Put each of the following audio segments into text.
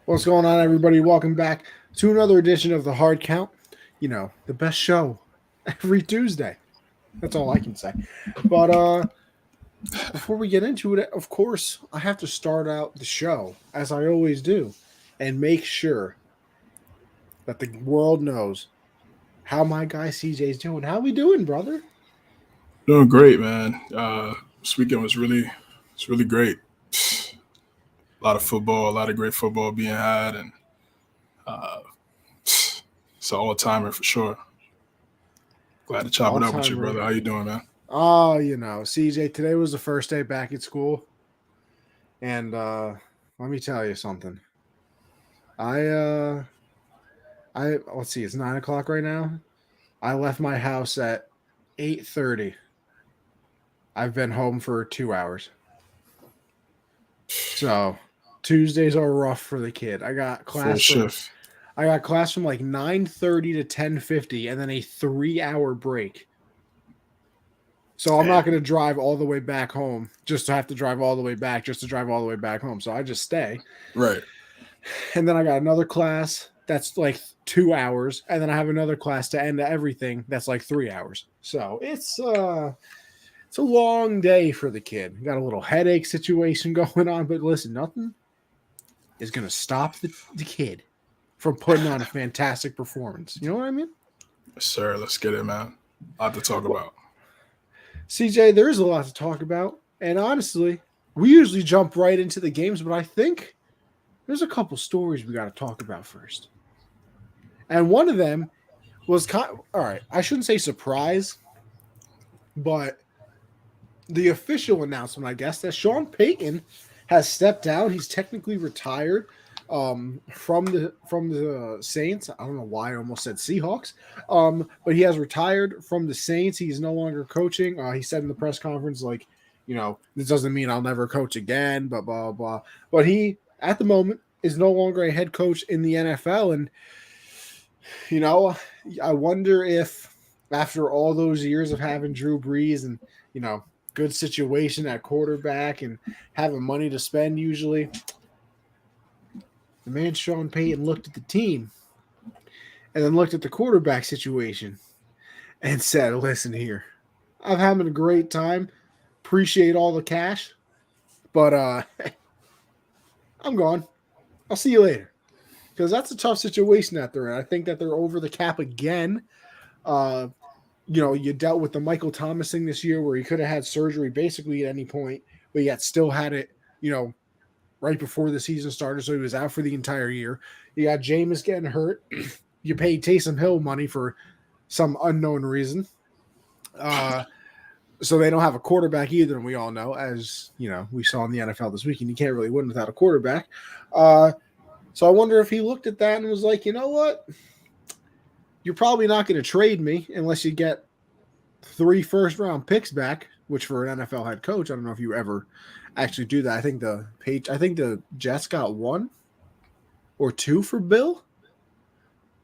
What's going on, everybody? Welcome back to another edition of the Hard Count. The best show every Tuesday. That's all I can say. But before we get into it, of course, I have to start out the show as I always do, and make sure that the world knows how my guy CJ's doing. How we doing, brother? Doing great, man. This weekend it's really great. A lot of football, a lot of great football being had, and uh, it's an all timer for sure. Glad to chop All it up with you, timer. brother. How you doing, man? Oh, CJ, today was the first day back at school, and let me tell you something. I I let's see, it's 9 o'clock right now. I left my house at 8:30. I've been home for 2 hours. So Tuesdays are rough for the kid. Full shift. I got class from like 9:30 to 10:50 and then a 3 hour break. So I'm not Damn. gonna drive all the way back home just to have to drive all the way back just to drive all the way back home. So I just stay. Right. And then I got another class that's like 2 hours, and then I have another class to end everything that's like 3 hours. So it's a long day for the kid. Got a little headache situation going on, but listen, nothing is gonna stop the kid from putting on a fantastic performance. You know what I mean? Yes, sir. Let's get it, man. A lot to talk Well, about. CJ, there's a lot to talk about, and honestly, we usually jump right into the games, but I think there's a couple stories we got to talk about first. And one of them was all right. I shouldn't say surprise, but the official announcement, I guess, that Sean Payton has stepped down. He's technically retired from the Saints. I don't know why I almost said Seahawks, but he has retired from the Saints. He's no longer coaching. He said in the press conference, like, this doesn't mean I'll never coach again, but blah blah blah. But he, at the moment, is no longer a head coach in the NFL, and you know, I wonder if after all those years of having Drew Brees and good situation at quarterback and having money to spend, usually the man Sean Payton looked at the team and then looked at the quarterback situation and said, "Listen here, I'm having a great time. Appreciate all the cash, but I'm gone. I'll see you later." Because that's a tough situation that they're in. I think that they're over the cap again. Uh, you dealt with the Michael Thomas thing this year where he could have had surgery basically at any point, but yet still had it, right before the season started. So he was out for the entire year. You got Jameis getting hurt. You paid Taysom Hill money for some unknown reason. Uh, so they don't have a quarterback either, and we all know, as we saw in the NFL this weekend, you can't really win without a quarterback. So I wonder if he looked at that and was like, you know what? You're probably not going to trade me unless you get 3 first-round picks back, which for an NFL head coach, I don't know if you ever actually do that. I think the Jets got 1 or 2 for Bill.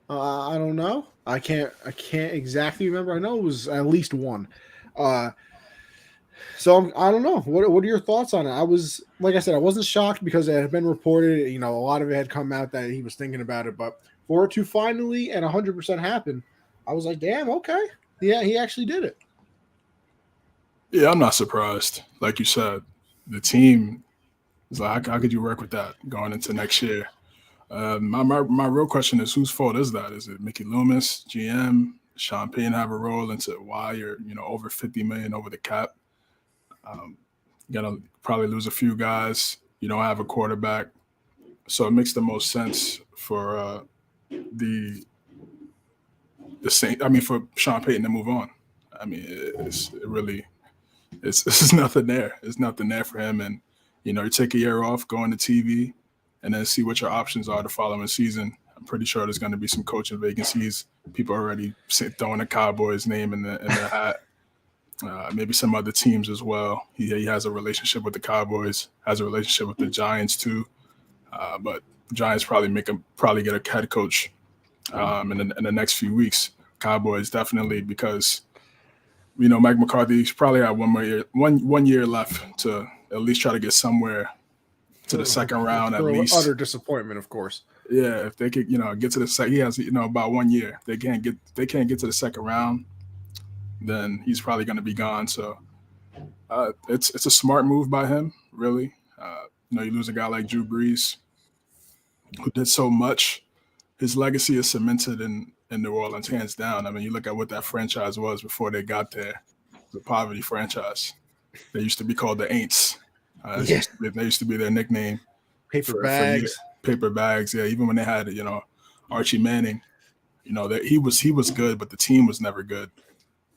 I don't know. I can't exactly remember. I know it was at least 1. Uh, so I don't know. What are your thoughts on it? Like I said, I wasn't shocked because it had been reported. A lot of it had come out that he was thinking about it. But for it to finally and 100% happen, I was like, damn, okay, yeah, he actually did it. Yeah, I'm not surprised. Like you said, the team is like, how could you work with that going into next year? My real question is, whose fault is that? Is it Mickey Loomis, GM, Sean Payton have a role into why you're over 50 million over the cap? Um, you're gonna probably lose a few guys. You don't have a quarterback, so it makes the most sense for the the Saint. I mean, for Sean Payton to move on. I mean, it really it's nothing there. It's nothing there for him, and you take a year off, go on the TV, and then see what your options are the following season. I'm pretty sure there's going to be some coaching vacancies. People already throwing the Cowboys name in the hat. Maybe some other teams as well. He has a relationship with the Cowboys, has a relationship with the Giants too. But Giants probably get a head coach in the next few weeks. Cowboys definitely, because Mike McCarthy's probably got 1 year left to at least try to get somewhere to the second round at For least. utter disappointment, of course. Yeah, if they could, get to the second, he has, about 1 year. They can't get to the second round, then he's probably going to be gone. So it's a smart move by him, really. You lose a guy like Drew Brees, who did so much. His legacy is cemented in New Orleans, hands down. I mean, you look at what that franchise was before they got there, the poverty franchise. They used to be called the Aints. Yeah. They used to be their nickname. Paper for bags. Paper bags, yeah. Even when they had, Archie Manning, he was good, but the team was never good.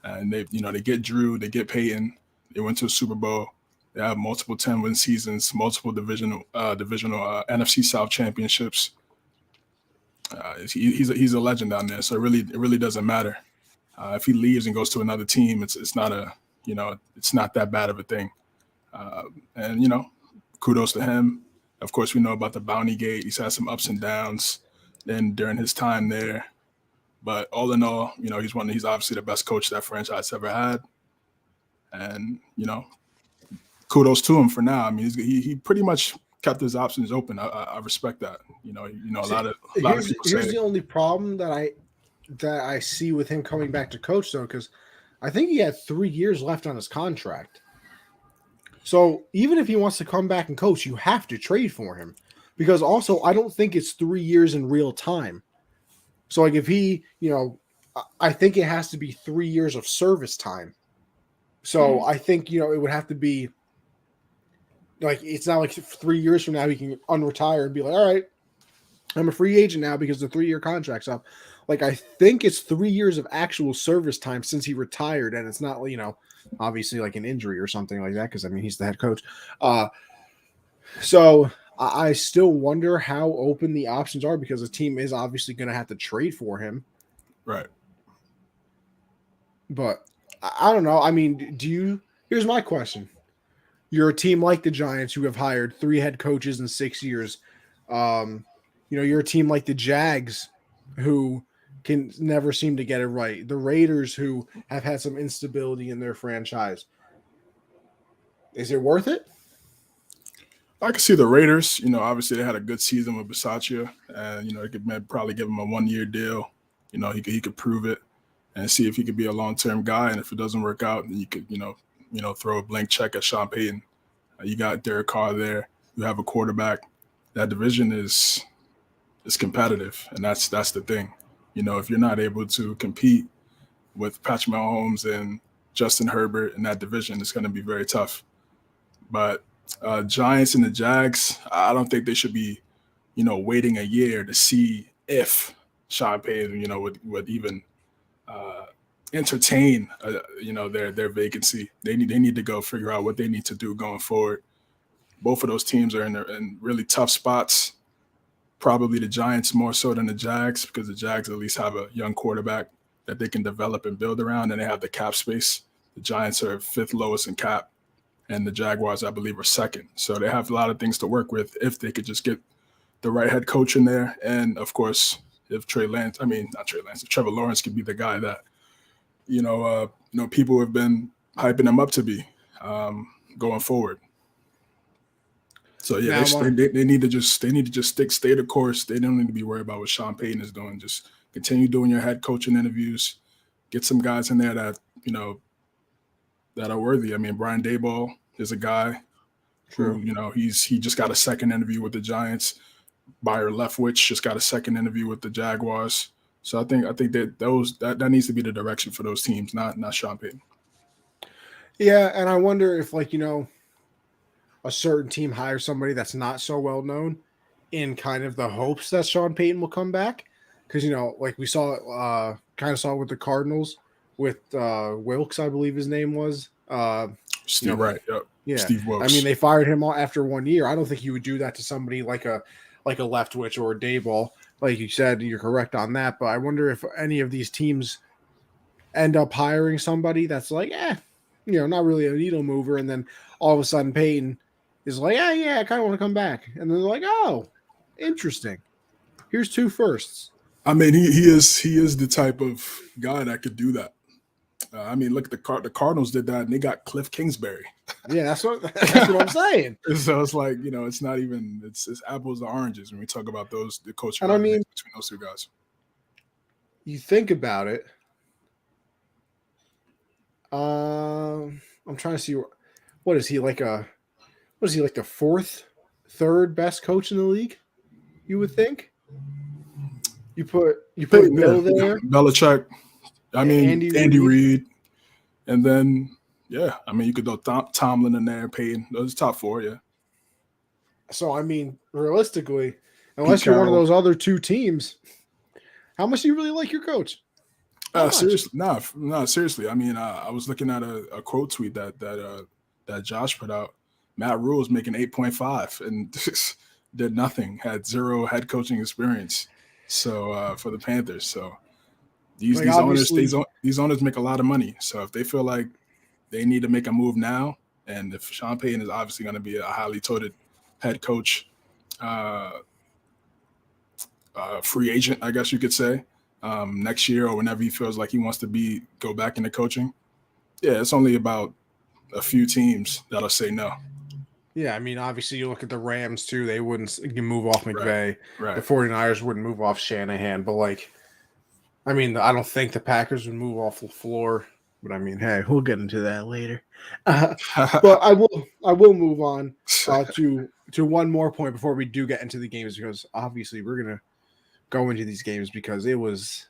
And they get Drew, they get Peyton, they went to a Super Bowl. They have multiple 10-win seasons, multiple divisional NFC South championships. He's a legend down there, so it really doesn't matter if he leaves and goes to another team. It's not it's not that bad of a thing. And kudos to him. Of course, we know about the Bounty Gate. He's had some ups and downs then during his time there. But all in all, he's obviously the best coach that franchise ever had. And, kudos to him for now. I mean, he pretty much kept his options open. I respect that. A lot of people say. Here's the only problem that I see with him coming back to coach, though, because I think he had 3 years left on his contract. So even if he wants to come back and coach, you have to trade for him, because also I don't think it's 3 years in real time. So like if he, I think it has to be 3 years of service time. So I think, it would have to be like, it's not like 3 years from now he can unretire and be like, all right, I'm a free agent now because the 3-year contract's up. Like, I think it's 3 years of actual service time since he retired, and it's not, obviously like an injury or something like that, because I mean he's the head coach. So I still wonder how open the options are, because the team is obviously going to have to trade for him. Right. But I don't know. I mean, here's my question. You're a team like the Giants, who have hired 3 head coaches in 6 years. You're a team like the Jags, who can never seem to get it right. The Raiders, who have had some instability in their franchise. Is it worth it? I can see the Raiders. Obviously they had a good season with Bisaccia, and they could probably give him a 1-year deal. He could prove it and see if he could be a long-term guy. And if it doesn't work out, then you could throw a blank check at Sean Payton. You got Derek Carr there. You have a quarterback. That division is competitive, and that's the thing. If you're not able to compete with Patrick Mahomes and Justin Herbert in that division, it's going to be very tough. But Giants and the Jags, I don't think they should be, waiting a year to see if Sean Payton, would even entertain, their vacancy. They need to go figure out what they need to do going forward. Both of those teams are in really tough spots. Probably the Giants more so than the Jags, because the Jags at least have a young quarterback that they can develop and build around, and they have the cap space. The Giants are 5th lowest in cap, and the Jaguars, I believe, are 2nd. So they have a lot of things to work with if they could just get the right head coach in there. And, of course, if Trevor Lawrence could be the guy that, people have been hyping him up to be going forward. So yeah, they need to just stay the course. They don't need to be worried about what Sean Payton is doing. Just continue doing your head coaching interviews. Get some guys in there that that are worthy. I mean, Brian Daboll is a guy who he just got a second interview with the Giants. Bayer Leftwich just got a second interview with the Jaguars. So I think that needs to be the direction for those teams, not Sean Payton. Yeah, and I wonder if a certain team hires somebody that's not so well known in kind of the hopes that Sean Payton will come back. Because, like we saw with the Cardinals with Wilkes, I believe his name was. Steve, right. Yep. Yeah. Steve Wilkes. I mean, they fired him after 1 year. I don't think you would do that to somebody like a Leftwich or a Daboll. Like you said, you're correct on that. But I wonder if any of these teams end up hiring somebody that's like, not really a needle mover. And then all of a sudden Payton is like, I kind of want to come back. And then they're like, oh, interesting. Here's 2 firsts. I mean, he is the type of guy that could do that. I mean, look, the Cardinals did that, and they got Cliff Kingsbury. Yeah, that's what I'm saying. So it's like, it's not even it's apples to oranges when we talk about the coaching And I mean, between those two guys. you think about it. I'm trying to see what is he like the third best coach in the league? You would think. You put Bill there, Belichick. I mean, Andy Reid. Reid, and then I mean you could throw Tomlin in there, Payton. Those top four, yeah. So I mean, realistically, unless you're one of those other two teams, how much do you really like your coach? Seriously, no, seriously. I mean, I was looking at a quote tweet that Josh put out. Matt Rule is making 8.5 and did nothing, had zero head coaching experience. So for the Panthers, so these owners make a lot of money. So if they feel like they need to make a move now, and if Sean Payton is obviously going to be a highly touted head coach, free agent, I guess you could say, next year or whenever he feels like he wants to go back into coaching, it's only about a few teams that'll say no. Yeah, I mean, obviously, you look at the Rams, too. They wouldn't move off McVay. Right. The 49ers wouldn't move off Shanahan. But, I mean, I don't think the Packers would move off LaFleur. But, I mean, hey, we'll get into that later. But I will move on to one more point before we do get into the games, because, obviously, we're going to go into these games because it was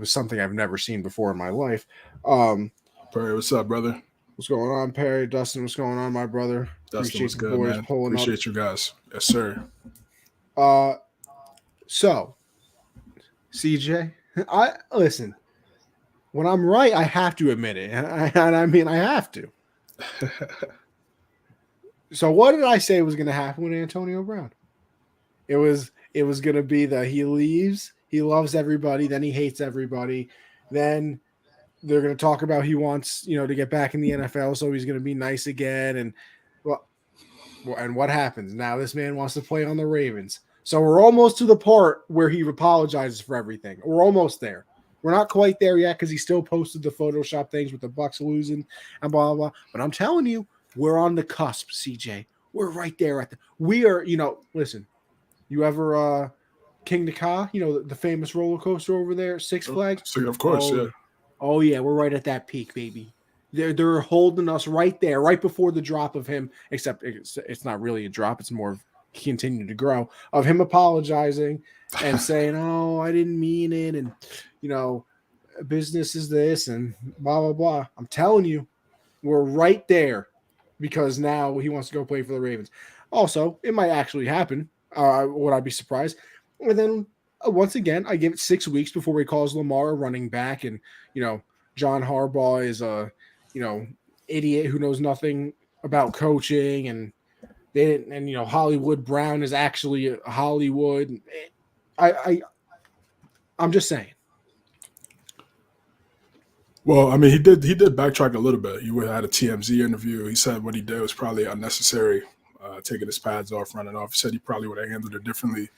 something I've never seen before in my life. Perry, what's up, brother? What's going on, Perry? Dustin, what's going on, my brother? Dustin, what's good, man? Appreciate you guys. Yes, sir. So, CJ, listen. When I'm right, I have to admit it, and I mean, I have to. So, what did I say was going to happen with Antonio Brown? It was going to be that he leaves, he loves everybody, then he hates everybody, then they're going to talk about he wants, to get back in the NFL, so he's going to be nice again. And and what happens? Now this man wants to play on the Ravens. So we're almost to the part where he apologizes for everything. We're almost there. We're not quite there yet because he still posted the Photoshop things with the Bucs losing and blah, blah, blah. But I'm telling you, we're on the cusp, CJ. We're right there we are, listen, you ever King Ka, the famous roller coaster over there, Six Flags? Of course, yeah. Oh, yeah, we're right at that peak, baby. They're holding us right there, right before the drop of him, except it's not really a drop. It's more of continue to grow, of him apologizing and saying, oh, I didn't mean it, and, business is this, and blah, blah, blah. I'm telling you, we're right there because now he wants to go play for the Ravens. Also, it might actually happen. Would I be surprised? And then once again, I give it 6 weeks before he calls Lamar a running back, and John Harbaugh is a idiot who knows nothing about coaching, and they didn't, and Hollywood Brown is actually Hollywood. I'm just saying. Well, I mean, he did backtrack a little bit. He had a TMZ interview. He said what he did was probably unnecessary, taking his pads off, running off. He said he probably would have handled it differently.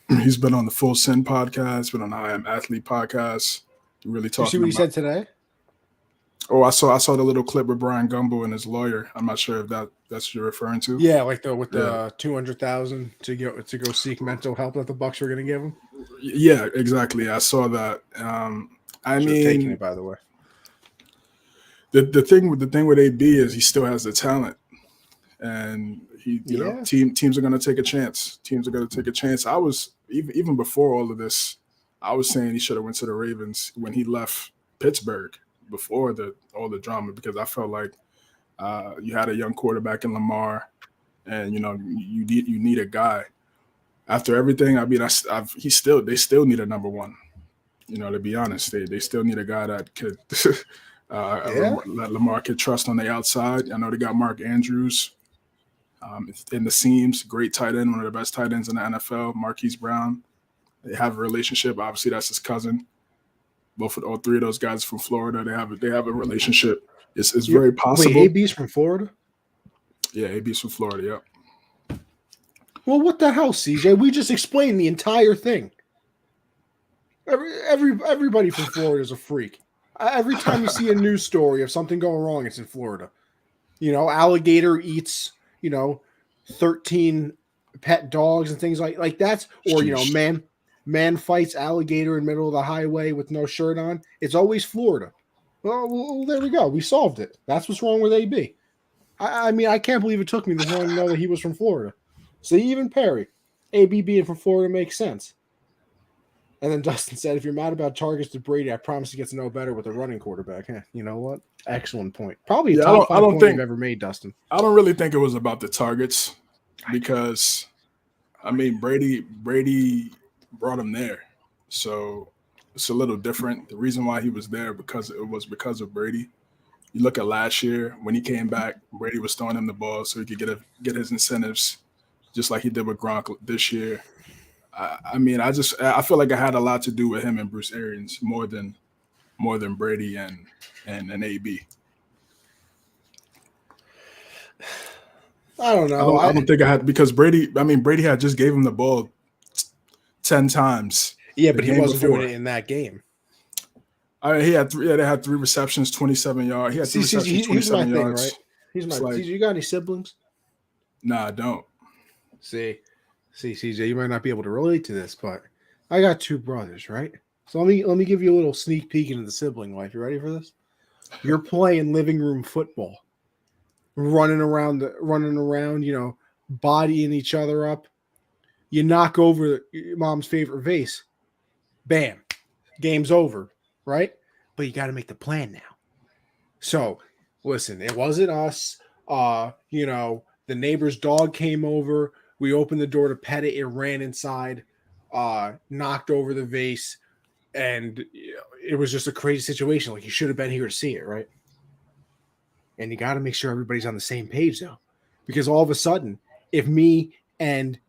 He's been on the Full Send podcast, been on the I Am Athlete podcast. Really talking. You see what he said today? Oh, I saw the little clip with Brian Gumbo and his lawyer. I'm not sure if that's what you're referring to. Yeah, like the $200,000 to go seek mental help that the Bucs were going to give him. Yeah, exactly. I saw that. I mean, taking it, by the way. The thing with AB is he still has the talent, and teams are going to take a chance. Teams are going to take a chance. I was even before all of this, I was saying he should have went to the Ravens when he left Pittsburgh before all the drama, because I felt like you had a young quarterback in Lamar, and you need a guy. After everything, I mean, they still need a number one. To be honest, they still need a guy that could that Lamar could trust on the outside. I know they got Mark Andrews in the seams, great tight end, one of the best tight ends in the NFL. Marquise Brown, they have a relationship. Obviously, that's his cousin. All three of those guys from Florida. They have a relationship. It's very possible. Wait, AB's from Florida? Yeah, AB's from Florida. Yep. Well, what the hell, CJ? We just explained the entire thing. Everybody from Florida is a freak. Every time you see a news story of something going wrong, it's in Florida. Alligator eats, 13 pet dogs and things like that's, or Sheesh. man fights alligator in the middle of the highway with no shirt on. It's always Florida. Well, there we go. We solved it. That's what's wrong with AB. I mean, I can't believe it took me this long to know that he was from Florida. See, even Perry, AB being from Florida makes sense. And then Dustin said, if you're mad about targets to Brady, I promise he gets to know better with a running quarterback. You know what? Excellent point. Probably a Yeah, top I 5 don't point think you've ever made, Dustin. I don't really think it was about the targets because I mean Brady brought him there. So it's a little different. The reason why he was there because of Brady. You look at last year when he came back, Brady was throwing him the ball so he could get his incentives, just like he did with Gronk this year. I mean, I feel like it had a lot to do with him and Bruce Arians more than Brady and AB. I don't know. I don't think I had because Brady. I mean, Brady had just gave him the ball 10 times. Yeah, The but he game wasn't doing before. it in that game. He had three. Yeah, they had 3 receptions, 27 yards. He had 3 See, receptions, here's my 27 thing, right? yards. Here's my. It's like, You got any siblings? nah, I don't. See, CJ, you might not be able to relate to this, but I got 2 brothers, right? So let me give you a little sneak peek into the sibling life. You ready for this? You're playing living room football, running around, bodying each other up. You knock over your mom's favorite vase. Bam, game's over, right? But you got to make the plan now. So, listen, it wasn't us. The neighbor's dog came over. We opened the door to pet it. It ran inside, knocked over the vase, and it was just a crazy situation. Like, you should have been here to see it, right? And you got to make sure everybody's on the same page, though, because all of a sudden, if me and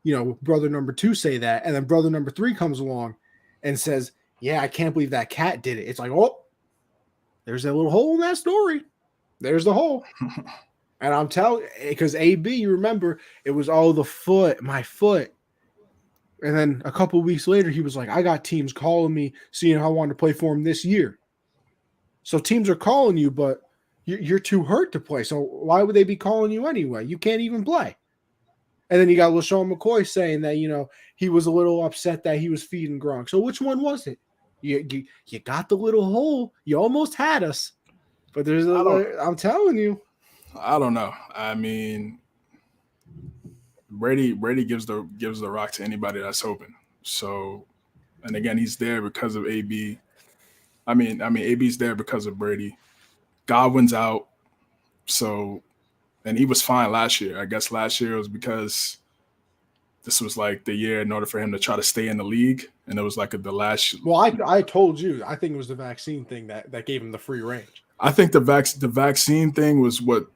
brother number 2 say that, and then brother number 3 comes along and says, "Yeah, I can't believe that cat did it," it's like, oh, there's that little hole in that story. There's the hole. And I'm telling, because AB, you remember, it was my foot. And then a couple of weeks later, he was like, I got teams calling me, seeing how I wanted to play for him this year. So teams are calling you, but you're too hurt to play. So why would they be calling you anyway? You can't even play. And then you got LaShawn McCoy saying that, he was a little upset that he was feeding Gronk. So which one was it? You got the little hole. You almost had us. But I'm telling you. I don't know. I mean, Brady gives the rock to anybody that's open. So, and again, he's there because of AB. I mean, AB's there because of Brady. Godwin's out, so, and he was fine last year. I guess last year was because this was like the year in order for him to try to stay in the league, and it was like the last. Well, I told you, I think it was the vaccine thing that gave him the free range. I think the vaccine thing was what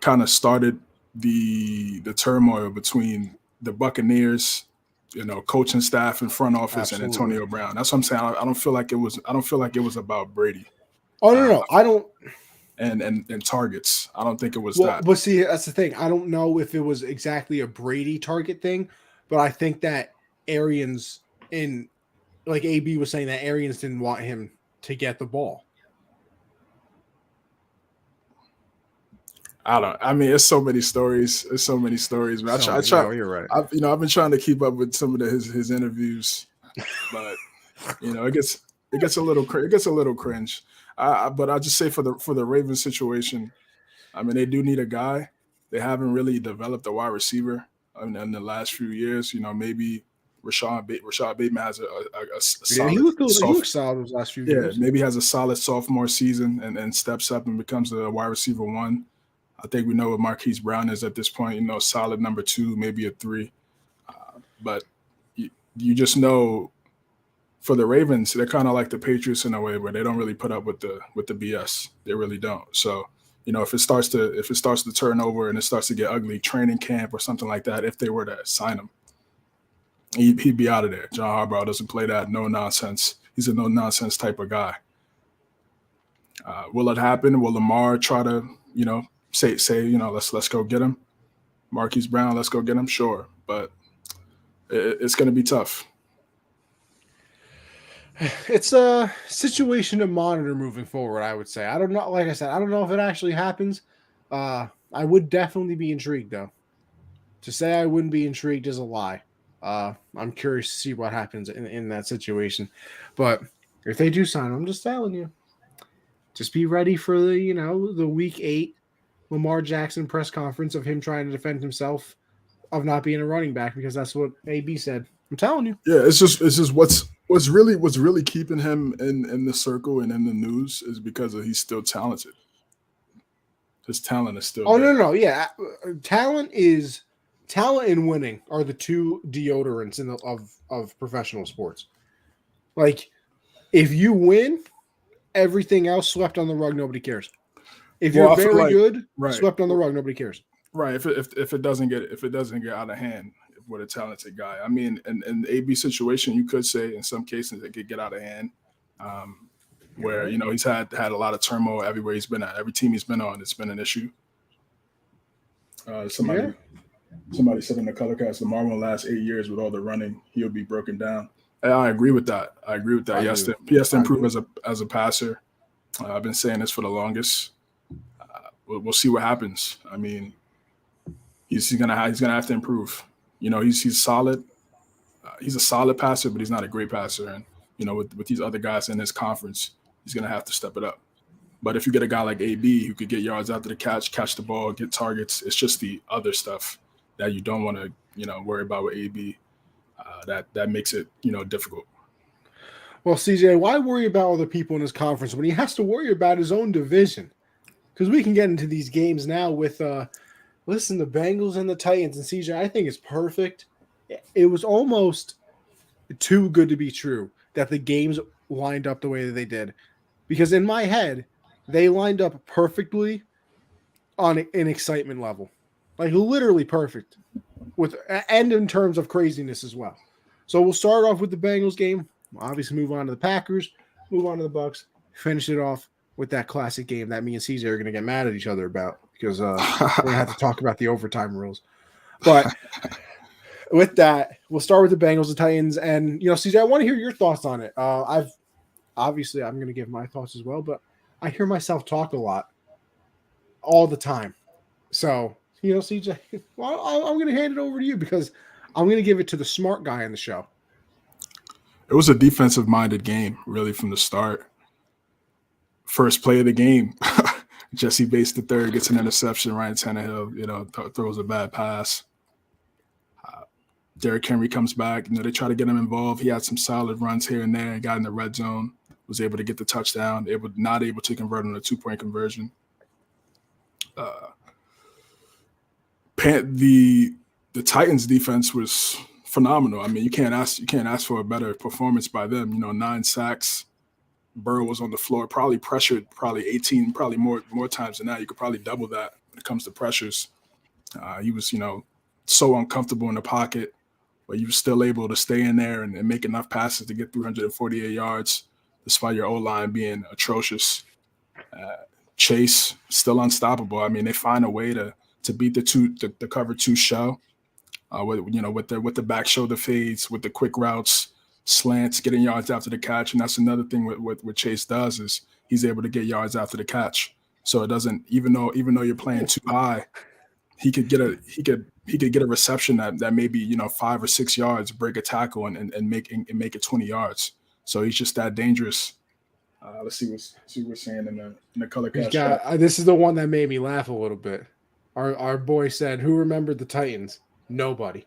kind of started the turmoil between the Buccaneers, coaching staff and front office, Absolutely. and Antonio Brown. That's what I'm saying. I don't feel like it was about Brady. Oh no, I don't. And targets. I don't think it was Well, that. but see, that's the thing. I don't know if it was exactly a Brady target thing, but I think that Arians like AB was saying, that Arians didn't want him to get the ball. I mean, it's so many stories. There's so many stories. Man. I try. No, you're right. I've been trying to keep up with some of his interviews, but it gets a little cringe. But I just say for the Ravens situation, I mean, they do need a guy. They haven't really developed a wide receiver in the last few years. Maybe Rashad Bateman has a solid. He looked solid those last few years. Maybe has a solid sophomore season and steps up and becomes a wide receiver 1. I think we know what Marquise Brown is at this point. Solid number 2, maybe a 3. But you just know, for the Ravens, they're kind of like the Patriots in a way where they don't really put up with the BS. They really don't. So, if it starts to turn over and it starts to get ugly, training camp or something like that, if they were to sign him, he'd be out of there. John Harbaugh doesn't play that no nonsense. He's a no nonsense type of guy. Will it happen? Will Lamar try to say let's go get him? Marquise Brown, let's go get him. Sure, but it's going to be tough. It's a situation to monitor moving forward, I would say. I don't know. Like I said, I don't know if it actually happens. I would definitely be intrigued, though. To say I wouldn't be intrigued is a lie. I'm curious to see what happens in that situation. But if they do sign, I'm just telling you, just be ready for the week 8 Lamar Jackson press conference of him trying to defend himself of not being a running back because that's what AB said. I'm telling you. Yeah, it's just what's really keeping him in the circle and in the news is because he's still talented. His talent is still Oh no, there. no, yeah. Talent and winning are the two deodorants of professional sports. Like if you win, everything else swept on the rug, nobody cares. If Well, you're I feel very like good, right, swept on the rug, nobody cares. right. If it doesn't get out of hand with a talented guy, I mean, in the AB situation, you could say in some cases it could get out of hand. Um, You're where right. he's had a lot of turmoil everywhere he's been at. Every team he's been on, it's been an issue. Uh, Yeah, somebody somebody said in the color cast, Lamar in the last 8 years with all the running, he'll be broken down. And I agree with that. I agree with that. I Yes, do. he has to I improve do. as a passer. I've been saying this for the longest. We'll see what happens. I mean, he's gonna have to improve. He's solid. He's a solid passer, but he's not a great passer. And with these other guys in his conference, he's gonna have to step it up. But if you get a guy like AB who could get yards after the catch the ball, get targets, it's just the other stuff that you don't want to worry about with AB. That makes it difficult. Well, CJ, why worry about other people in his conference when he has to worry about his own division? Because we can get into these games now with listen, the Bengals and the Titans and CJ. I think it's perfect. It was almost too good to be true that the games lined up the way that they did. Because in my head, they lined up perfectly on an excitement level, like literally perfect, with and in terms of craziness as well. So we'll start off with the Bengals game. Obviously, move on to the Packers, move on to the Bucks, finish it off with that classic game that me and CJ are going to get mad at each other about because we're going to have to talk about the overtime rules. But with that, we'll start with the Bengals, the Titans, and CJ, I want to hear your thoughts on it. I'm going to give my thoughts as well, but I hear myself talk a lot all the time. So CJ, well, I'm going to hand it over to you because I'm going to give it to the smart guy in the show. It was a defensive minded game, really, from the start. First play of the game, Jesse Bates the third gets an interception. Ryan Tannehill, throws a bad pass. Derrick Henry comes back. They try to get him involved. He had some solid runs here and there. Got in the red zone. Was able to get the touchdown. Not able to convert on a 2-point conversion. The Titans defense was phenomenal. I mean, you can't ask for a better performance by them. 9 sacks. Burrow was on the floor, probably pressured, probably 18, probably more times than that. You could probably double that when it comes to pressures. He was, so uncomfortable in the pocket, but you were still able to stay in there and make enough passes to get 348 yards, despite your O-line being atrocious. Chase still unstoppable. I mean, they find a way to beat the cover 2 show. With the back shoulder fades, with the quick routes, slants, getting yards after the catch, and that's another thing what Chase does is he's able to get yards after the catch. So it doesn't even though you're playing too high, he could get a reception that maybe 5 or 6 yards, break a tackle and make it 20 yards. So he's just that dangerous. Let's see what we're saying in the color He's cast chat. got this is the one that made me laugh a little bit. Our boy said, "Who remembered the Titans? Nobody.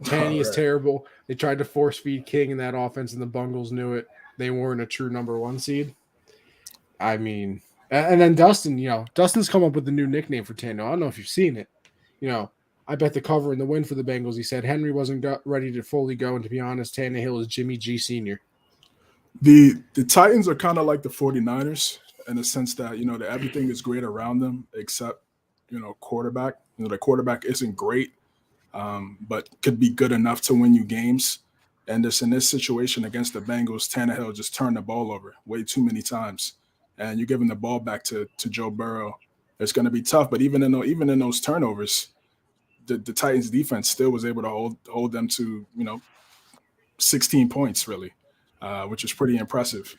Tanny All is right. terrible. They tried to force feed King in that offense, and the Bungles knew it. They weren't a true number 1 seed." I mean, and then Dustin's come up with a new nickname for Tano. I don't know if you've seen it. I bet the cover and the win for the Bengals. He said Henry wasn't ready to fully go, and to be honest, Tannehill is Jimmy G Senior. The Titans are kind of like the 49ers in the sense that that everything is great around them except quarterback. The quarterback isn't great, but could be good enough to win you games. And in this situation against the Bengals, Tannehill just turned the ball over way too many times, and you're giving the ball back to Joe Burrow. It's going to be tough. But even in those turnovers, the Titans defense still was able to hold them to 16 points really. which is pretty impressive.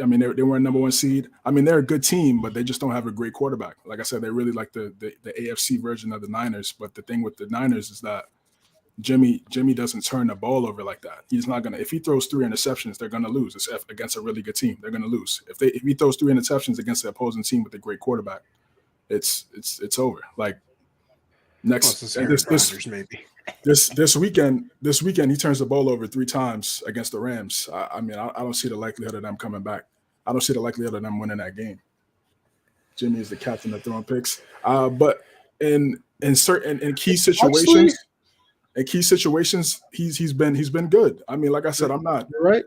I mean, they were a number one seed. I mean, they're a good team, but they just don't have a great quarterback. Like I said, they're really like the AFC version of the Niners. But the thing with the Niners is that Jimmy doesn't turn the ball over like that. He's not gonna. If he throws 3 interceptions, they're gonna lose. It's against a really good team. They're gonna lose. If he throws 3 interceptions against the opposing team with a great quarterback, it's over. Like next maybe. this weekend he turns the ball over 3 times against the Rams. I mean, I don't see the likelihood of them coming back. I don't see the likelihood of them winning that game. Jimmy is the captain of throwing picks. But in key situations. In key situations, he's been good. I mean, like I said, I'm not. You're right.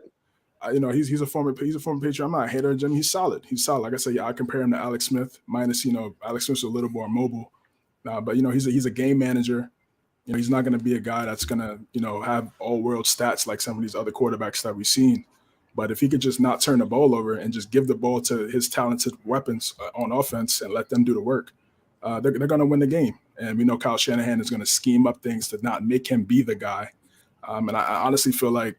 He's a former Patriot. I'm not a hater of Jimmy. He's solid. Like I said, yeah, I compare him to Alex Smith. Minus, Alex Smith's a little more mobile, but he's a game manager. He's not going to be a guy that's going to have all world stats like some of these other quarterbacks that we've seen. But if he could just not turn the ball over and just give the ball to his talented weapons on offense and let them do the work, they're going to win the game. And we know Kyle Shanahan is going to scheme up things to not make him be the guy. And I honestly feel like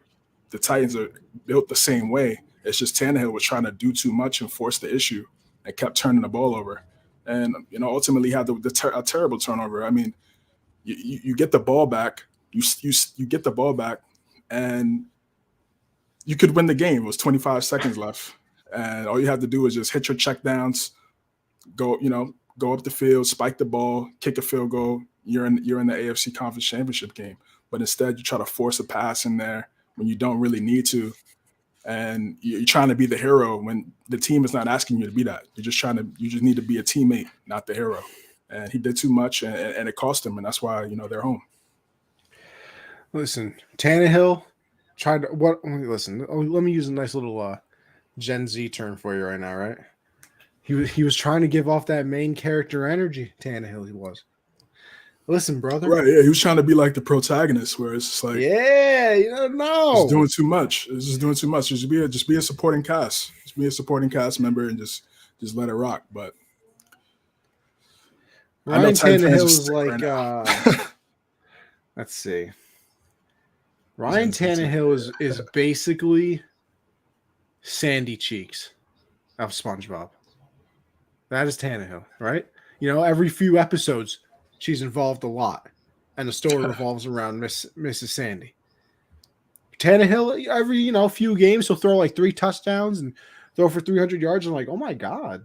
the Titans are built the same way. It's just Tannehill was trying to do too much and force the issue and kept turning the ball over. And, ultimately had a terrible turnover. I mean, you get the ball back. You get the ball back and you could win the game. It was 25 seconds left. And all you have to do is just hit your checkdowns, go up the field, spike the ball, kick a field goal. You're in the AFC Conference Championship game. But instead, you try to force a pass in there when you don't really need to, and you're trying to be the hero when the team is not asking you to be that. You just need to be a teammate, not the hero. And he did too much, and it cost him, and that's why they're home. Listen, Tannehill tried to what? Listen, let me use a nice little Gen Z term for you right now, right? He was trying to give off that main character energy. Tannehill, he was. Listen, brother. Right? Yeah, he was trying to be like the protagonist, where it's just like, no, he's doing too much. It's just doing too much. Just be a supporting cast. Just be a supporting cast member and just let it rock. But Ryan Tannehill is like, let's see. Ryan Tannehill is basically Sandy Cheeks of SpongeBob. That is Tannehill, right? Every few episodes, she's involved a lot, and the story revolves around Mrs. Sandy. Tannehill, every few games, he'll throw like 3 touchdowns and throw for 300 yards. I'm like, oh my god,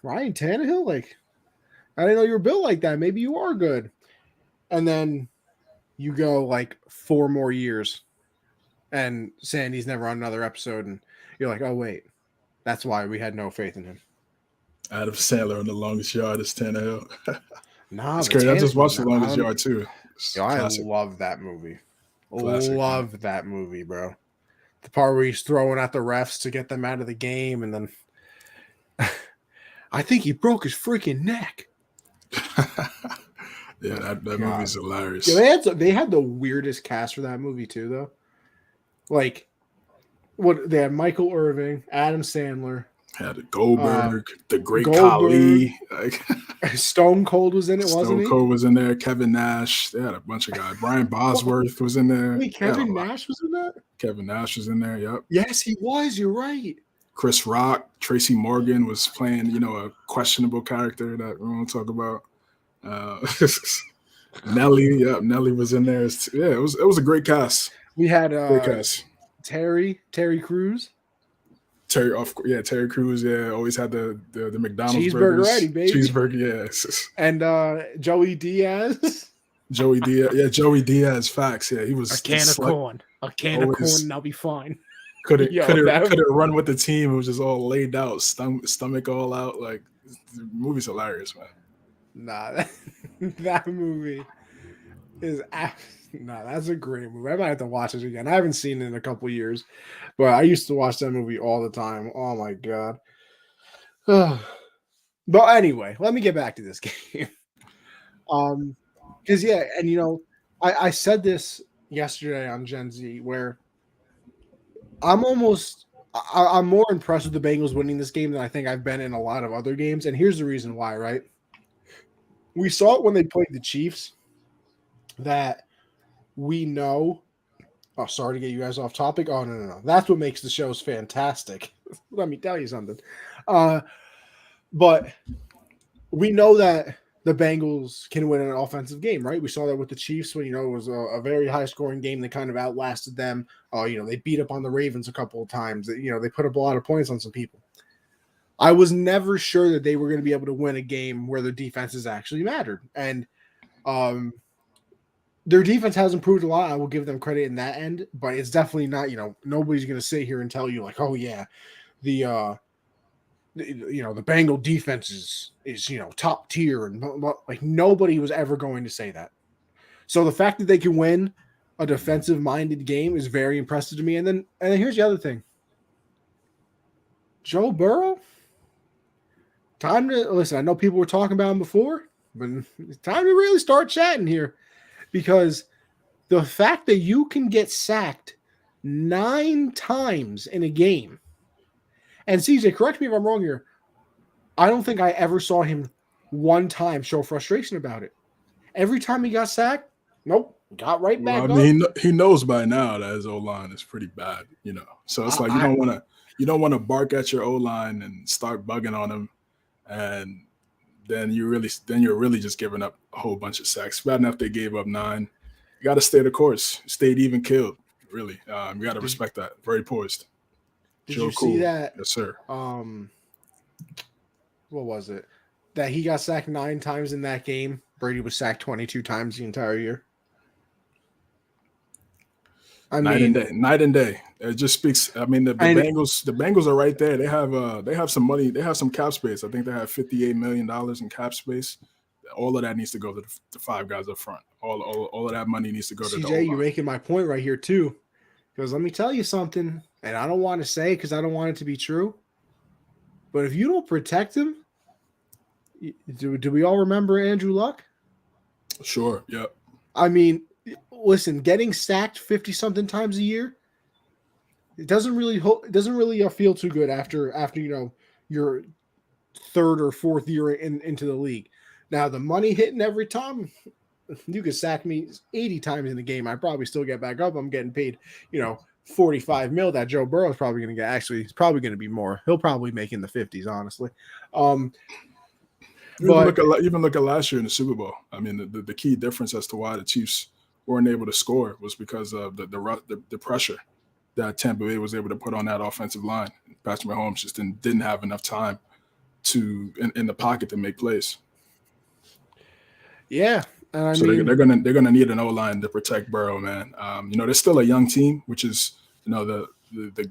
Ryan Tannehill, like, I didn't know you were built like that. Maybe you are good. And then you go like 4 more years, and Sandy's never on another episode, and you're like, oh wait, that's why we had no faith in him. Adam Sandler on The Longest Yard is Tannehill. Nah, it's crazy. I just watched The Longest Yard too. I love that movie. Love that movie, bro. The part where he's throwing at the refs to get them out of the game, and then I think he broke his freaking neck. Yeah, that movie's hilarious. Yeah, they had the weirdest cast for that movie too, though. Like, they had Michael Irving, Adam Sandler. Had Goldberg, the Great Khali. Like, Stone Cold was in it, wasn't he? Stone Cold was in there. Kevin Nash. They had a bunch of guys. Brian Bosworth was in there. Wait, Kevin Nash was in that? Kevin Nash was in there, yep. Yes, he was. You're right. Chris Rock, Tracy Morgan was playing, a questionable character that we won't talk about. Nelly was in there. Yeah, it was a great cast. We had Terry Crews. Terry Crews, always had the McDonald's cheeseburger burgers. Ready, baby. Cheeseburger, yes. And Joey Diaz. Joey Diaz, facts. Yeah, he was a can of corn, and I'll be fine. Could it run with the team? It was just all laid out, stomach all out. Like, the movie's hilarious, man. Nah, that movie is that's a great movie. I might have to watch it again. I haven't seen it in a couple years, but I used to watch that movie all the time. Oh my god. But anyway, let me get back to this game. Because and I said this yesterday on Gen Z, where I'm more impressed with the Bengals winning this game than I think I've been in a lot of other games. And here's the reason why, right? We saw it when they played the Chiefs, that we know Oh, sorry to get you guys off topic. Oh, no. That's what makes the shows fantastic. Let me tell you something. But we know that the Bengals can win an offensive game, right? We saw that with the Chiefs when, it was a very high-scoring game that kind of outlasted them. They beat up on the Ravens a couple of times. They put up a lot of points on some people. I was never sure that they were going to be able to win a game where their defenses actually mattered. And their defense has improved a lot. I will give them credit in that end, but it's definitely not, nobody's going to sit here and tell you like, oh yeah, the Bengal defense is top tier, and like nobody was ever going to say that. So the fact that they can win a defensive minded game is very impressive to me. And then here's the other thing. Joe Burrow, time to listen. I know people were talking about him before, but it's time to really start chatting here. Because the fact that you can get sacked 9 times in a game, and CJ, correct me if I'm wrong here, I don't think I ever saw him one time show frustration about it. Every time he got sacked, nope, got right back up. He knows by now that his O-line is pretty bad, So it's like you don't want to bark at your O-line and start bugging on him, and then you're really just giving up a whole bunch of sacks. Bad enough they gave up 9. You got to stay the course. Stayed even killed. Really, you got to respect that. Very poised. Did you see that? Yes, sir. What was it? That he got sacked 9 times in that game. Brady was sacked 22 times the entire year. Night and day. It just speaks. I mean, the Bengals are right there. They have some money. They have some cap space. I think they have $58 million in cap space. All of that needs to go to the 5 guys up front. All of that money needs to go to the CJ, you're making my point right here too. Because let me tell you something, and I don't want to say because I don't want it to be true. But if you don't protect him, do we all remember Andrew Luck? Sure. Yep. I mean, listen, getting sacked 50-something times a year, it doesn't really feel too good after your 3rd or 4th year into the league. Now the money hitting every time, you could sack me 80 times in a game, I probably still get back up. I'm getting paid, $45 million. That Joe Burrow is probably going to get. Actually, it's probably going to be more. He'll probably make in the 50s, honestly. Even look at last year in the Super Bowl. I mean, the key difference as to why the Chiefs weren't able to score was because of the pressure that Tampa Bay was able to put on that offensive line. Patrick Mahomes just didn't have enough time in the pocket to make plays. Yeah, they're gonna need an O-line to protect Burrow, man. They're still a young team, which is the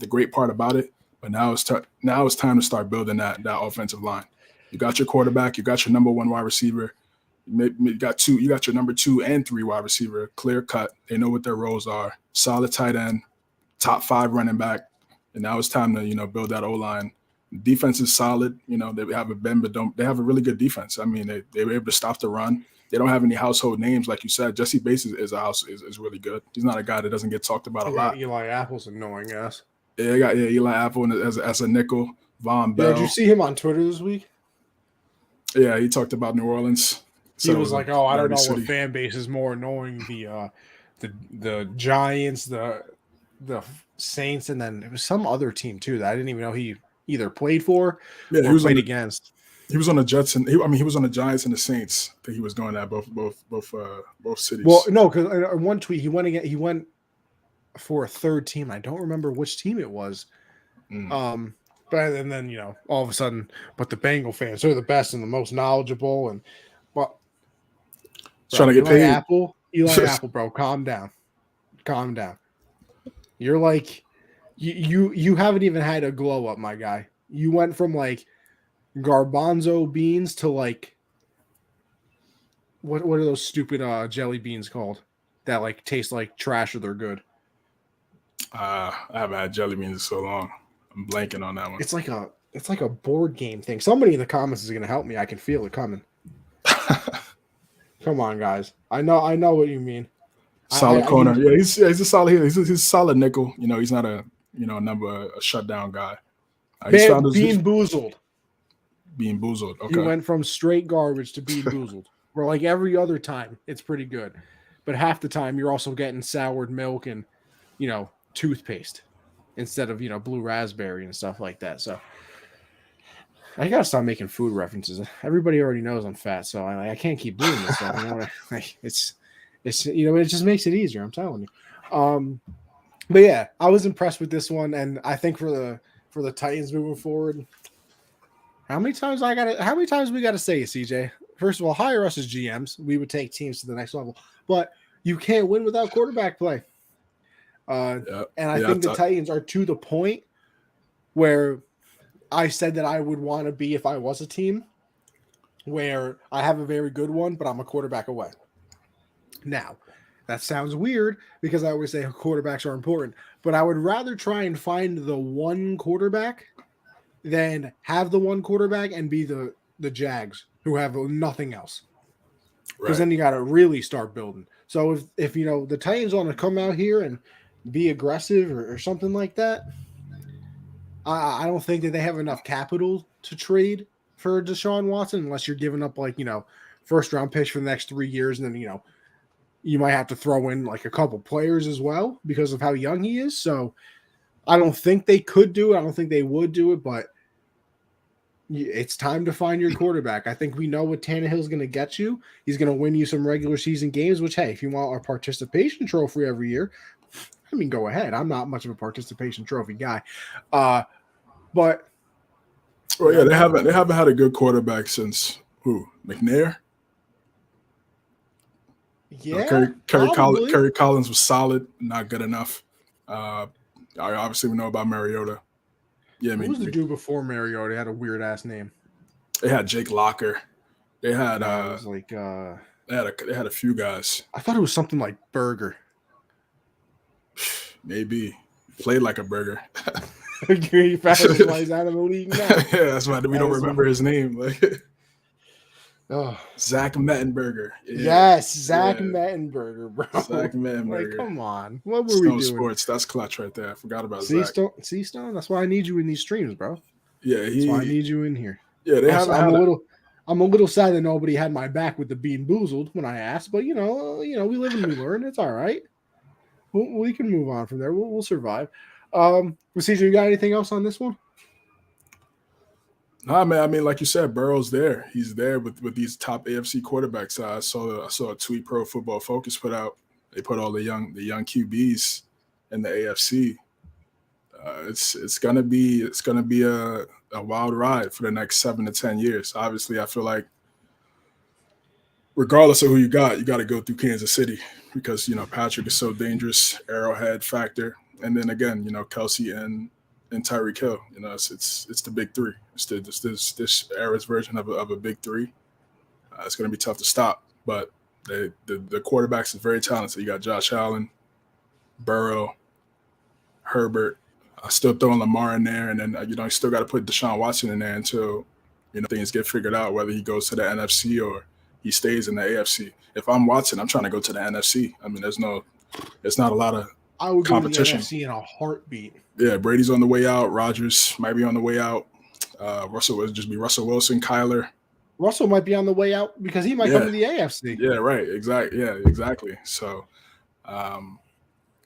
great part about it. But now it's time to start building that offensive line. You got your quarterback, you got your number 1 wide receiver, you got your number 2 and 3 wide receiver, clear cut. They know what their roles are. Solid tight end, top 5 running back, and now it's time to build that O-line. Defense is solid. They have a bend, but they have a really good defense. I mean, they were able to stop the run. They don't have any household names, like you said. Jesse Bates is really good. He's not a guy that doesn't get talked about a lot. Eli Apple's annoying, yes. Yeah, I got Eli Apple as a nickel. Von Bell. Did you see him on Twitter this week? Yeah, he talked about New Orleans. He was like, "Oh, I don't know what fan base is more annoying: the Giants, the Saints, and then it was some other team too that I didn't even know he either played for or played against." He was on the Jets and he was on the Giants and the Saints. I think he was going at both cities. Well, no, because in one tweet he went for a 3rd team. I don't remember which team it was. But and then all of a sudden, but the Bengal fans are the best and the most knowledgeable, and trying to get paid. Eli Apple, bro, calm down. You're like you haven't even had a glow up, my guy. You went from like garbanzo beans to like what are those stupid jelly beans called that like taste like trash or they're good? I haven't had jelly beans in so long. I'm blanking on that one. It's like a board game thing. Somebody in the comments is going to help me. I can feel it coming. Come on, guys. I know what you mean. Solid corner. He's a solid. He's a solid nickel. He's not a shutdown guy. Bean boozled. Bean boozled. Okay. He went from straight garbage to bean boozled. Where like every other time, it's pretty good, but half the time you're also getting soured milk and toothpaste instead of blue raspberry and stuff like that. So I gotta stop making food references. Everybody already knows I'm fat, so I can't keep doing this stuff. It's it just makes it easier. I'm telling you. But yeah, I was impressed with this one, and I think for the Titans moving forward, how many times we gotta say it, CJ? First of all, hire us as GMs. We would take teams to the next level, but you can't win without quarterback play. And I think the Titans are to the point where I said that I would want to be if I was a team, where I have a very good one, but I'm a quarterback away. Now, that sounds weird because I always say quarterbacks are important, but I would rather try and find the one quarterback than have the one quarterback and be the Jags who have nothing else. Because then you got to really start building. So if the Titans want to come out here and be aggressive or something like that, I don't think that they have enough capital to trade for Deshaun Watson unless you're giving up first round picks for the next 3 years, and then you might have to throw in a couple players as well because of how young he is. So I don't think they could do it. I don't think they would do it, but it's time to find your quarterback. I think we know what Tannehill's going to get you. He's going to win you some regular season games, which, hey, if you want our participation trophy every year, I mean, go ahead. I'm not much of a participation trophy guy. But well, yeah, they haven't had a good quarterback since who? McNair? Yeah, Kerry Collins was solid, not good enough. Obviously, we know about Mariota. Yeah, who was the dude before Mariota? He had a weird ass name. They had Jake Locker. They had they had a few guys. I thought it was something like Burger. Maybe played like a burger. He fastest flies out of the league now. Yeah, that's why we don't remember his name. Zach Mettenberger. Yeah. Yes, Zach Mettenberger, bro. Zach Mettenberger. Come on. What were we doing? Sports. That's clutch right there. I forgot about Zach. Stone. That's why I need you in these streams, bro. Yeah, that's why I need you in here. Yeah, I'm a little sad that nobody had my back with the Bean Boozled when I asked, but we live and we learn. It's all right. We can move on from there. We'll survive. CJ, you got anything else on this one? Nah, man. I mean, like you said, Burrow's there. He's there with these top AFC quarterbacks. I saw a tweet Pro Football Focus put out. They put all the young QBs in the AFC. It's gonna be a wild ride for the next 7 to 10 years. Obviously, I feel like regardless of who you got to go through Kansas City because Patrick is so dangerous, Arrowhead factor, and then again Kelsey and Tyreek Hill. It's the big three. It's this era's version of a big three. It's going to be tough to stop, but the quarterbacks is very talented. You got Josh Allen, Burrow, Herbert. I still throwing Lamar in there, and then you still got to put Deshaun Watson in there until things get figured out whether he goes to the NFC or he stays in the AFC. If I'm Watson, I'm trying to go to the NFC. I mean, there's not a lot of I would competition. Go to the NFC in a heartbeat. Yeah, Brady's on the way out. Rodgers might be on the way out. Russell would just be Russell Wilson, Kyler. Russell might be on the way out because he might come to the AFC. Yeah, right. Exactly. Yeah, exactly. So,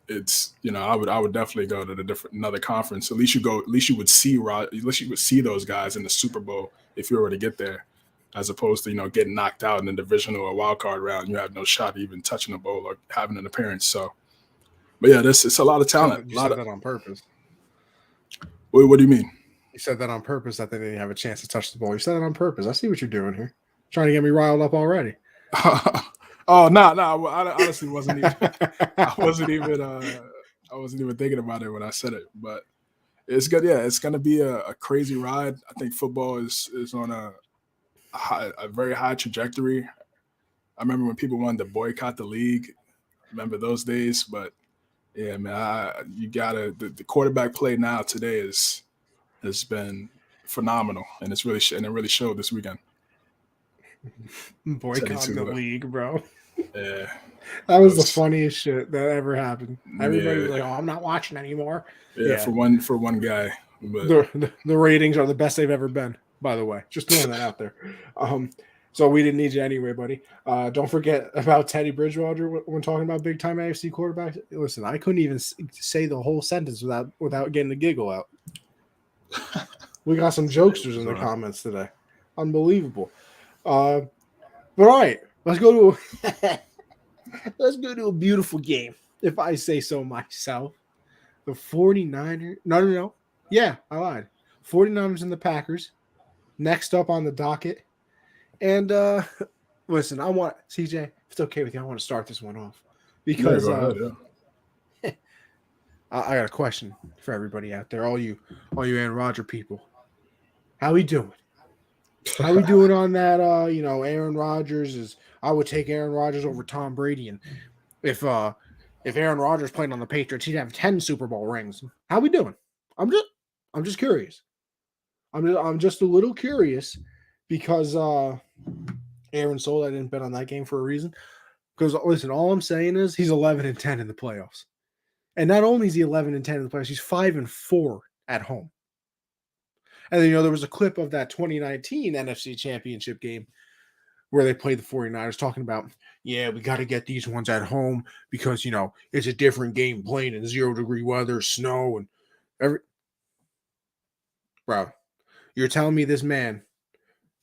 it's I would definitely go to another conference. At least you would see those guys in the Super Bowl if you were to get there, as opposed to getting knocked out in the divisional or wild card round. You have no shot at even touching a bowl or having an appearance. So, but yeah, it's a lot of talent. You said that on purpose. What do you mean? You said that on purpose that they didn't have a chance to touch the ball. You said that on purpose. I see what you're doing here. Trying to get me riled up already. Oh no! I honestly wasn't even. I wasn't even thinking about it when I said it. But it's good. Yeah, it's gonna be a crazy ride. I think football is on a very high trajectory. I remember when people wanted to boycott the league. Remember those days? But yeah, man, you gotta the quarterback play now today has been phenomenal, and it really showed this weekend. Boycotting the league, bro. Yeah, that was the funniest shit that ever happened. Everybody was like, "Oh, I'm not watching anymore." Yeah, for one guy. But the ratings are the best they've ever been. By the way, just throwing that out there. So we didn't need you anyway, buddy. Don't forget about Teddy Bridgewater when talking about big time AFC quarterbacks. Listen, I couldn't even say the whole sentence without getting the giggle out. We got some jokesters in the comments today. Unbelievable. But all right, let's go to a beautiful game, if I say so myself. The 49ers. No. Yeah, I lied. 49ers and the Packers. Next up on the docket. And listen, I want CJ, if it's okay with you, I want to start this one off. Because go ahead, yeah. I got a question for everybody out there, all you Aaron Rodgers people. How we doing? How we doing on that? Aaron Rodgers is. I would take Aaron Rodgers over Tom Brady, and if Aaron Rodgers played on the Patriots, he'd have 10 Super Bowl rings. How we doing? I'm just curious. I'm just a little curious because Aaron sold. I didn't bet on that game for a reason. Because listen, all I'm saying is he's 11-10 in the playoffs, and not only is he 11-10 in the playoffs, he's 5-4 at home. And then there was a clip of that 2019 NFC Championship game where they played the 49ers talking about, yeah, we got to get these ones at home because, it's a different game playing in 0-degree weather, snow, and every. Bro, you're telling me this man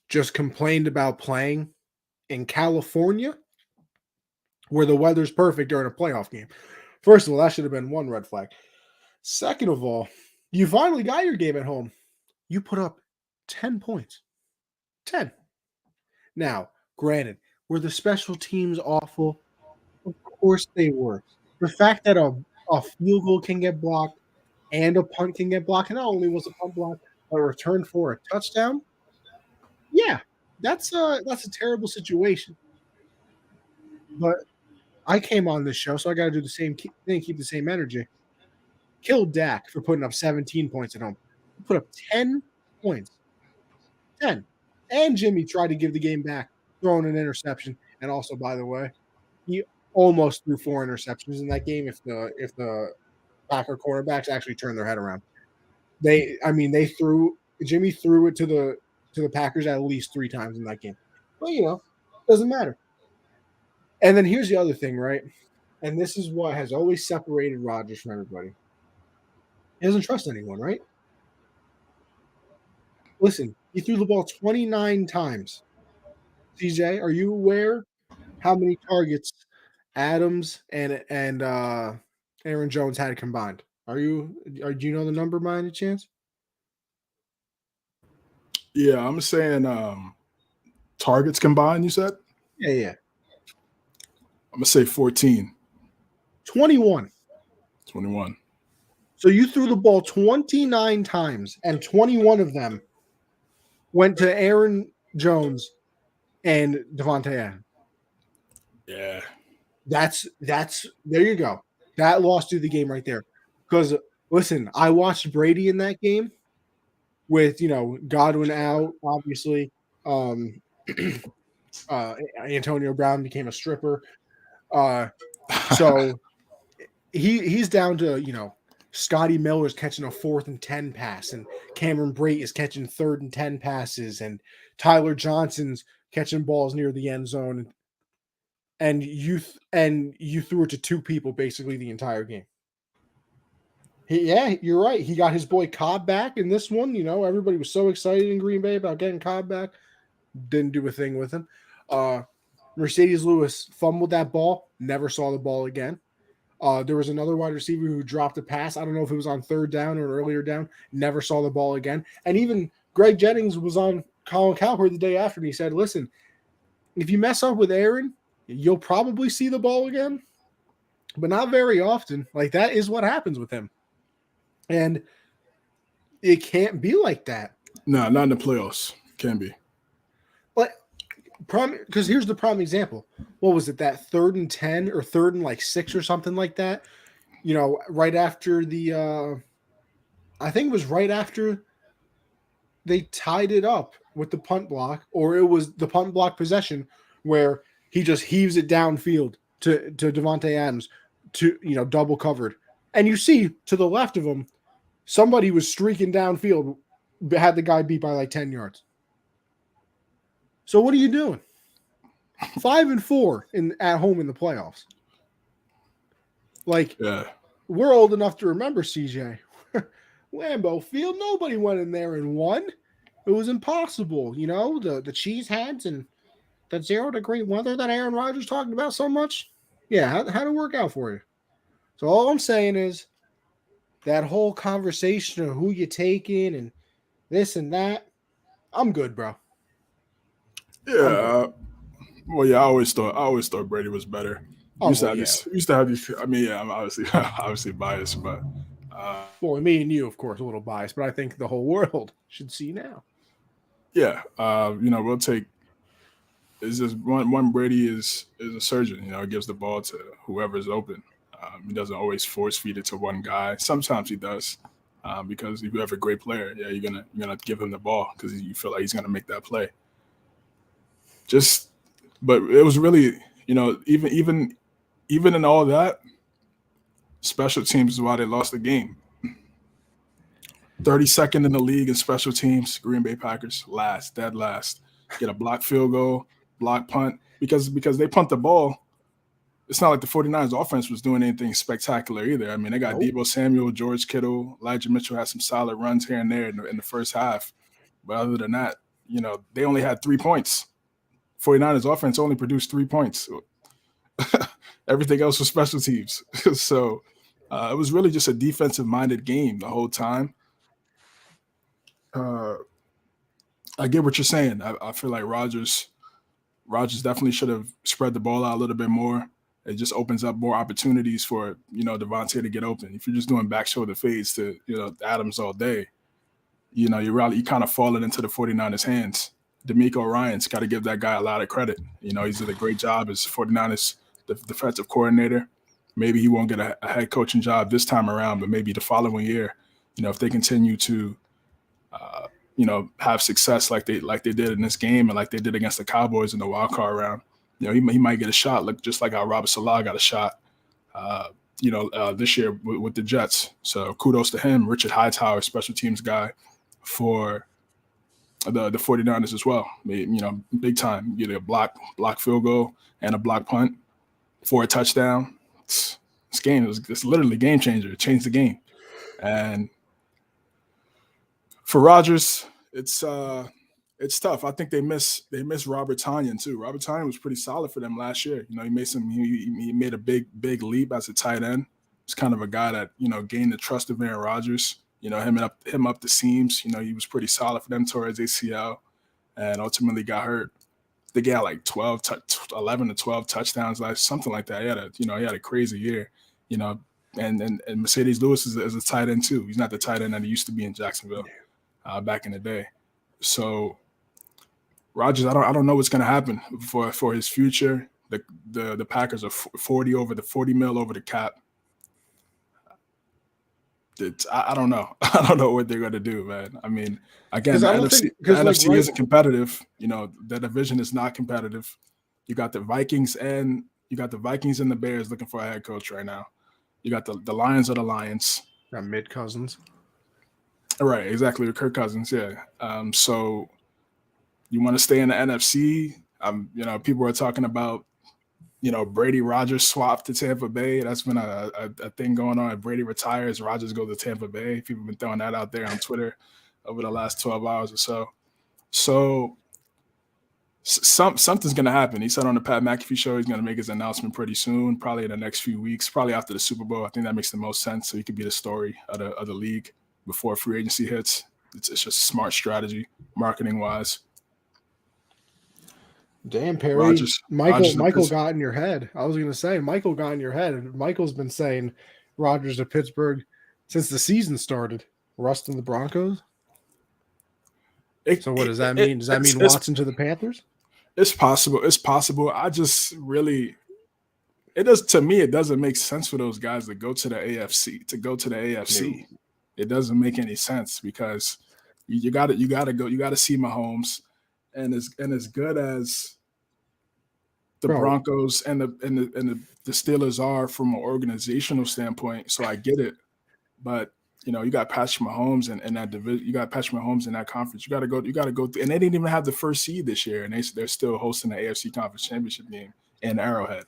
just complained about playing in California where the weather's perfect during a playoff game? First of all, that should have been one red flag. Second of all, you finally got your game at home. You put up 10 points. 10. Now, granted, were the special teams awful? Of course they were. The fact that a field goal can get blocked and a punt can get blocked, and not only was a punt blocked, but returned for a touchdown, yeah, that's a terrible situation. But I came on this show, so I got to do the same thing, keep the same energy. Killed Dak for putting up 17 points at home. He put up 10 points. 10. And Jimmy tried to give the game back, throwing an interception. And also, by the way, he almost threw 4 interceptions in that game if the Packer quarterbacks actually turned their head around. Jimmy threw it to the Packers at least 3 times in that game. But doesn't matter. And then here's the other thing, right? And this is what has always separated Rodgers from everybody. He doesn't trust anyone, right? Listen, he threw the ball 29 times. CJ, are you aware how many targets Adams and Aaron Jones had combined? Do you know the number by any chance? Yeah, I'm saying targets combined, you said? Yeah. I'm going to say 14. 21. 21. So you threw the ball 29 times, and 21 of them went to Aaron Jones and Devontae Adams. Yeah. That's there you go. That lost you the game right there. Because listen, I watched Brady in that game with Godwin out, obviously. Antonio Brown became a stripper. So he's down to Scotty Miller's catching a 4th and 10 pass, and Cameron Brate is catching 3rd and 10 passes, and Tyler Johnson's catching balls near the end zone. And you threw it to 2 people basically the entire game. You're right. He got his boy Cobb back in this one. Everybody was so excited in Green Bay about getting Cobb back. Didn't do a thing with him. Mercedes Lewis fumbled that ball. Never saw the ball again. There was another wide receiver who dropped a pass. I don't know if it was on 3rd down or an earlier down. Never saw the ball again. And even Greg Jennings was on Colin Cowherd the day after, and he said, listen, if you mess up with Aaron, you'll probably see the ball again, but not very often. Like, that is what happens with him. And it can't be like that. No, not in the playoffs. Can be. But because here's the prime example. What was it, that 3rd and 10 or 3rd and 6 or something like that? Right after I think it was right after they tied it up with the punt block, or it was the punt block possession where he just heaves it downfield to Devontae Adams to double covered. And you see to the left of him, somebody was streaking downfield, had the guy beat by 10 yards. So what are you doing? 5-4 at home in the playoffs. Like, Yeah. we're old enough to remember, CJ. Lambeau Field, nobody went in there and won. It was impossible. You know, the cheese heads and that 0-degree weather that Aaron Rodgers talked about so much. Yeah, how'd it work out for you? So all I'm saying is that whole conversation of who you taking and this and that, I'm good, bro. I'm good. Yeah. Well, yeah, I always thought Brady was better. Oh, well, yeah. Used to have these. I mean, yeah, I'm obviously obviously biased, but Well, me and you, of course, a little biased, but I think the whole world should see now. yeah, we'll take. Is just one Brady is a surgeon. You know, he gives the ball to whoever's open. He doesn't always force feed it to one guy. Sometimes he does, because if you have a great player, yeah, you're gonna give him the ball because you feel like he's gonna make that play. But it was really, even in all that, special teams is why they lost the game. 32nd in the league in special teams. Green Bay Packers dead last. Get a block field goal, block punt because they punt the ball. It's not like the 49ers offense was doing anything spectacular either. I mean, they got Deebo Samuel, George Kittle, Elijah Mitchell had some solid runs here and there in the first half. But other than that, they only had 3 points. 49ers offense only produced 3 points. Everything else was special teams. So it was really just a defensive-minded game the whole time. I get what you're saying. I feel like Rodgers definitely should have spread the ball out a little bit more. It just opens up more opportunities for, Devontae to get open. If you're just doing back shoulder fades to, Adams all day, you kind of falling into the 49ers hands. D'Amico Ryan's got to give that guy a lot of credit. He's did a great job as 49ers defensive coordinator. Maybe he won't get a head coaching job this time around, but maybe the following year, if they continue to, have success like they did in this game and like they did against the Cowboys in the wild card round, he might get a shot, just like how Robert Salah got a shot, this year with the Jets. So kudos to him. Richard Hightower, special teams guy for the 49ers as well. Big time. Get a block field goal and a block punt for a touchdown. This game it's literally a game changer. It changed the game. And for Rodgers, it's tough. I think they miss Robert Tonyan too. Robert Tonyan was pretty solid for them last year. He made a big leap as a tight end. He's kind of a guy that gained the trust of Aaron Rodgers. Him up the seams. He was pretty solid for them towards ACL, and ultimately got hurt. They got like 11 to 12 touchdowns, something like that. He had a crazy year. And Mercedes Lewis is a tight end too. He's not the tight end that he used to be in Jacksonville back in the day. So Rodgers, I don't know what's going to happen for his future. The Packers are 40 over the 40 mil over the cap. I don't know. I don't know what they're going to do, man. I mean, again, the NFC isn't competitive. The division is not competitive. You got the Vikings and the Bears looking for a head coach right now. You got the Lions or the Lions. Got Mid Cousins. Right, exactly. With Kirk Cousins, yeah. So you want to stay in the NFC? People are talking about, Brady Rodgers swap to Tampa Bay. That's been a thing going on. If Brady retires, Rodgers goes to Tampa Bay. People have been throwing that out there on Twitter over the last 12 hours or so. So something's going to happen. He said on the Pat McAfee show he's going to make his announcement pretty soon, probably in the next few weeks, probably after the Super Bowl. I think that makes the most sense. So he could be the story of the league before free agency hits. It's just smart strategy, marketing-wise. Damn, Perry. Michael got in your head. I was going to say, Michael got in your head. Michael's been saying Rodgers to Pittsburgh since the season started. Rust in the Broncos? So what does that mean? Does that mean Watson to the Panthers? It's possible. It's possible. I just really – it doesn't make sense for those guys to go to the AFC. No. It doesn't make any sense because you got to see Mahomes, and as good as the Broncos and the Steelers are from an organizational standpoint, so I get it. But You got Patrick Mahomes in that division. You got Patrick Mahomes in that conference. You got to go. You got to go. And they didn't even have the first seed this year, and they're still hosting the AFC Conference Championship game in Arrowhead.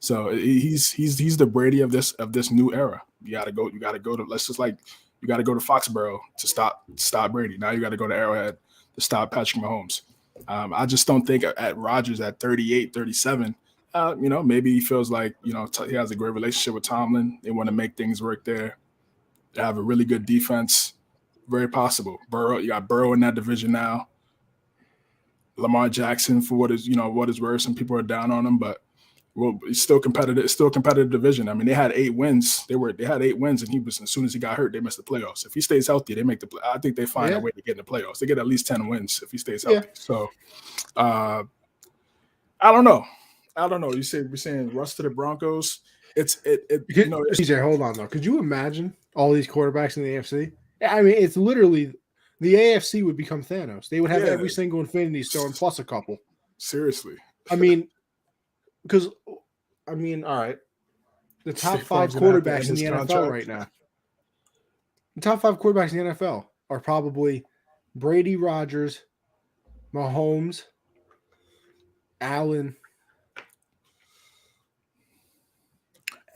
So he's the Brady of this new era. You got to go. You got to go to. Let's just like you got to go to Foxborough to stop Brady. Now you got to go to Arrowhead to stop Patrick Mahomes. I just don't think at Rodgers at 38, 37. Maybe he feels like he has a great relationship with Tomlin. They want to make things work there. They have a really good defense. Very possible. You got Burrow in that division now. Lamar Jackson, for what is worth. Some people are down on him, but it's still competitive. It's still a competitive division. I mean, they had 8 wins. They had 8 wins, and as soon as he got hurt, they missed the playoffs. If he stays healthy, they make the. I think they find a way to get in the playoffs. They get at least 10 wins if he stays healthy. Yeah. So, I don't know. We're saying Russ to the Broncos. CJ, hold on though. Could you imagine all these quarterbacks in the AFC? I mean, it's literally the AFC would become Thanos. They would have every single Infinity Stone plus a couple. Seriously. I mean, all right. The top 5 quarterbacks in the NFL right now. The top 5 quarterbacks in the NFL are probably Brady, Rodgers, Mahomes, Allen.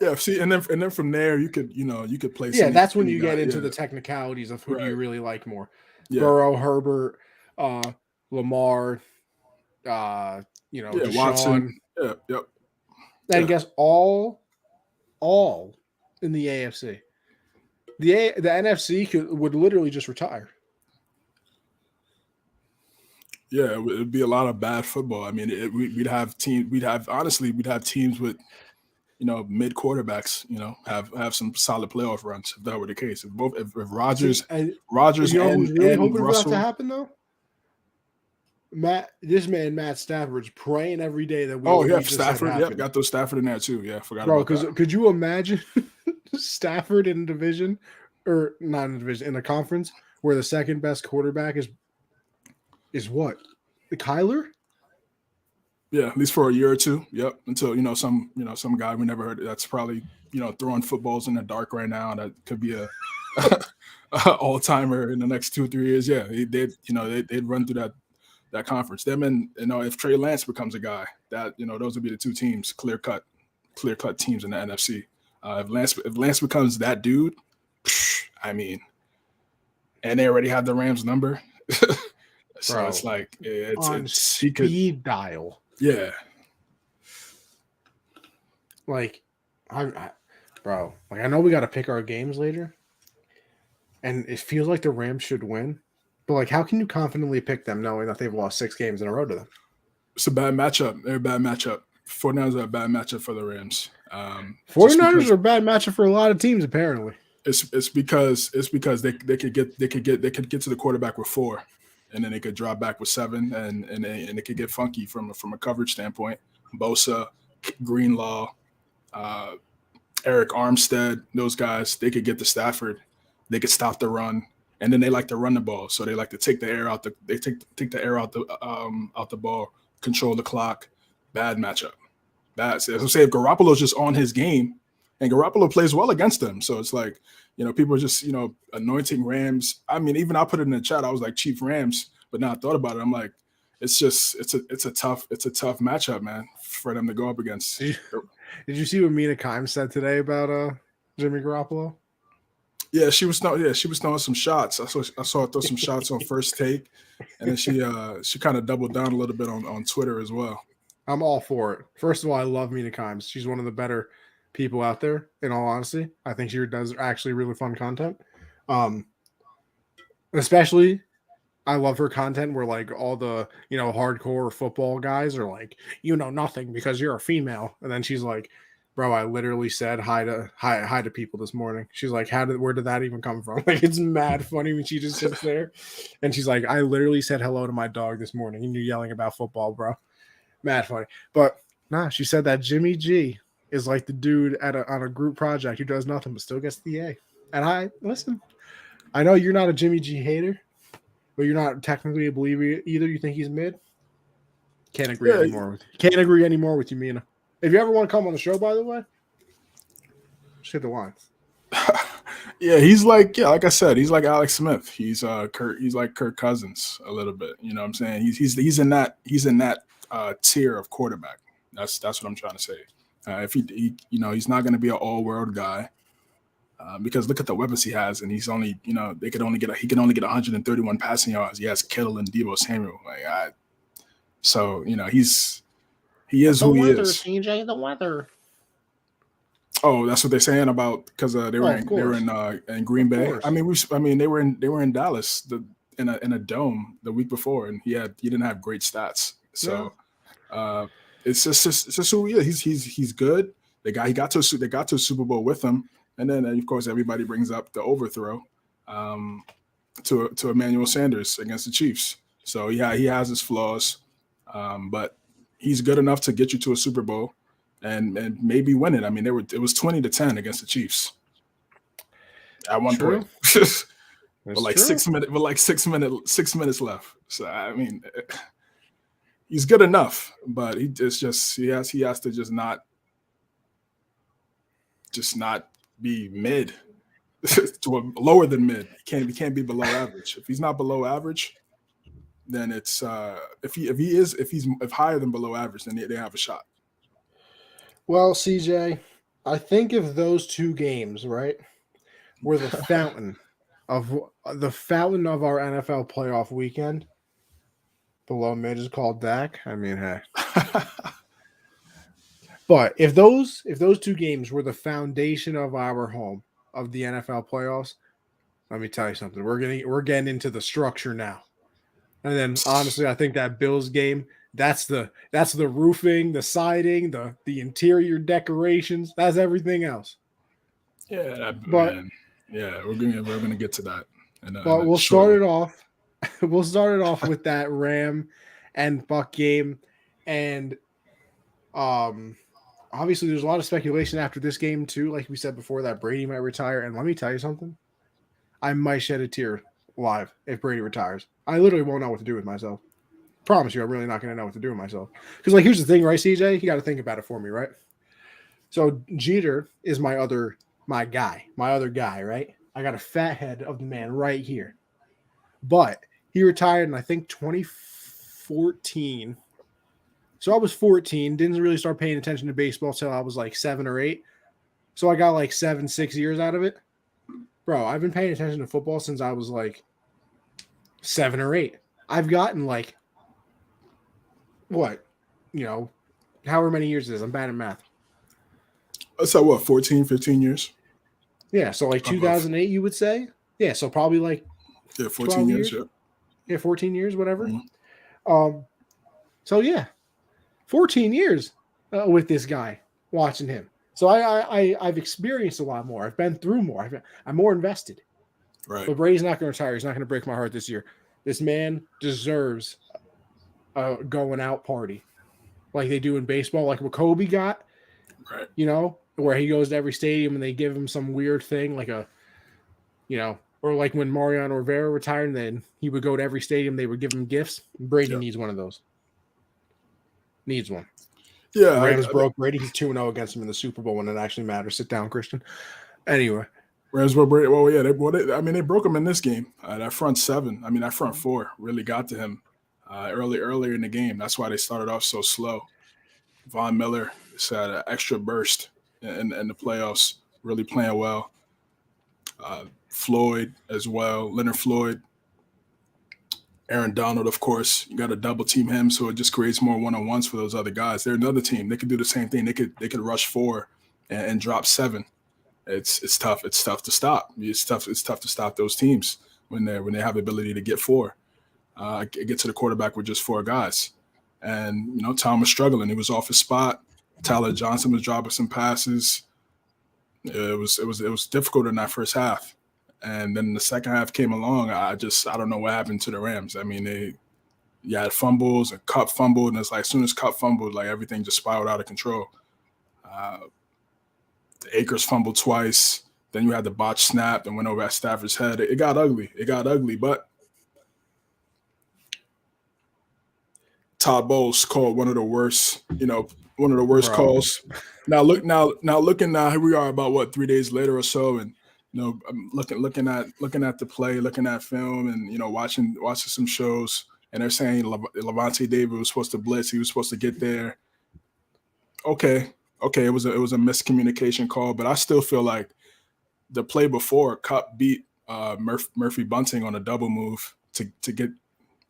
Yeah, see, and then from there you could play. Yeah, that's when you get into the technicalities of who do you really like more. Yeah. Burrow, Herbert, Lamar, Deshaun. Watson. Yeah, yep. And I guess all in the AFC. The NFC would literally just retire. Yeah, it would be a lot of bad football. I mean, we'd have teams with mid quarterbacks, have some solid playoff runs if that were the case. If Rodgers and really hoping Russell, for that to happen though. Matt Stafford's praying every day that Stafford. Yep, got those Stafford in there too. Yeah, forgot about that. Bro, could you imagine Stafford in a division, or not in a division, in a conference where the second best quarterback is what? The Kyler? Yeah, at least for a year or two. Yep, until some guy we never heard of that's probably throwing footballs in the dark right now. That could be a all timer in the next 2 or 3 years. Yeah, they'd run through that conference. Them and if Trey Lance becomes a guy, that those would be the 2 teams, clear cut teams in the NFC. If Lance becomes that dude, I mean, and they already have the Rams number, so bro, it's like on speed dial. Yeah. Like, I know we got to pick our games later, and it feels like the Rams should win, but like, how can you confidently pick them knowing that they've lost 6 games in a row to them? It's a bad matchup. They're a bad matchup. 49ers are a bad matchup for the Rams. 49ers are a bad matchup for a lot of teams, apparently. It's because they could get to the quarterback with 4. And then they could drop back with 7, and it could get funky from a coverage standpoint. Bosa, Greenlaw, Eric Armstead, those guys, they could get to Stafford. They could stop the run, and then they like to run the ball, so they like to take the air out the ball, control the clock. Bad matchup. Bad. So I'm saying if Garoppolo's just on his game, and Garoppolo plays well against them, so it's like. People are just, anointing Rams. I mean, even I put it in the chat. I was like Chief Rams, but now I thought about it. I'm like, it's a tough matchup, man, for them to go up against. Did you see what Mina Kimes said today about Jimmy Garoppolo? Yeah, she was throwing some shots. I saw her throw some shots on First Take, and then she kind of doubled down a little bit on Twitter as well. I'm all for it. First of all, I love Mina Kimes. She's one of the better people out there, in all honesty. I think she does actually really fun content. Especially I love her content where like all the hardcore football guys are like, nothing because you're a female, and then she's like, bro, I literally said hi to people this morning. She's like, where did that even come from? Like, it's mad funny when she just sits there and she's like, I literally said hello to my dog this morning and you're yelling about football, bro. Mad funny. But nah, she said that Jimmy G is like the dude on a group project who does nothing but still gets the A. And listen, I know you're not a Jimmy G hater, but you're not technically a believer either. You think he's mid? Can't agree anymore with you, Mina. If you ever want to come on the show, by the way, just hit the line. Yeah, like I said, he's like Alex Smith. He's like Kirk Cousins a little bit. You know what I'm saying? He's in that tier of quarterback. That's what I'm trying to say. If he's not going to be an all world guy because look at the weapons he has, and he's only he can only get 131 passing yards. He has Kittle and Debo Samuel. So he is The who he weather, is. CJ, the weather. Oh, that's what they're saying about because they Oh, were of in course. Green Of Bay. course. I mean they were in Dallas in a dome the week before, and he didn't have great stats. No. So uh, it's just who he is. He's good. He got to a Super Bowl with him, and then of course everybody brings up the overthrow um, to Emmanuel Sanders against the Chiefs. So yeah, he has his flaws, but he's good enough to get you to a Super Bowl and maybe win it. I mean, it was 20-10 against the Chiefs at one point. True. But It's true. 6 minutes left. So I mean, he's good enough, but he has to just not be mid to lower than mid. He can't be below average. If he's not below average, then it's if higher than below average, then they have a shot. Well, CJ, I think if those two games, right, were the fountain of our NFL playoff weekend, below mid is called Dak. I mean, hey. But if those two games were the foundation of our home of the NFL playoffs, let me tell you something. We're getting into the structure now. And then honestly, I think that Bills game, that's the roofing, the siding, the interior decorations, that's everything else. Yeah, But man. Yeah, we're gonna get to that. but we'll start Shortly. it off. We'll start it off with that Ram and Buck game. And obviously there's a lot of speculation after this game too, like we said before, that Brady might retire. And let me tell you something. I might shed a tear live if Brady retires. I literally won't know what to do with myself. Promise you, I'm really not going to know what to do with myself. Because, like, here's the thing, right, CJ? You got to think about it for me, right? So Jeter is my other guy, right? I got a fat head of the man right here. But he retired in, I think, 2014. So I was 14, didn't really start paying attention to baseball till I was like 7 or 8. So I got like 6 years out of it. Bro, I've been paying attention to football since I was like 7 or 8. I've gotten like, what, however many years it is. I'm bad at math. So what, 14, 15 years? Yeah, so like 2008, you would say? Yeah, so probably like 14 years. Yeah. Yeah, 14 years, whatever. Mm-hmm. So yeah, 14 years with this guy, watching him. So I've experienced a lot more. I've been through more. I'm more invested. Right. But Brady's not going to retire. He's not going to break my heart this year. This man deserves a going out party like they do in baseball, like what Kobe got. Right. Where he goes to every stadium and they give him some weird thing like or like when Mariano Rivera retired, and then he would go to every stadium, they would give him gifts. Brady needs one of those. Needs one. Yeah. The Rams broke Brady. He's 2-0 against him in the Super Bowl when it actually matters. Sit down, Christian. Anyway. Rams broke Brady. Well, yeah, they broke him in this game. That front seven, that front four really got to him earlier in the game. That's why they started off so slow. Von Miller had an extra burst in the playoffs, really playing well. Floyd as well, Leonard Floyd, Aaron Donald, of course. You got to double team him, so it just creates more one-on-ones for those other guys. They're another team. They could do the same thing. They could rush 4 and drop 7. It's tough. It's tough to stop. It's tough to stop those teams when they have the ability to get 4, get to the quarterback with just 4 guys. And Tom was struggling. He was off his spot. Tyler Johnson was dropping some passes. It was difficult in that first half, and then the second half came along. I don't know what happened to the Rams. I mean, you had fumbles and Kupp fumbled, and it's like as soon as Kupp fumbled, like everything just spiraled out of control. Akers fumbled twice. Then you had the botch snap and went over at Stafford's head. It got ugly. But Todd Bowles called one of the worst calls. Now looking here we are about 3 days later or so, and I'm looking at the play, looking at film, and watching some shows, and they're saying Levante David was supposed to blitz. He was supposed to get there. Okay, it was a miscommunication call, but I still feel like the play before Cup beat Murphy Bunting on a double move to get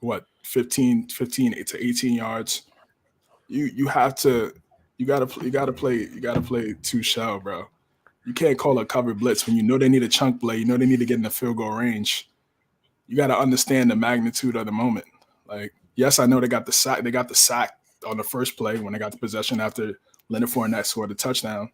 what 15 to 18 yards. You gotta play two shell, bro. You can't call a cover blitz when you know they need a chunk play. You know they need to get in the field goal range. You got to understand the magnitude of the moment. Like, yes, I know they got the sack. They got the sack on the first play when they got the possession after Leonard Fournette scored the touchdown.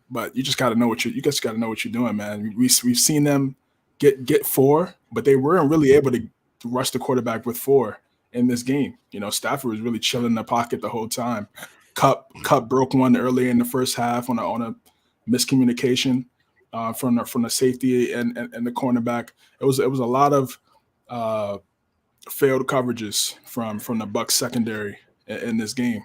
But you just got to know what you're doing, man. We've seen them get 4, but they weren't really able to rush the quarterback with 4 in this game. Stafford was really chilling in the pocket the whole time. Cup broke one early in the first half on a miscommunication from the safety and the cornerback. It was a lot of failed coverages from the Bucs secondary in this game,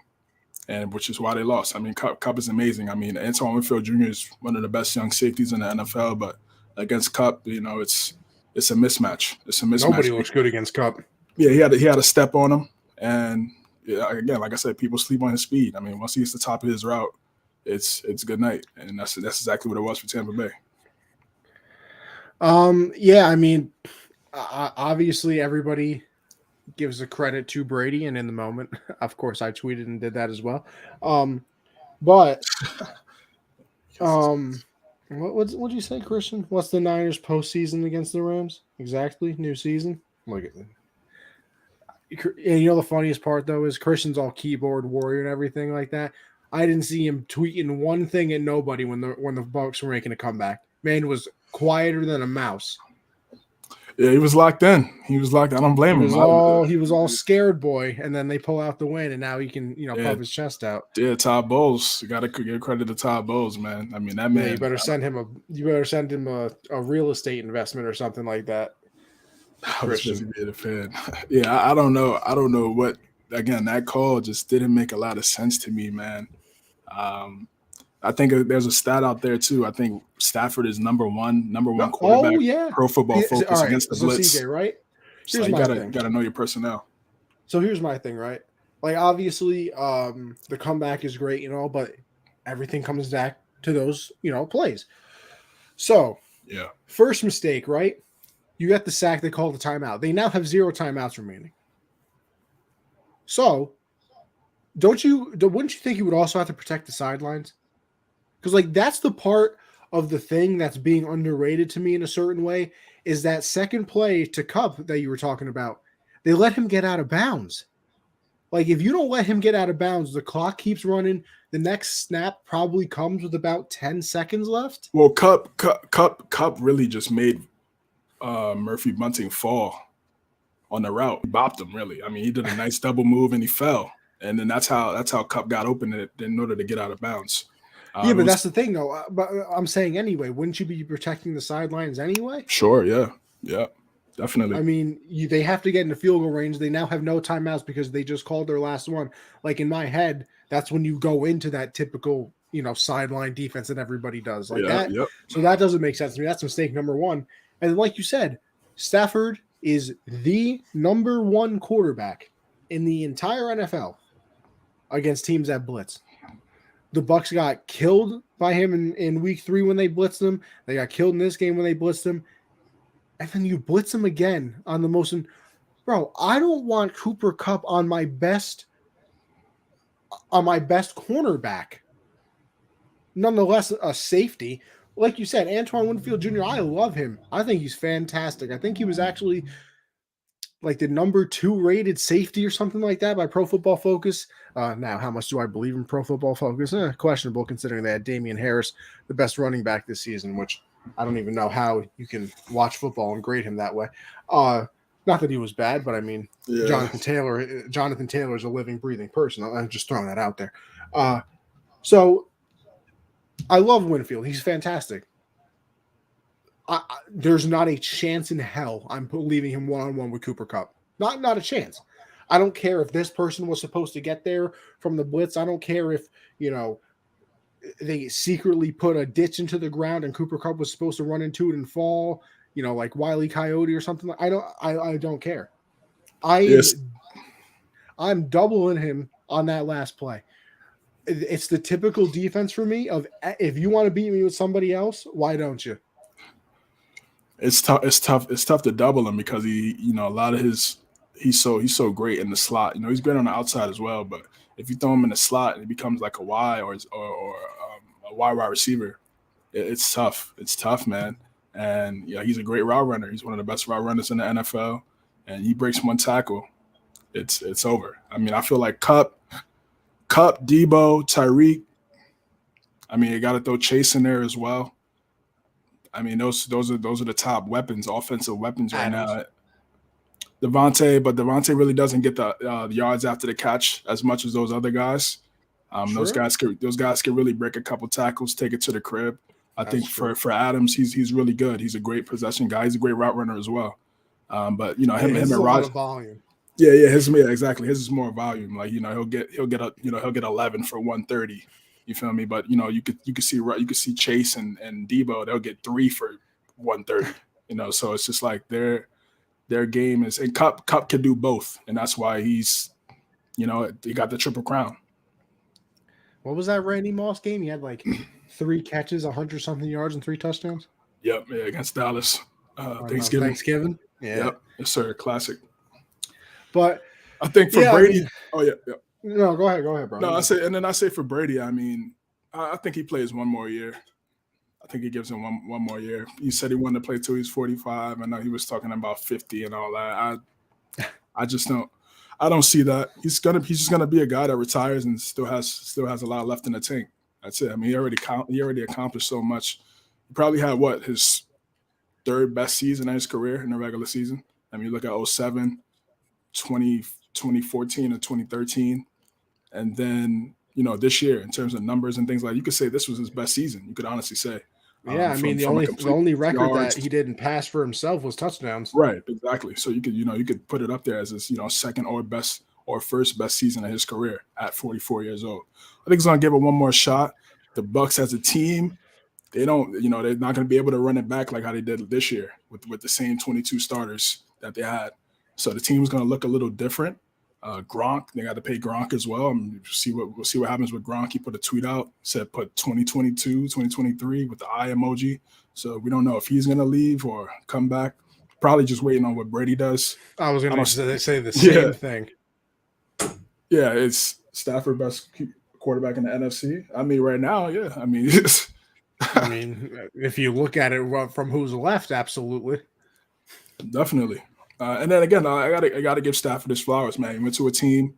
and which is why they lost. I mean, Cup is amazing. I mean, Antoine Winfield Jr. is one of the best young safeties in the NFL, but against Cup, it's a mismatch. It's a mismatch. Nobody looks good against Cup. Yeah, he had a step on him, and again, like I said, people sleep on his speed. I mean, once he hits the top of his route, it's good night, and that's exactly what it was for Tampa Bay. Yeah, I mean, obviously everybody gives the credit to Brady, and in the moment, of course, I tweeted and did that as well. But what'd you say, Christian? What's the Niners postseason against the Rams? Exactly, new season. Look at that. And the funniest part though is Christian's all keyboard warrior and everything like that. I didn't see him tweeting one thing at nobody when the Bucs were making a comeback. Man was quieter than a mouse. Yeah, he was locked in. I don't blame him. He was all scared boy, and then they pull out the win, and now he can puff his chest out. Yeah, Todd Bowles. You got to give credit to Todd Bowles, man. I mean, that man. Yeah, you better send him a real estate investment or something like that. I was busy being a fan. Yeah, I don't know. I don't know what. Again, that call just didn't make a lot of sense to me, man. I think there's a stat out there too. I think Stafford is number one quarterback. Oh yeah, Pro Football Focus against the blitz. CJ, right? So you gotta know your personnel. So here's my thing, right? Like obviously, the comeback is great, but everything comes back to those, plays. So yeah, first mistake, right? You got the sack. They call the timeout. They now have 0 timeouts remaining. So, wouldn't you think you would also have to protect the sidelines? Because that's the part of the thing that's being underrated to me in a certain way is that second play to Cup that you were talking about. They let him get out of bounds. If you don't let him get out of bounds, the clock keeps running. The next snap probably comes with about 10 seconds left. Well, Cup really just made Murphy Bunting fall on the route. He bopped him, really. I mean, he did a nice double move and he fell. And then that's how Cup got open in order to get out of bounds. Yeah, but that's the thing, though. But I'm saying anyway, wouldn't you be protecting the sidelines anyway? Sure, yeah, definitely. I mean, they have to get in the field goal range. They now have no timeouts because they just called their last one. In my head, that's when you go into that typical, sideline defense that everybody does that. Yep. So that doesn't make sense to me. That's mistake number one. And like you said, Stafford is the number one quarterback in the entire NFL against teams that blitz. The Bucs got killed by him in week 3 when they blitzed them. They got killed in this game when they blitzed him. And then you blitz him again on the most. Bro, I don't want Cooper Kupp on my best cornerback. Nonetheless, a safety. Like you said, Antoine Winfield Jr., I love him. I think he's fantastic. I think he was actually the number 2 rated safety or something like that by Pro Football Focus. Now, how much do I believe in Pro Football Focus? Questionable considering they had Damian Harris, the best running back this season, which I don't even know how you can watch football and grade him that way. Not that he was bad, but I mean, yeah. Jonathan Taylor is a living, breathing person. I'm just throwing that out there. So I love Winfield. He's fantastic. There's not a chance in hell I'm leaving him one-on-one with Cooper Kupp. Not a chance. I don't care if this person was supposed to get there from the blitz. I don't care if, they secretly put a ditch into the ground and Cooper Kupp was supposed to run into it and fall, like Wile E. Coyote or something. I don't care. Yes, I'm doubling him on that last play. It's the typical defense for me of, if you want to beat me with somebody else, why don't you? it's tough. It's tough. It's tough to double him because a lot of he's so great in the slot. He's great on the outside as well. But if you throw him in the slot, and he becomes like a Y or a wide receiver. It's tough. It's tough, man. And he's a great route runner. He's one of the best route runners in the NFL. And he breaks one tackle, it's over. I mean, I feel like Kupp, Debo, Tyreek. I mean, you got to throw Chase in there as well. I mean, those are the top weapons, offensive weapons right now. But Devontae really doesn't get the yards after the catch as much as those other guys. Sure. Those guys can really break a couple tackles, take it to the crib. I think for Adams, he's really good. He's a great possession guy. He's a great route runner as well. But him and Rodgers. Volume. Yeah, exactly. His is more volume. Like he'll get 11 for 130. You feel me? But you could see Chase and Debo. They'll get 3 for 130. So it's just like their game is, and Kupp can do both, and that's why he got the triple crown. What was that Randy Moss game? He had like 3 catches, 100-something yards, and 3 touchdowns. Yep, yeah, against Dallas. Thanksgiving. Yeah. Yep. Yes, sir. Classic. But I think for Brady. Yeah. No, go ahead, bro. No, I say for Brady. I mean, I think he plays one more year. I think he gives him one more year. He said he wanted to play till he's 45. I know he was talking about 50 and all that. I just don't. I don't see that. He's just gonna be a guy that retires and still has a lot left in the tank. That's it. I mean, he already accomplished so much. He probably had his 3rd best season in his career in the regular season. I mean, you look at 07, 2014 and 2013, and then this year in terms of numbers and things like, you could say this was his best season. You could honestly say. Yeah, I mean, the only record yards that he didn't pass for himself was touchdowns. Right, exactly. So you could put it up there as his second or first best season of his career at 44 years old. I think he's gonna give it one more shot. The Bucs as a team, they're not gonna be able to run it back like how they did this year with the same 22 starters that they had. So the team's gonna look a little different. Gronk, they got to pay Gronk as well. We'll see what happens with Gronk. He put a tweet out, said put 2022, 2023 with the eye emoji. So we don't know if he's going to leave or come back. Probably just waiting on what Brady does. I was going to say the same thing. Yeah, it's Stafford best quarterback in the NFC. I mean, right now, yeah. I mean, if you look at it from who's left, absolutely. Definitely. And then again, I gotta give Stafford his flowers, man. He went to a team.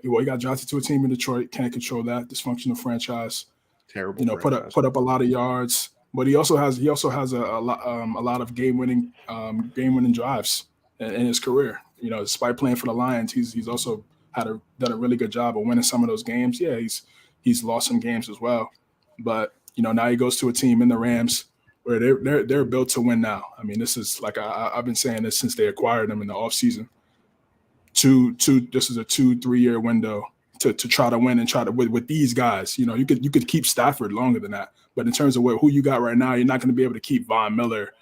He got drafted to a team in Detroit. Can't control that dysfunctional franchise. Terrible. Franchise. Put up a lot of yards, but he also has a lot of game winning drives in his career. Despite playing for the Lions, he's also done a really good job of winning some of those games. Yeah, he's lost some games as well, but now he goes to a team in the Rams where they're built to win now. I mean, this is like I've been saying this since they acquired them in the offseason. This is a 2-3 year window to try to win and try to with these guys. You could keep Stafford longer than that, but in terms of who you got right now, you're not going to be able to keep Von Miller,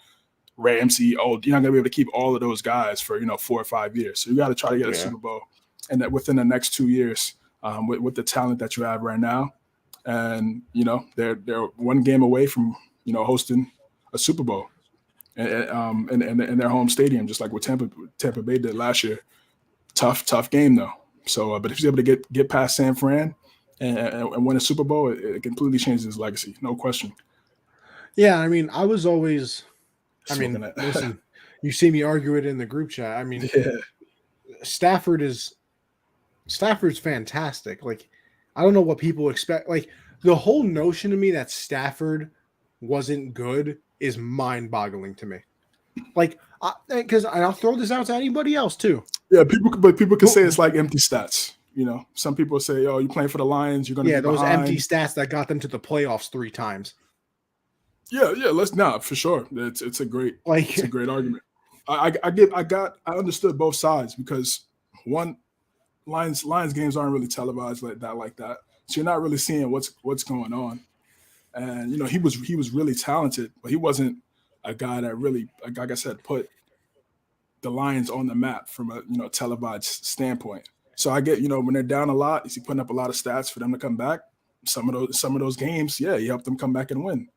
Ramsey. You're not going to be able to keep all of those guys for 4 or 5 years. So you got to try to get a Super Bowl, and that within the next 2 years, with the talent that you have right now, and they're one game away from hosting a Super Bowl in their home stadium, just like what Tampa Bay did last year. Tough game though. So, but if he's able to get past San Fran and win a Super Bowl, it completely changes his legacy, no question. Yeah, I mean, I was always. Listen, you see me argue it in the group chat. I mean, Stafford's fantastic. Like, I don't know what people expect. Like, the whole notion to me that Stafford wasn't good is mind-boggling to me. Like, because I'll throw this out to anybody else too. Yeah, people can say it's like empty stats. Some people say, "Oh, you're playing for the Lions, you're going to be those behind." Empty stats that got them to the playoffs 3 times. Yeah, for sure. It's a great argument. I understood both sides because one, Lions games aren't really televised like that. So you're not really seeing what's going on. And he was really talented, but he wasn't a guy that really, like I said, put the Lions on the map from a televised standpoint. So I get when they're down a lot, is he putting up a lot of stats for them to come back? Some of those games, yeah, he helped them come back and win.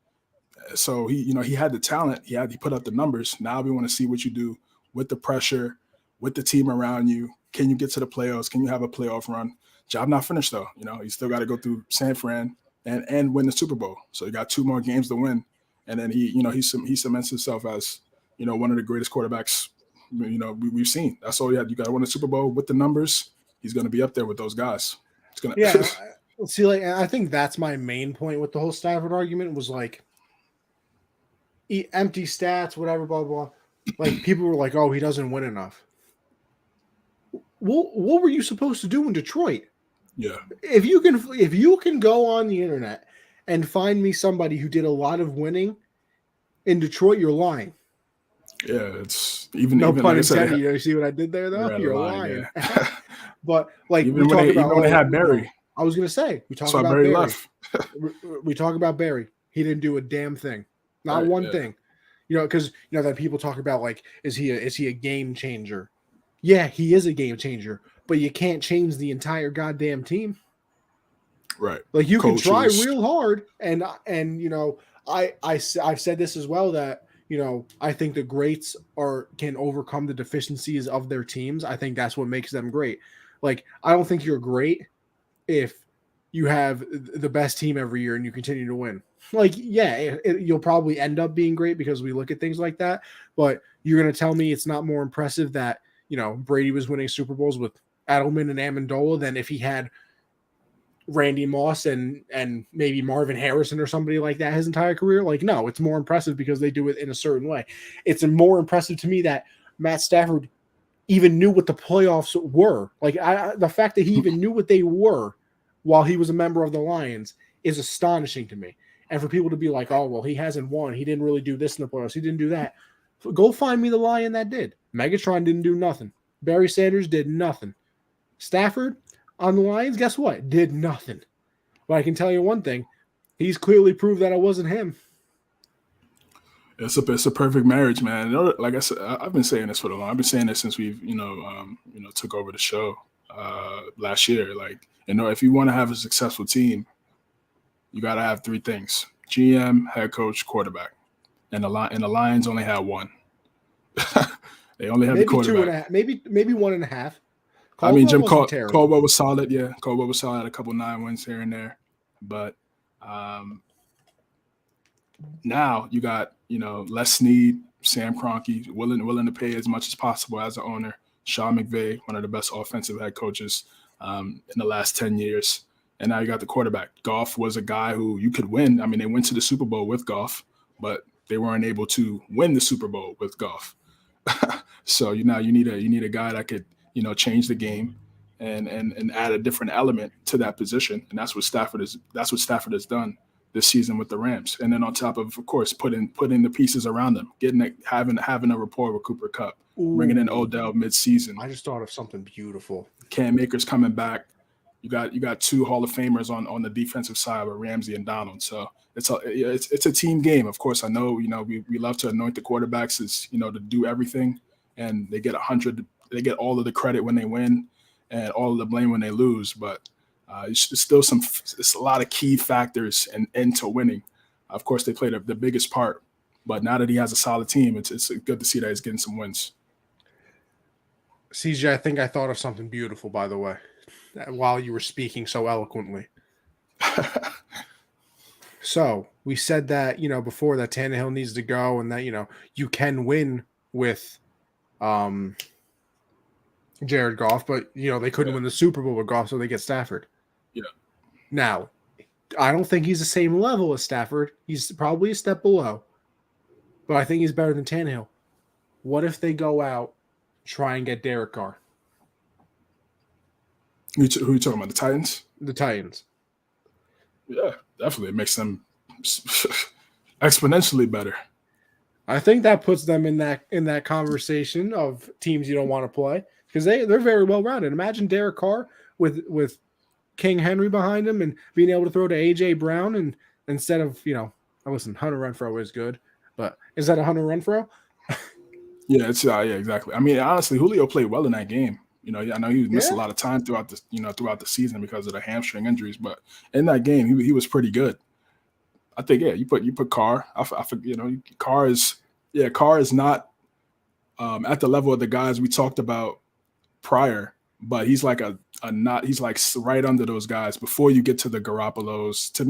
So he had the talent, he put up the numbers. Now we want to see what you do with the pressure, with the team around you. Can you get to the playoffs? Can you have a playoff run? Job not finished though. You still got to go through San Fran and win the Super Bowl. So you got 2 more games to win, and then he cements himself as one of the greatest quarterbacks we've seen. That's all you had. You got to win the Super Bowl with the numbers. He's going to be up there with those guys. It's gonna. Yeah. See, like I think that's my main point with the whole Stafford argument was like empty stats, whatever, blah blah. Like people were like, "Oh, he doesn't win enough." What were you supposed to do in Detroit? Yeah. If you can go on the internet and find me somebody who did a lot of winning in Detroit, you're lying. Yeah, it's even no even, pun like I said, intended. You see what I did there, though? You're lying. Yeah. But like even when they had Barry, I was gonna say we talk so about Barry Barry. left. We talk about Barry. He didn't do a damn thing, not one thing. Because that people talk about like, is he a game changer? Yeah, he is a game changer, but you can't change the entire goddamn team. Right. Like you can try real hard, and I've said this as well that I think the greats can overcome the deficiencies of their teams. I think that's what makes them great. Like I don't think you're great if you have the best team every year and you continue to win. Like yeah, you'll probably end up being great because we look at things like that. But you're gonna tell me it's not more impressive that Brady was winning Super Bowls with Edelman and Amendola than if he had Randy Moss and maybe Marvin Harrison or somebody like that his entire career? Like, no, it's more impressive because they do it in a certain way. It's more impressive to me that Matt Stafford even knew what the playoffs were. Like, the fact that he even knew what they were while he was a member of the Lions is astonishing to me. And for people to be like, oh, well, he hasn't won. He didn't really do this in the playoffs. He didn't do that. Go find me the Lion that did. Megatron didn't do nothing. Barry Sanders did nothing. Stafford on the Lions, guess what? Did nothing. But I can tell you one thing. He's clearly proved that it wasn't him. It's a perfect marriage, man. Like I said, I've been saying this for the long. I've been saying this since we've took over the show last year. Like if you want to have a successful team, you got to have 3 things: GM, head coach, quarterback. And the Lions only had one. They only had the quarterback. 2.5, maybe 1.5. Jim Caldwell was solid. Yeah, Caldwell was solid. A couple 9 wins here and there, but now you got Les Snead, Sam Kroenke, willing to pay as much as possible as an owner. Sean McVay, one of the best offensive head coaches in the last 10 years, and now you got the quarterback. Goff was a guy who you could win. I mean, they went to the Super Bowl with Goff, but they weren't able to win the Super Bowl with Goff. So you need a guy that could change the game and add a different element to that position, and that's what Stafford has done this season with the Rams. And then on top of course, putting the pieces around them, having a rapport with Cooper Kupp, bringing in Odell mid-season. I just thought of something beautiful. Cam Akers coming back. You got 2 Hall of Famers on the defensive side with Ramsey and Donald. So it's a team game. Of course, I know we love to anoint the quarterbacks as to do everything, and they get 100. They get all of the credit when they win, and all of the blame when they lose. But it's still it's a lot of key factors into winning. Of course, they played the biggest part. But now that he has a solid team, it's good to see that he's getting some wins. CJ, I think I thought of something beautiful, by the way, while you were speaking so eloquently. So we said that, before that Tannehill needs to go and that, you can win with Jared Goff, but, they couldn't win the Super Bowl with Goff, so they get Stafford. Yeah. Now, I don't think he's the same level as Stafford. He's probably a step below, but I think he's better than Tannehill. What if they go out, try and get Derek Carr? Who are you talking about? The Titans? The Titans. Yeah, definitely. It makes them exponentially better. I think that puts them in that conversation of teams you don't want to play because they're very well rounded. Imagine Derek Carr with King Henry behind him and being able to throw to AJ Brown and instead of, listen, Hunter Renfrow is good, but is that a Hunter Renfrow? Yeah, it's yeah, exactly. I mean, honestly, Julio played well in that game. I know he missed a Yeah. lot of time throughout the season because of the hamstring injuries, but in that game, he was pretty good. I think, yeah, you put Carr. Carr is not at the level of the guys we talked about prior, but he's like he's like right under those guys before you get to the Garoppolos. To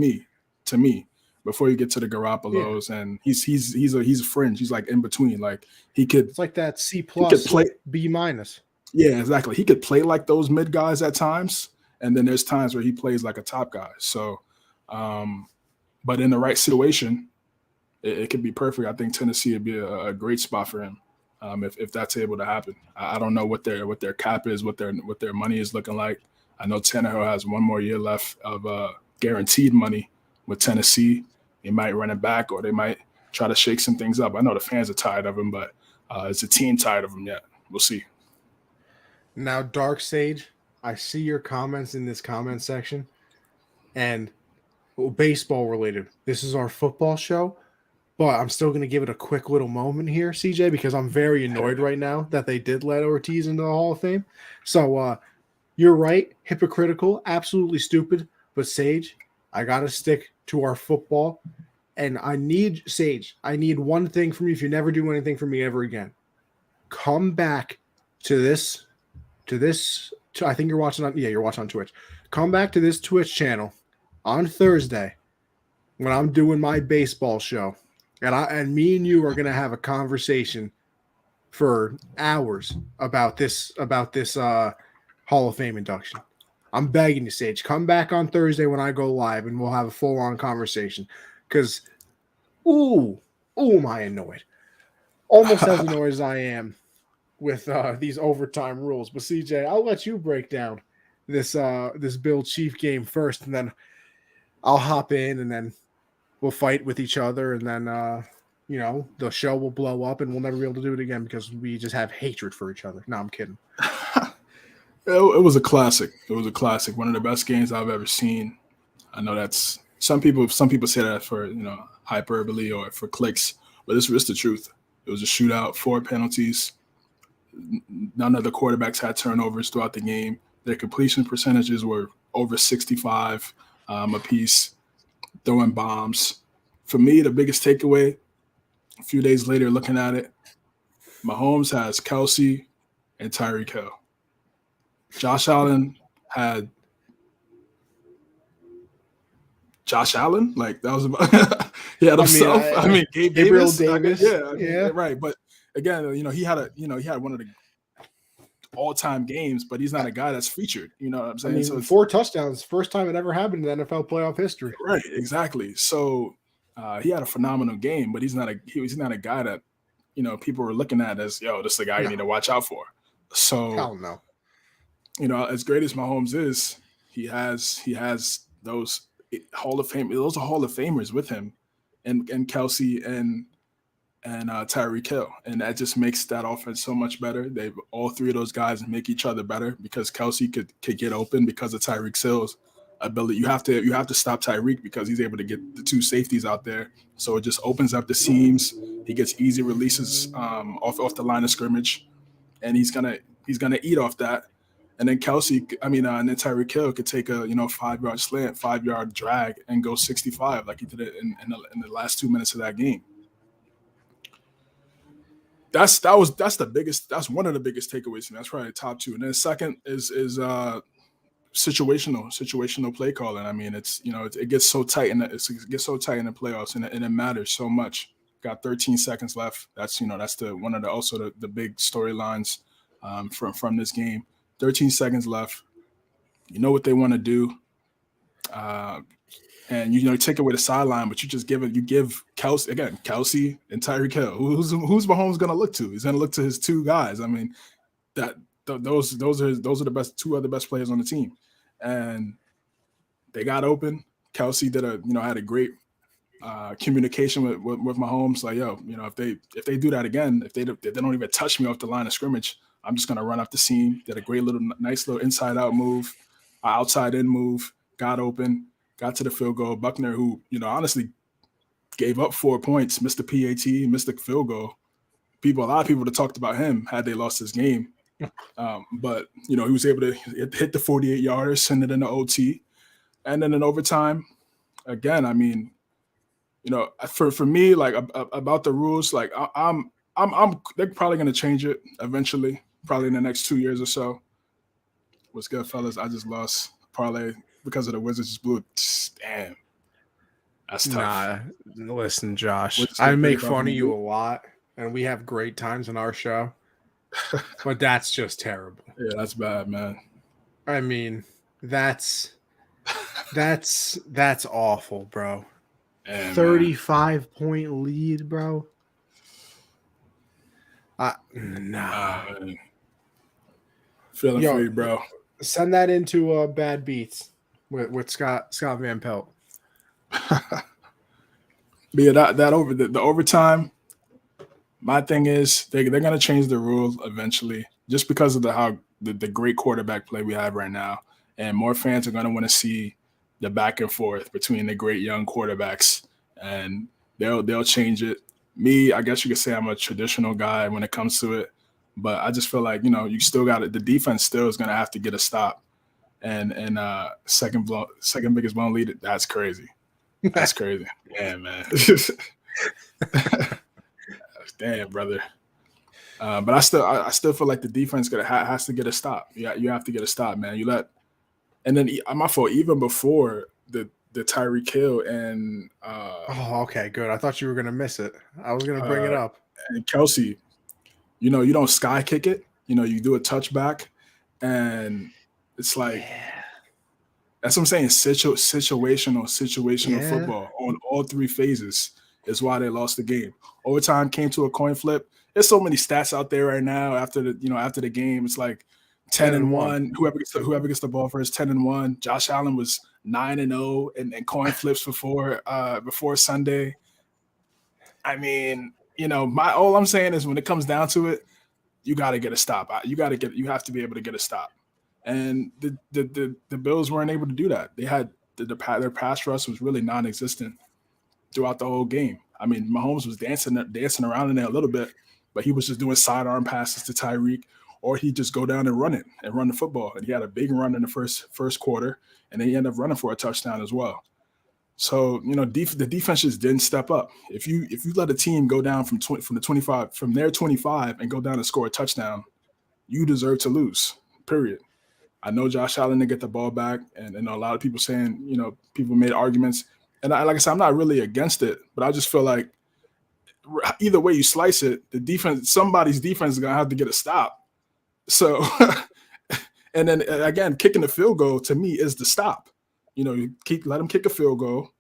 me, before you get to the Yeah. Garoppolos, and he's a fringe. He's like in between. Like he could It's like that C he could plus, play. B minus. Yeah, exactly. He could play like those mid guys at times, and then there's times where he plays like a top guy. So, but in the right situation, it could be perfect. I think Tennessee would be a great spot for him if that's able to happen. I don't know what their cap is, what their money is looking like. I know Tannehill has one more year left of guaranteed money with Tennessee. They might run it back, or they might try to shake some things up. I know the fans are tired of him, but is the team tired of him yet? We'll see. Now, Dark Sage, I see your comments in this comment section, and baseball related. This is our football show, but I'm still going to give it a quick little moment here, CJ, because I'm very annoyed right now that they did let Ortiz into the Hall of Fame. So you're right, hypocritical, absolutely stupid, but Sage, I got to stick to our football, and I need one thing from you if you never do anything for me ever again. Come back to this. I think you're watching on Twitch. Come back to this Twitch channel on Thursday when I'm doing my baseball show, and me and you are gonna have a conversation for hours about this Hall of Fame induction. I'm begging you, Sage. Come back on Thursday when I go live, and we'll have a full on conversation. Because, am I annoyed? Almost as annoyed as I am with these overtime rules. But CJ, I'll let you break down this Bill Chief game first, and then I'll hop in, and then we'll fight with each other, and then the show will blow up, and we'll never be able to do it again because we just have hatred for each other. No, I'm kidding. It was a classic. It was a classic. One of the best games I've ever seen. I know that's some people say that for hyperbole or for clicks, but it's the truth. It was a shootout, 4 penalties. None of the quarterbacks had turnovers throughout the game. Their completion percentages were over 65 apiece, throwing bombs. For me, the biggest takeaway, a few days later looking at it, Mahomes has Kelsey and Tyreek Hill. Josh Allen had Josh Allen? Like, that was about he had himself. Gabriel Davis. Yeah. Right. But again, he had one of the all-time games, but he's not a guy that's featured. You know what I'm saying? So 4 touchdowns, first time it ever happened in NFL playoff history. Right, exactly. So he had a phenomenal game, but he's not a guy that people were looking at as, this is the guy you need to watch out for. So hell no. As great as Mahomes is, he has those Hall of Fame. Those are Hall of Famers with him, and Kelsey and Tyreek Hill, and that just makes that offense so much better. All 3 of those guys make each other better because Kelsey could get open because of Tyreek Hill's ability. You have to stop Tyreek because he's able to get the 2 safeties out there, so it just opens up the seams. He gets easy releases off the line of scrimmage, and he's gonna eat off that. And then and then Tyreek Hill could take a 5-yard slant, 5-yard drag, and go 65 like he did it in the last 2 minutes of that game. That's one of the biggest takeaways. And that's probably the top 2. And then second is situational play calling. I mean, it's it gets so tight in the playoffs, and it matters so much. Got 13 seconds left. That's that's one of the big storylines from this game. 13 seconds left. You know what they want to do. And you take away the sideline, but you give Kelsey and Tyreek Hill. Who's Mahomes going to look to? He's going to look to his 2 guys. I mean, those are the best 2 other best players on the team, and they got open. Kelsey had a great communication with Mahomes. Like, if they do that again, if they don't even touch me off the line of scrimmage, I'm just going to run up the seam. Did a nice little inside out move. outside in move, got open, got to the field goal. Buckner, who, honestly gave up 4 points, missed the PAT, missed the field goal. A lot of people that talked about him had they lost this game. But, he was able to hit the 48-yarder, send it into OT. And then in overtime, again, I mean, for me, like about the rules, like I'm they're probably going to change it eventually, probably in the next 2 years or so. What's good, fellas? I just lost parlay because of the Wizards just blew it. Damn. That's tough. Nah, listen, Josh, I make fun of you a lot, and we have great times on our show, but that's just terrible. Yeah, that's bad, man. I mean, that's awful, bro. 35-point lead, bro. Nah. Feeling free, bro. Send that into Bad Beats with Scott Van Pelt. Yeah, that over the overtime. My thing is they're gonna change the rule eventually, just because of the great quarterback play we have right now, and more fans are gonna want to see the back and forth between the great young quarterbacks, and they'll change it. Me, I guess you could say I'm a traditional guy when it comes to it, but I just feel like you still got it. The defense still is gonna have to get a stop, and second biggest blown lead. That's crazy. That's crazy. Yeah, man. Damn, brother. But I still feel like the defense has to get a stop. Yeah, you have to get a stop, man. And then my fault. Even before the Tyreek Hill and okay, good. I thought you were gonna miss it. I was gonna bring it up. And Kelsey, you don't sky kick it. You do a touchback, and it's like. Yeah. That's what I'm saying. Situational football on all three phases is why they lost the game. Overtime came to a coin flip. There's so many stats out there right now after the game. It's like 10-1. Whoever gets the ball first, 10-1. Josh Allen was 9-0 and coin flips before Sunday. I mean, all I'm saying is when it comes down to it, you got to get a stop. You have to be able to get a stop. And the Bills weren't able to do that. They had their pass rush was really non-existent throughout the whole game. I mean, Mahomes was dancing around in there a little bit, but he was just doing sidearm passes to Tyreek, or he'd just go down and run the football. And he had a big run in the first quarter, and then he ended up running for a touchdown as well. So the defense just didn't step up. If you let a team go down from their 25 and go down and score a touchdown, you deserve to lose. Period. I know Josh Allen didn't get the ball back, and a lot of people saying, people made arguments. And like I said, I'm not really against it, but I just feel like either way you slice it, somebody's defense is going to have to get a stop. So, and then again, kicking the field goal to me is the stop. You let him kick a field goal,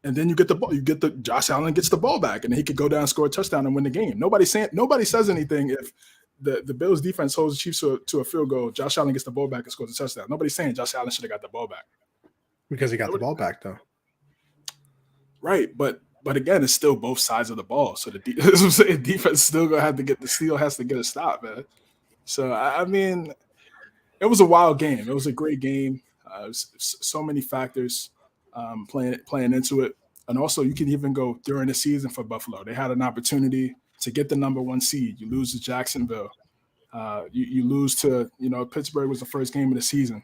and then you get the ball. Josh Allen gets the ball back, and he could go down and score a touchdown and win the game. Nobody says anything if the Bills defense holds the Chiefs to a field goal. Josh Allen gets the ball back and scores a touchdown. Nobody's saying Josh Allen should have got the ball back because he got the ball back though. Right, but again, it's still both sides of the ball. So the defense still gonna have to get has to get a stop, man. So I mean, it was a wild game. It was a great game. So many factors playing into it, and also you can even go during the season for Buffalo. They had an opportunity to get the number 1 seed. You lose to Jacksonville. You lose to Pittsburgh was the first game of the season.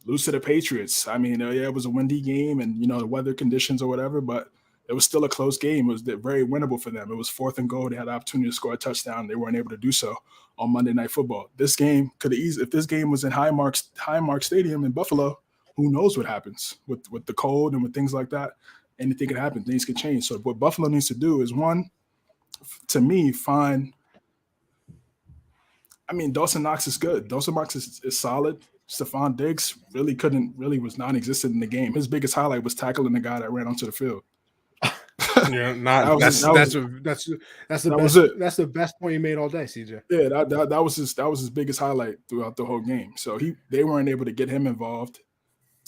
Lose to the Patriots. I mean, it was a windy game and the weather conditions or whatever, but it was still a close game. It was very winnable for them. It was 4th and goal. They had the opportunity to score a touchdown. They weren't able to do so on Monday Night Football. This game could have easily, if this game was in Highmark Stadium in Buffalo, who knows what happens with the cold and with things like that. Anything could happen. Things could change. So what Buffalo needs to do is, one, to me, find. I mean, Dawson Knox is good. Dawson Knox is solid. Stephon Diggs really was non-existent in the game. His biggest highlight was tackling the guy that ran onto the field. Yeah, that's the best point you made all day, CJ. Yeah, that was his biggest highlight throughout the whole game. So they weren't able to get him involved,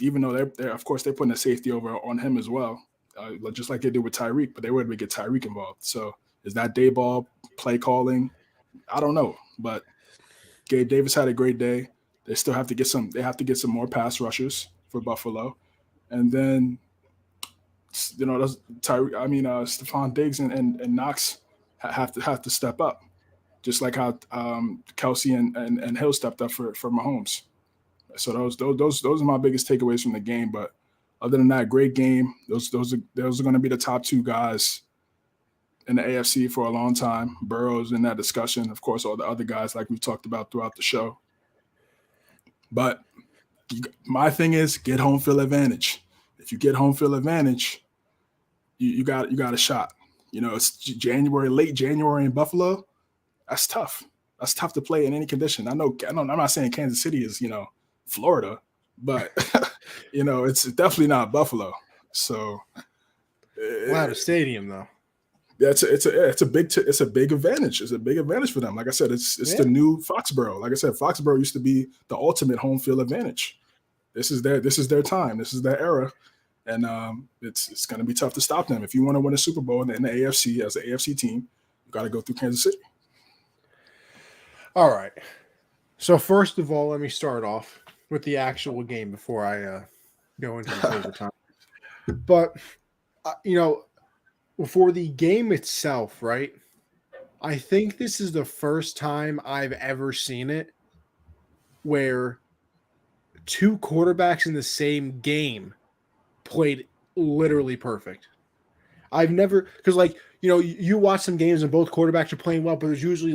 even though they're of course they're putting a safety over on him as well, just like they did with Tyreek. But they weren't able to get Tyreek involved. So is that day ball play calling? I don't know, but Gabe Davis had a great day. They still have to get some. They have to get some more pass rushers for Buffalo, and then those Stephon Diggs and Knox have to step up, just like how Kelsey and Hill stepped up for Mahomes. So those are my biggest takeaways from the game. But other than that, great game. Those are going to be the top two guys in the AFC for a long time. Burrow's in that discussion. Of course, all the other guys like we've talked about throughout the show. But my thing is get home field advantage. If you get home field advantage, you got a shot. It's late January in Buffalo. That's tough. That's tough to play in any condition. I know. I'm not saying Kansas City is Florida, but it's definitely not Buffalo. So wow, the stadium though. Yeah, it's a big advantage. It's a big advantage for them. Like I said, it's the new Foxborough. Like I said, Foxborough used to be the ultimate home field advantage. This is their time. This is their era, and it's going to be tough to stop them. If you want to win a Super Bowl in the AFC as an AFC team, you got to go through Kansas City. All right. So first of all, let me start off with the actual game before I go into the overtime. But for the game itself, right? I think this is the first time I've ever seen it where two quarterbacks in the same game played literally perfect. I've never, because you watch some games and both quarterbacks are playing well, but there's usually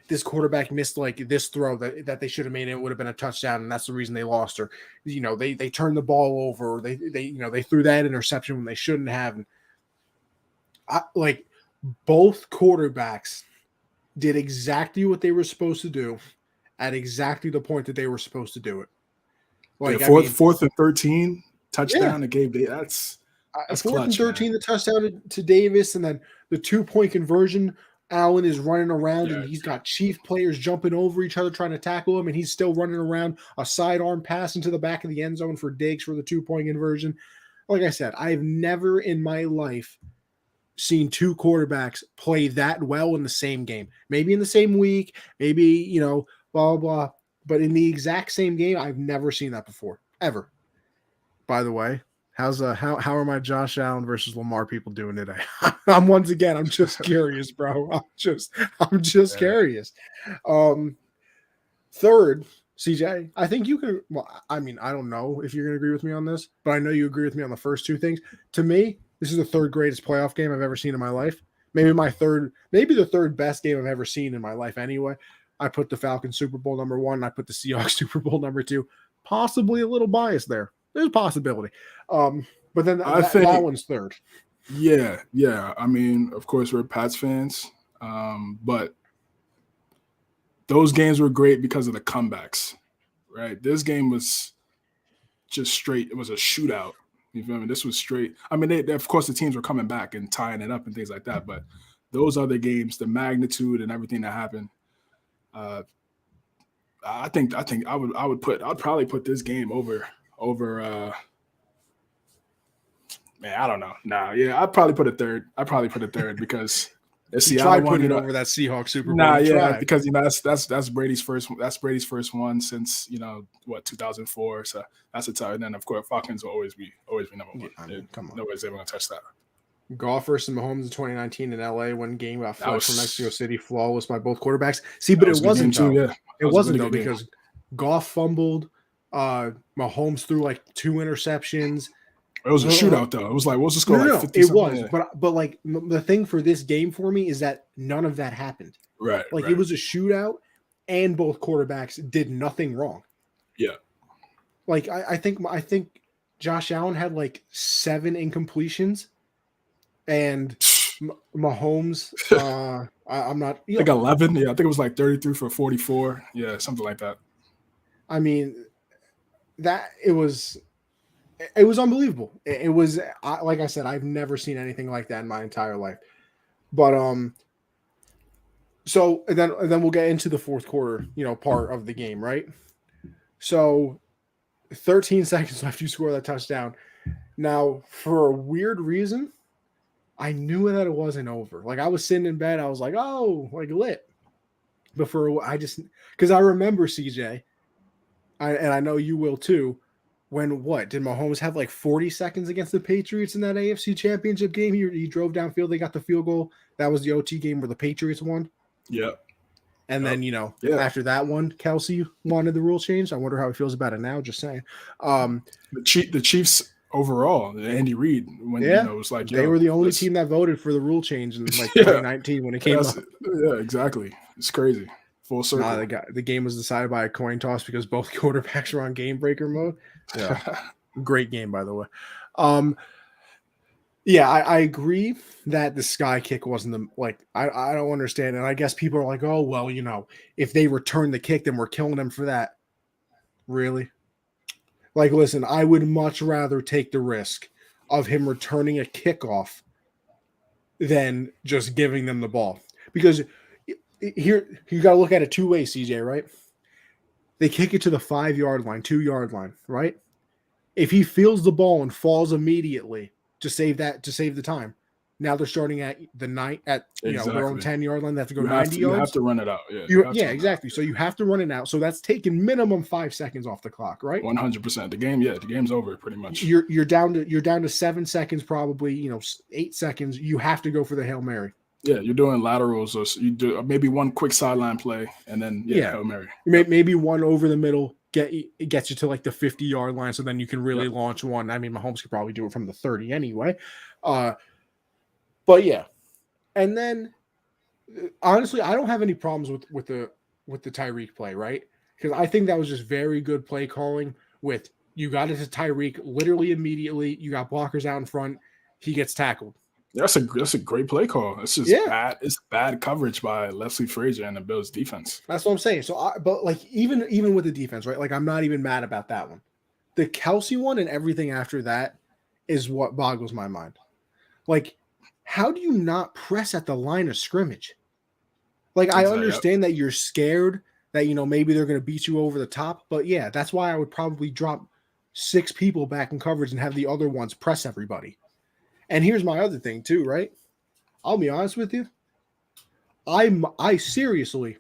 this quarterback missed this throw that they should have made and it would have been a touchdown, and that's the reason they lost. Or they turned the ball over, or they threw that interception when they shouldn't have. And both quarterbacks did exactly what they were supposed to do at exactly the point that they were supposed to do it. Fourth and 13 touchdown to Gabe. That's fourth clutch, and 13, man. the touchdown to Davis, and then the 2-point conversion. Allen is running around and he's got Chief players jumping over each other trying to tackle him, and he's still running around. A sidearm pass into the back of the end zone for Diggs for the 2-point conversion. Like I said, I've never in my life seen two quarterbacks play that well in the same game.Maybe in the same week, maybe, blah, blah, blah. But in the exact same game, I've never seen that before, ever. By the way, how are my Josh Allen versus Lamar people doing today? I'm just curious, bro. I'm just curious. Third, CJ, I think you can. Well, I mean, I don't know if you're going to agree with me on this, but I know you agree with me on the first two things. To me, this is the third greatest playoff game I've ever seen in my life. Maybe the third best game I've ever seen in my life. Anyway, I put the Falcons Super Bowl number 1. I put the Seahawks Super Bowl number 2. Possibly a little biased there. There's a possibility. But then that one's third. Yeah. I mean, of course, we're Pats fans, but those games were great because of the comebacks, right? This game was just straight. It was a shootout. You feel me? This was straight. I mean, of course, the teams were coming back and tying it up and things like that, but those other games, the magnitude and everything that happened, I think I'd probably put this game over man, I don't know. I'd probably put a third because you tried putting it over that Seahawks Super Bowl. Because that's Brady's first one since 2004. So that's a tough. And then of course Falcons will always be number one. I mean, come on, nobody's ever gonna touch that. Goff versus Mahomes in 2019 in LA, one game got flushed from Mexico City, flawless by both quarterbacks. See, but it wasn't though. Yeah. It wasn't though because Goff fumbled. Mahomes threw 2 interceptions. It was a shootout though. It was what was the score? No, 50 it was. Yeah. But the thing for this game for me is that none of that happened. Right. It was a shootout, and both quarterbacks did nothing wrong. Yeah. I think Josh Allen had 7 incompletions, and Mahomes, I'm not. I think 11. Yeah, I think it was 33 for 44. Yeah, something like that. I mean, it was unbelievable. It was like I said, I've never seen anything like that in my entire life. But so and then we'll get into the fourth quarter, part of the game, right? So 13 seconds left, you score that touchdown. Now, for a weird reason, I knew that it wasn't over. I was sitting in bed, I was like, oh, lit. But because I remember CJ, and I know you will too. When what did Mahomes have like 40 seconds against the Patriots in that AFC Championship game? He drove downfield. They got the field goal. That was the OT game where the Patriots won. Yeah. And then after that one, Kelsey wanted the rule change. I wonder how he feels about it now. Just saying. The Chiefs overall, Andy Reid, when it was like they were the only team that voted for the rule change in like 2019 when it came up. Yeah, exactly. It's crazy. Full circle. The game was decided by a coin toss because both quarterbacks were on game breaker mode. Yeah. Great game, by the way. I agree that the sky kick wasn't I don't understand. And I guess people are like, oh, well, if they return the kick, then we're killing them for that. Really? Like, listen, I would much rather take the risk of him returning a kickoff than just giving them the ball. Because here, you got to look at it two ways, CJ, right? They kick it to the 5-yard line, 2-yard line, right? If he feels the ball and falls immediately to save the time, now they're starting at the their own 10-yard line. They have to go 90 yards. You have to run it out. Exactly. So you have to run it out. So that's taking minimum 5 seconds off the clock, right? 100%. The game's over pretty much. You're down to 7 seconds, probably 8 seconds. You have to go for the Hail Mary. Yeah, you're doing laterals, or you do maybe one quick sideline play, and then Hail Mary. Maybe one over the middle gets you to like the 50-yard line, so then you can really launch one. I mean, Mahomes could probably do it from the 30 anyway. But yeah, and then honestly, I don't have any problems with the Tyreek play, right? Because I think that was just very good play calling. With you got it to Tyreek literally immediately. You got blockers out in front. He gets tackled. That's a great play call. It's just bad. It's bad coverage by Leslie Frazier and the Bills defense. That's what I'm saying. So, but like even with the defense, right? Like I'm not even mad about that one. The Kelsey one and everything after that is what boggles my mind. Like, how do you not press at the line of scrimmage? Like, I understand that you're scared that maybe they're going to beat you over the top, but yeah, that's why I would probably drop 6 people back in coverage and have the other ones press everybody. And here's my other thing too, right? I'll be honest with you. I seriously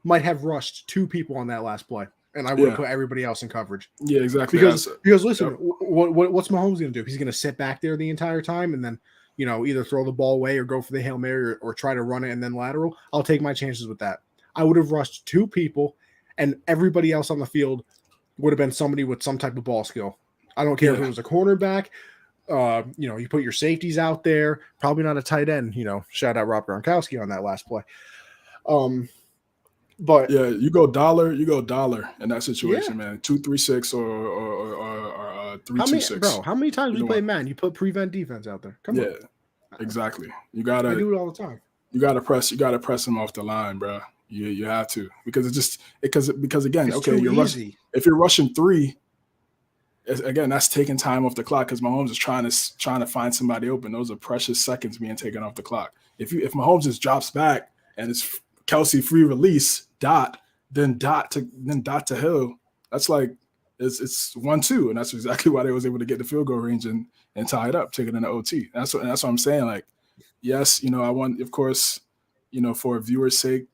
might have rushed 2 people on that last play, and I would have put everybody else in coverage. Yeah, exactly. Because listen, what's Mahomes going to do? He's going to sit back there the entire time and then either throw the ball away or go for the Hail Mary or try to run it and then lateral. I'll take my chances with that. I would have rushed 2 people, and everybody else on the field would have been somebody with some type of ball skill. I don't care if it was a cornerback. You put your safeties out there, probably not a tight end, shout out Rob Gronkowski on that last play. But yeah, you go dollar in that situation, man. 2-3-6 or 3-2-6. Bro, how many times you play man? You put prevent defense out there. Come on. Exactly. I do it all the time. You gotta press them off the line, bro. You have to, because because again, it's okay, if you're rushing 3. Again, that's taking time off the clock because Mahomes is trying to find somebody open. Those are precious seconds being taken off the clock. If Mahomes just drops back and it's Kelsey free release then dot to Hill, that's like it's 1-2, and that's exactly why they was able to get the field goal range and tie it up, take it into OT. That's what I'm saying. Like, yes, I want, of course, for a viewer's sake,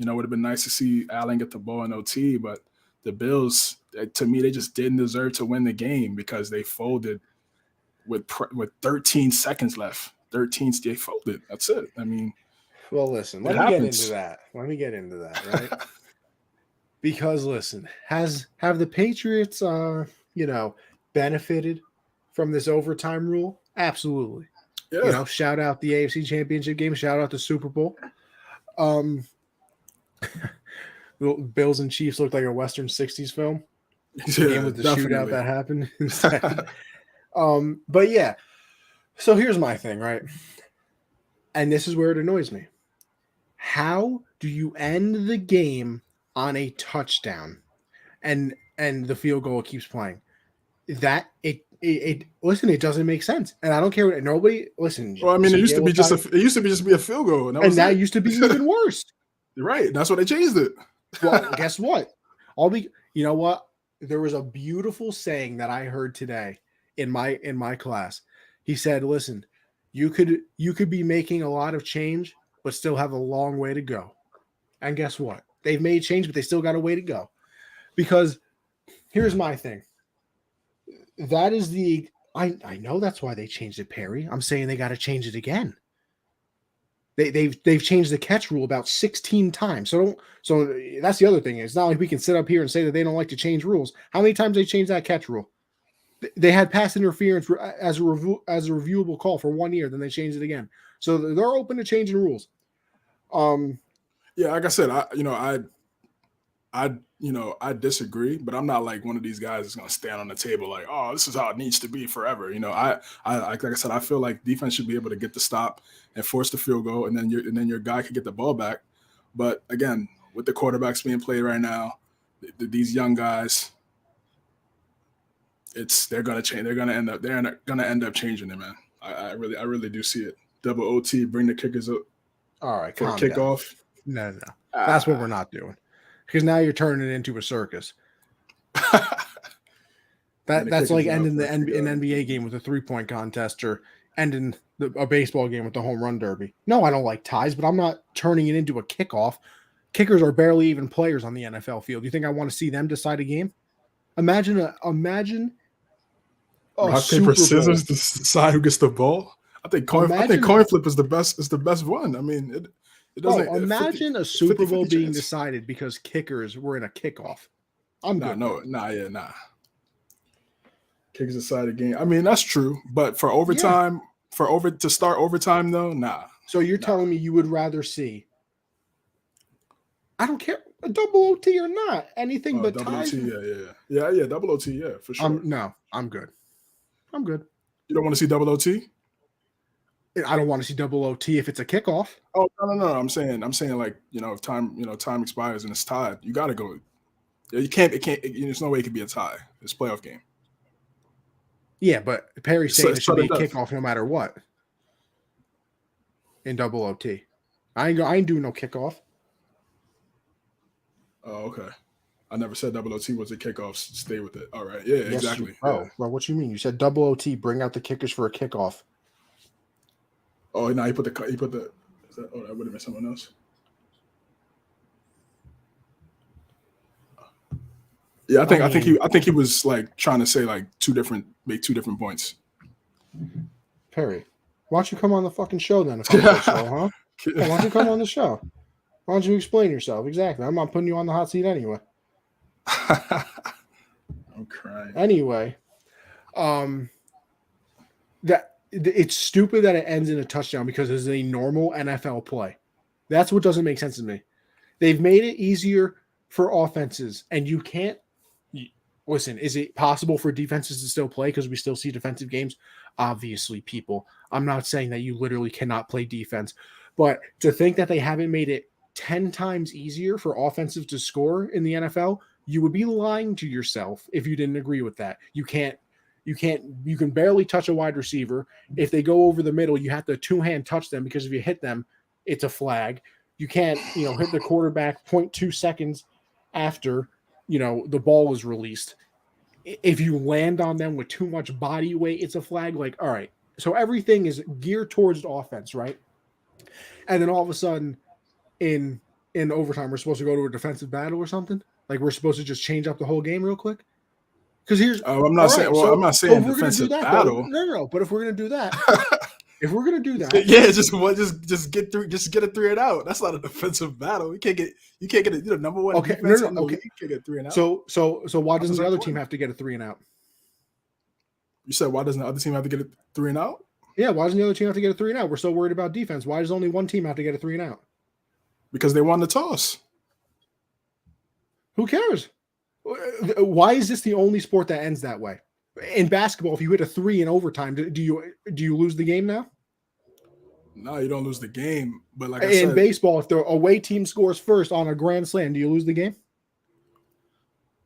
it would have been nice to see Allen get the ball in OT, but the Bills, to me, they just didn't deserve to win the game because they folded with 13 seconds left. They folded. That's it. I mean, well, listen, let me get into that, right? Because listen, have the Patriots, benefited from this overtime rule? Absolutely. Yeah. Shout out the AFC Championship game. Shout out the Super Bowl. Bills and Chiefs looked like a Western 60s film. Game with the shootout that happened. But yeah. So here's my thing, right? And this is where it annoys me. How do you end the game on a touchdown and the field goal keeps playing? That it it doesn't make sense. And I don't care what nobody listen. Well, I mean, it used to be just a field goal. And that used to be even worse. You're right. That's why they changed it. Well, guess what? You know what? There was a beautiful saying that I heard today in my class. He said, "Listen, you could be making a lot of change, but still have a long way to go." And guess what? They've made change, but they still got a way to go. Because Here's my thing. That is the I know that's why they changed it, Perry. I'm saying they got to change it again. They've changed the catch rule about 16 times. So that's the other thing. It's not like we can sit up here and say that they don't like to change rules. How many times they changed that catch rule? They had pass interference as a reviewable call for 1 year, then they changed it again. So they're open to changing rules. Yeah, like I said, I disagree, but I'm not like one of these guys that's gonna stand on the table like, oh, this is how it needs to be forever. I like I said, I feel like defense should be able to get the stop and force the field goal, and then your guy could get the ball back. But again, with the quarterbacks being played right now, these young guys, they're gonna change. They're gonna end up changing it, man. I really do see it. Double OT, bring the kickers up. All right, for a kickoff. No. That's what we're not doing. Because now you're turning it into a circus. That's like ending an NBA game with a 3-point contest or ending a baseball game with the home run derby. No, I don't like ties, but I'm not turning it into a kickoff. Kickers are barely even players on the NFL field. You think I want to see them decide a game? Imagine rock, paper, scissors to decide who gets the ball. I think coin flip is the best one. I mean, it doesn't. Imagine a Super Bowl being decided because kickers were in a kickoff. Nah. Kickers decide a game. I mean, that's true, but for overtime, to start overtime though, nah. So you're telling me you would rather see? I don't care, a double OT or not, anything but double ties. OT, yeah, double OT, yeah, for sure. No, I'm good. You don't want to see double OT? I don't want to see double OT if it's a kickoff. Oh no! I'm saying like if time expires and it's tied, you got to go. You can't. There's no way it could be a tie. It's a playoff game. Yeah, but Perry's saying it should be a kickoff no matter what. In double OT, I ain't doing no kickoff. Oh, okay. I never said double OT was a kickoff. Stay with it. All right. Yeah, yes, exactly. Well, what you mean? You said double OT. Bring out the kickers for a kickoff. Oh no! He put the. That would have been someone else. Yeah, I think he was like trying to say like make two different points. Perry, why don't you come on the fucking show then? If I'm on the show, huh? Why don't you come on the show? Why don't you explain yourself? Exactly. I'm not putting you on the hot seat anyway. I'm crying. Anyway, it's stupid that it ends in a touchdown because it's a normal NFL play. That's what doesn't make sense to me. They've made it easier for offenses, and you can't listen. Is it possible for defenses to still play because we still see defensive games? Obviously, people. I'm not saying that you literally cannot play defense, but to think that they haven't made it 10 times easier for offensive to score in the NFL, you would be lying to yourself if you didn't agree with that. You can barely touch a wide receiver. If they go over the middle, you have to two-hand touch them because if you hit them, it's a flag. You can't, hit the quarterback 0.2 seconds after, the ball was released. If you land on them with too much body weight, it's a flag. Like, all right. So everything is geared towards the offense, right? And then all of a sudden in overtime, we're supposed to go to a defensive battle or something. Like we're supposed to just change up the whole game real quick. Because here's I'm not saying defensive battle. No. But if we're gonna do that, just get a 3 and out. That's not a defensive battle. You can't get a number one. Okay, defense no. Okay, you can't get 3 and out. So why doesn't the other team have to get a 3 and out? You said why doesn't the other team have to get a 3 and out? Yeah, why doesn't the other team have to get a 3 and out? We're so worried about defense. Why does only one team have to get a 3 and out? Because they won the toss. Who cares? Why is this the only sport that ends that way? In basketball, if you hit a 3 in overtime, do you lose the game now? No, you don't lose the game. But like in baseball, if the away team scores first on a grand slam, do you lose the game?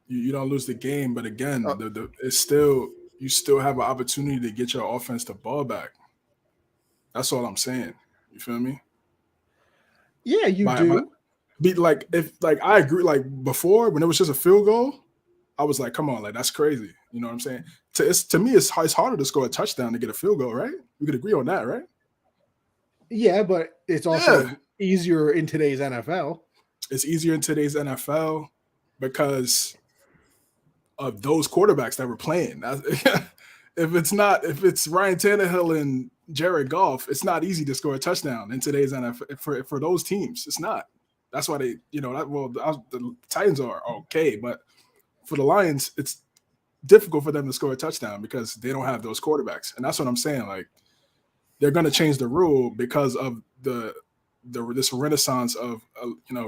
You don't lose the game, but again, you still have an opportunity to get your offense the ball back. That's all I'm saying. You feel me? Yeah, you do. I agree. Like before, when it was just a field goal, I was like, "Come on, like that's crazy." You know what I'm saying? To me, it's harder to score a touchdown to get a field goal, right? We could agree on that, right? Yeah, but it's also easier in today's NFL. It's easier in today's NFL because of those quarterbacks that were playing. If it's Ryan Tannehill and Jared Goff, it's not easy to score a touchdown in today's NFL for those teams. It's not. That's why they, the Titans are okay, but for the Lions, it's difficult for them to score a touchdown because they don't have those quarterbacks. And that's what I'm saying. Like, they're going to change the rule because of this renaissance of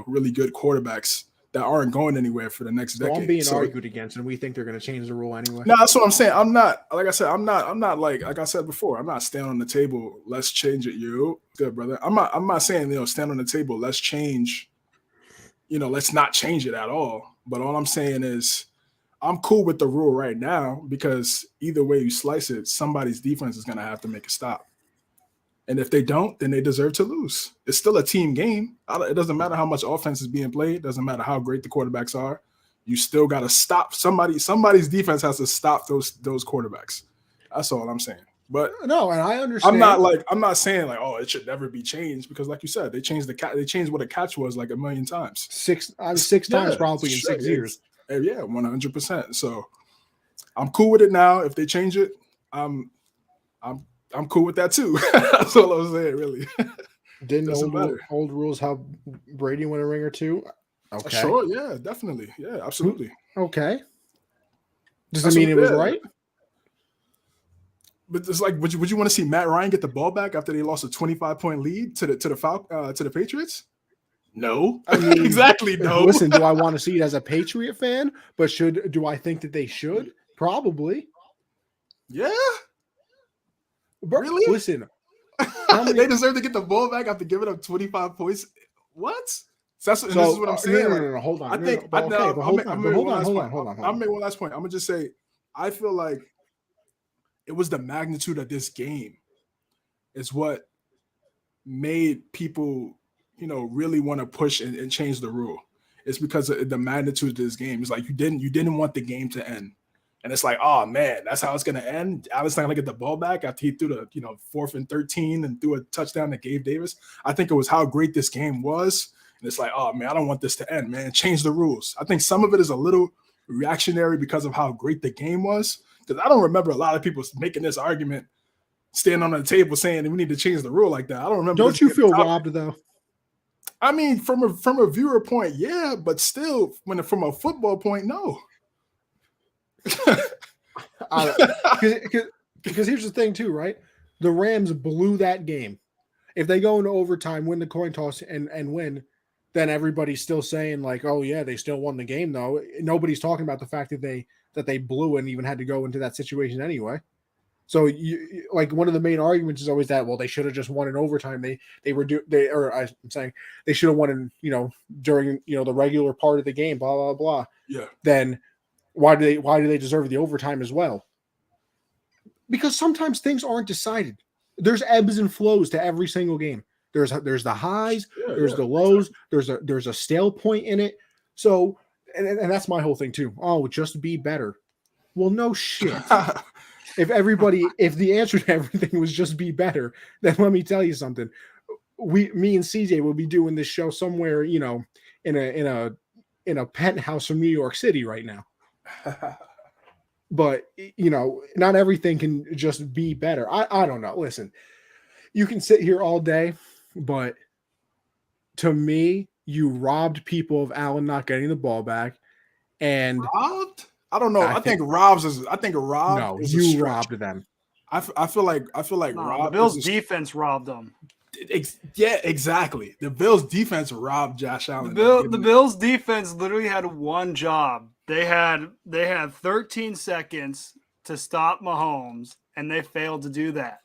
really good quarterbacks that aren't going anywhere for the next decade. I'm being argued against, and we think they're going to change the rule anyway. No, that's what I'm saying. I'm not, like I said, I'm not like I said before, I'm not standing on the table. Let's change it. You good, brother. I'm not saying, stand on the table. Let's change, let's not change it at all. But all I'm saying is I'm cool with the rule right now because either way you slice it, somebody's defense is going to have to make a stop. And if they don't, then they deserve to lose. It's still a team game. It doesn't matter how much offense is being played. It doesn't matter how great the quarterbacks are. You still got to stop somebody. Somebody's defense has to stop those quarterbacks. That's all I'm saying. But no, and I understand. I'm not saying like, oh, it should never be changed because, like you said, they changed what a catch was like a million times. Six times probably in 6 years. Yeah, 100%. So I'm cool with it now. If they change it, I'm cool with that too. That's all I was saying, really. Didn't old rules have Brady win a ring or two? Okay. Sure, yeah, definitely. Yeah, absolutely. Okay. Does that mean it was right? But it's like, would you want to see Matt Ryan get the ball back after they lost a 25-point lead to the Patriots? No. I mean, exactly no. Listen, do I want to see it as a Patriot fan? But do I think that they should? Probably. Yeah. Really? Listen, they deserve to get the ball back after giving up 25 points. What? This is what I'm saying. No, hold on. I think. Hold on. I'll make one last point. I'm gonna just say, I feel like it was the magnitude of this game is what made people, really want to push and change the rule. It's because of the magnitude of this game. It's like you didn't want the game to end. And it's like, oh man, that's how it's gonna end. Allen's not gonna get the ball back after he threw the 4th and 13 and threw a touchdown to Gabe Davis. I think it was how great this game was. And it's like, oh man, I don't want this to end, man. Change the rules. I think some of it is a little reactionary because of how great the game was. Because I don't remember a lot of people making this argument, standing on the table saying we need to change the rule like that. I don't remember. Don't you feel robbed though? I mean, from a viewer point, yeah, but still, from a football point, no. Because here's the thing too, right? The Rams blew that game. If they go into overtime, win the coin toss, and win, then everybody's still saying like, oh yeah, they still won the game though. Nobody's talking about the fact that they blew and even had to go into that situation anyway. So one of the main arguments is always that, well, they should have just won in overtime. I'm saying they should have won in during the regular part of the game. Blah blah blah. Yeah. Then why do they deserve the overtime as well? Because sometimes things aren't decided. There's ebbs and flows to every single game. There's the highs, there's the lows, there's a stale point in it. So and that's my whole thing too. Oh, just be better. Well, no shit. If the answer to everything was just be better, then let me tell you something. Me and CJ will be doing this show somewhere, in a penthouse from New York City right now. But not everything can just be better. I don't know. Listen, you can sit here all day, but to me, you robbed people of Allen not getting the ball back. And robbed? I don't know. I think robbed. No, you robbed them. I feel like the Bills' defense robbed them. Yeah, exactly. The Bills' defense robbed Josh Allen. The Bills' defense literally had one job. They had 13 seconds to stop Mahomes, and they failed to do that.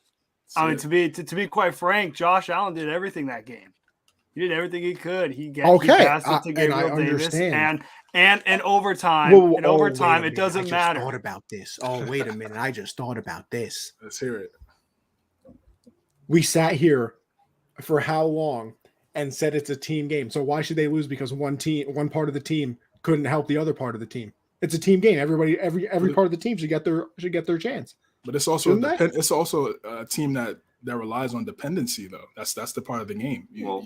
I mean, to be quite frank, Josh Allen did everything that game. He did everything he could. He passed it to Gabriel Davis, and in overtime, it doesn't matter. I just thought about this. Oh, wait a minute! I just thought about this. Let's hear it. We sat here for how long and said it's a team game. So why should they lose because one part of the team couldn't help the other part of the team? It's a team game. Every part of the team should get their chance. But it's also a team that relies on dependency, though. That's the part of the game. You're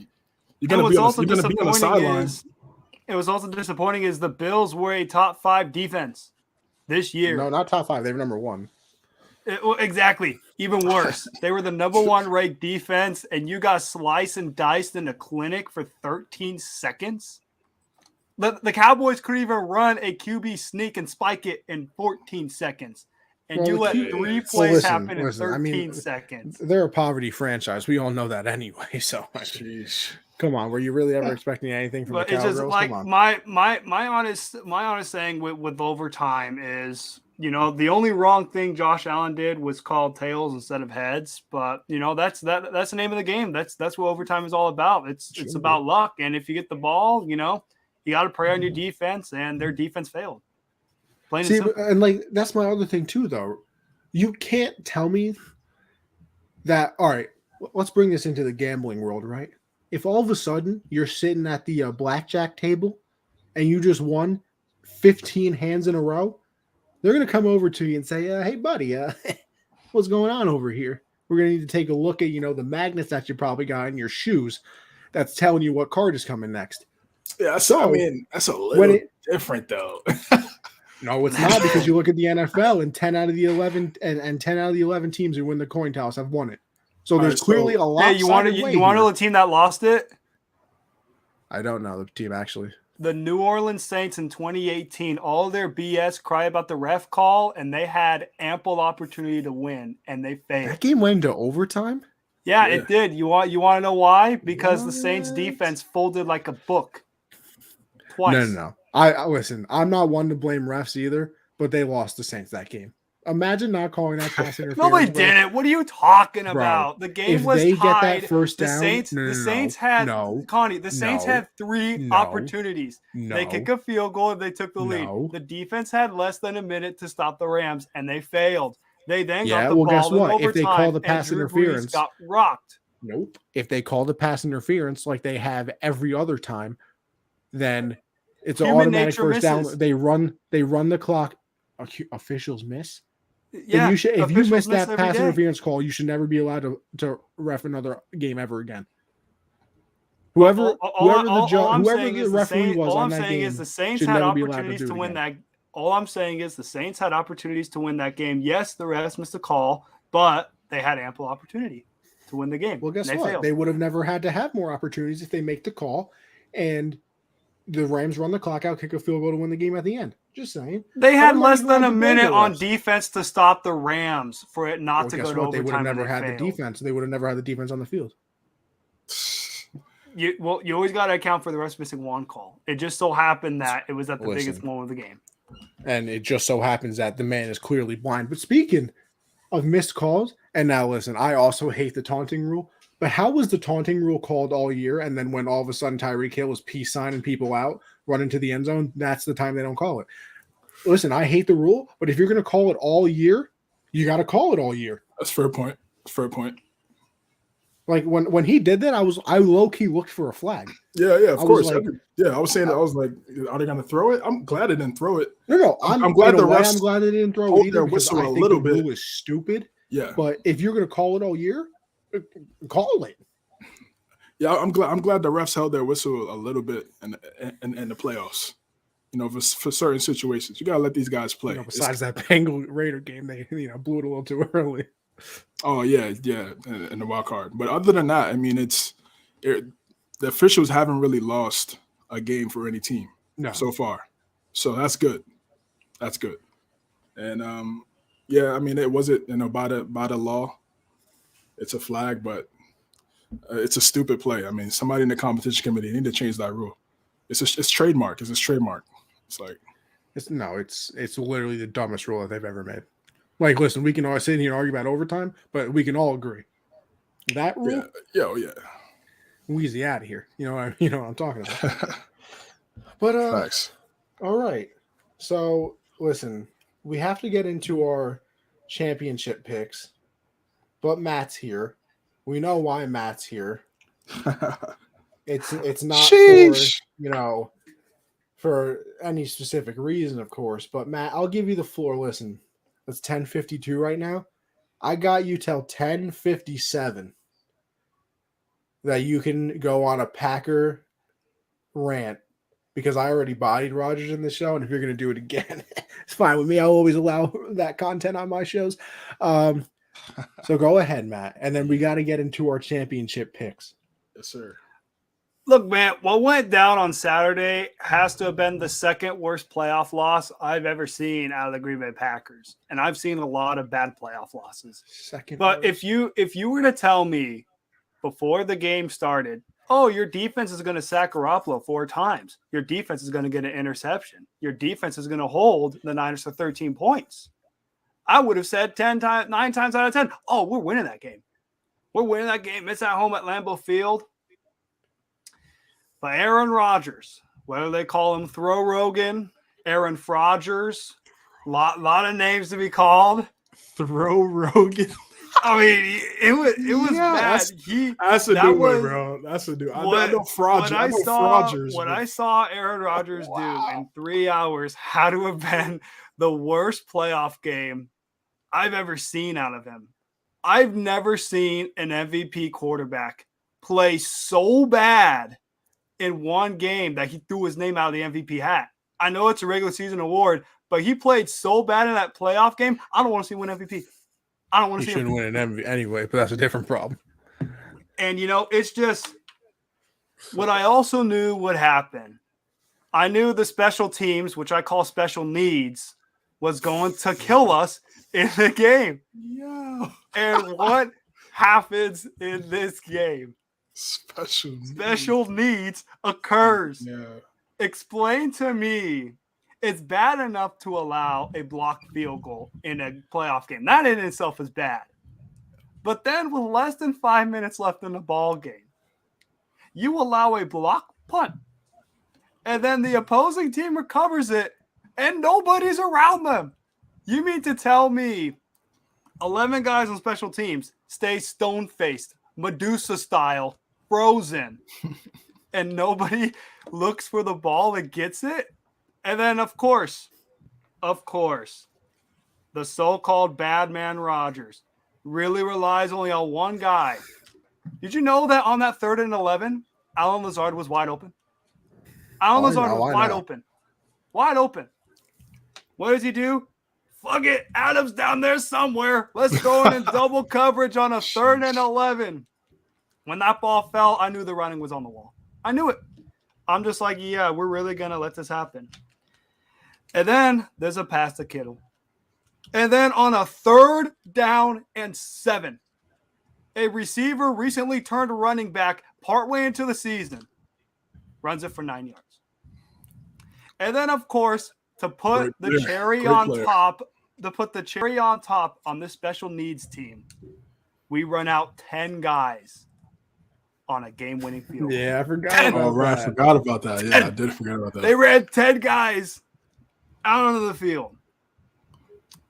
going to be on the sideline. It was also disappointing is the Bills were a top 5 defense. this year. No, not top 5. They were number 1. Well, exactly. Even worse. They were the number 1 ranked defense, and you got sliced and diced in a clinic for 13 seconds. The Cowboys couldn't even run a QB sneak and spike it in 14 seconds. And you let 3 plays happen in 13 seconds. They're a poverty franchise. We all know that anyway. So, come on. Were you really ever expecting anything from the Cowgirls? It's just like my honest saying with overtime is, the only wrong thing Josh Allen did was call tails instead of heads. But that's the name of the game. That's what overtime is all about. It's about luck. And if you get the ball, you got to pray on your defense, and their defense failed. See, and like that's my other thing too, though. You can't tell me that. All right, let's bring this into the gambling world, right? If all of a sudden you're sitting at the blackjack table and you just won 15 hands in a row, they're gonna come over to you and say, "Hey, buddy, what's going on over here? We're gonna need to take a look at the magnets that you probably got in your shoes. That's telling you what card is coming next." Yeah, so that's a little different though. No, it's not, because you look at the NFL and 10 out of the 11 and 10 out of the 11 teams who win the coin toss have won it. So there's clearly a lot. Hey, you want to know the team that lost it? I don't know the team actually. The New Orleans Saints in 2018. All their BS cry about the ref call, and they had ample opportunity to win, and they failed. That game went into overtime. Yeah, it did. You want to know why? Because the Saints defense folded like a book. Twice. No. I listen. I'm not one to blame refs either, but they lost the Saints that game. Imagine not calling that pass interference. Nobody did it. What are you talking about? The game was tied. If they get that first down, the Saints had Connie. The Saints had 3 opportunities. They kick a field goal if they took the lead. The defense had less than a minute to stop the Rams, and they failed. They then got the ball guess what? in overtime, if they call the pass and Drew interference, Brees got rocked. Nope. If they call the pass interference like they have every other time, then it's an automatic first down. They run the clock. Officials miss. Yeah. If you miss that pass interference call, you should never be allowed to ref another game ever again. Whoever the referee was on that game, is the Saints had opportunities to win that. All I'm saying is the Saints had opportunities to win that game. Yes, the refs missed a call, but they had ample opportunity to win the game. Well, guess what? They would have never had to have more opportunities if they make the call and the Rams run the clock out, kick a field goal to win the game at the end. Just saying. They had less than a minute on defense to stop the Rams for it not to go to overtime. They would have never had the defense. They would have never had the defense on the field. You always got to account for the refs missing one call. It just so happened that it was at the biggest moment of the game. And it just so happens that the man is clearly blind. But speaking of missed calls, and now listen, I also hate the taunting rule. But how was the taunting rule called all year? And then when all of a sudden Tyreek Hill was peace signing people out, running to the end zone, that's the time they don't call it. Listen, I hate the rule, but if you're going to call it all year, you got to call it all year. That's a fair point. Like when he did that, I low key looked for a flag. Yeah, of course. I was saying that. I was like, are they going to throw it? I'm glad they didn't throw it. No. I'm glad I'm glad they didn't throw it either, because I think the rule is stupid. Yeah. But if you're going to call it all year, call it. Yeah, I'm glad the refs held their whistle a little bit in the playoffs. For certain situations, you gotta let these guys play. Besides that Bengal Raider game, they blew it a little too early. Oh yeah, in the wild card. But other than that, I mean, the officials haven't really lost a game for any team so far, so that's good. That's good. And I mean, it wasn't by the law. It's a flag, but it's a stupid play. I mean, somebody in the competition committee need to change that rule. It's trademark. It's trademark. It's like it's literally the dumbest rule that they've ever made. Like, listen, we can all sit here and argue about overtime, but we can all agree that rule. Yeah. Weezy out of here. You know what I'm talking about. But facts. All right. So listen, we have to get into our championship picks. But Matt's here. We know why Matt's here. It's not for, for any specific reason, of course. But Matt, I'll give you the floor. Listen, it's 10:52 right now. I got you till 10:57 that you can go on a Packer rant because I already bodied Rodgers in the show, and if you're going to do it again, it's fine with me. I'll always allow that content on my shows. So go ahead, Matt, and then we got to get into our championship picks. Yes, sir. Look, man, what went down on Saturday has to have been the second worst playoff loss I've ever seen out of the Green Bay Packers. And I've seen a lot of bad playoff losses. But if you were to tell me before the game started, oh, your defense is going to sack Garoppolo 4 times. Your defense is going to get an interception. Your defense is going to hold the Niners to 13 points. I would have said 9 times out of 10, oh, we're winning that game. We're winning that game. It's at home at Lambeau Field. But Aaron Rodgers, whether they call him Throw Rogan, Aaron Frogers, lot of names to be called. Throw Rogan. I mean, it was bad. That's a new one, bro. That's a new. I know Frogers. What I saw Aaron Rodgers do in 3 hours had to have been the worst playoff game I've ever seen out of him. I've never seen an MVP quarterback play so bad in one game that he threw his name out of the MVP hat. I know it's a regular season award, but he played so bad in that playoff game. I don't want to see him win MVP. I don't want to see him. He shouldn't win an MVP anyway, but that's a different problem. And, it's just what I also knew would happen. I knew the special teams, which I call special needs, was going to kill us in the game. Yeah. And what happens in this game? Special needs occurs. Yeah. Explain to me, it's bad enough to allow a blocked field goal in a playoff game. That in itself is bad. But then with less than 5 minutes left in the ball game, you allow a blocked punt. And then the opposing team recovers it and nobody's around them. You mean to tell me 11 guys on special teams stay stone-faced, Medusa style, frozen, and nobody looks for the ball and gets it? And then, of course, the so-called bad man Rodgers really relies only on one guy. Did you know that on that 3rd and 11, Alan Lazard was wide open? Alan Lazard was wide open. Wide open. What does he do? Fuck it. Adams down there somewhere. Let's go in double coverage on a 3rd and 11. When that ball fell, I knew the running was on the wall. I knew it. I'm just like, yeah, we're really going to let this happen. And then there's a pass to Kittle. And then on a 3rd down and 7, a receiver recently turned a running back partway into the season, runs it for 9 yards. And then, of course, to put the cherry on top on this special needs team, we run out 10 guys on a game-winning field. Yeah, I forgot about that. Yeah, I did forget about that. They ran 10 guys out onto the field.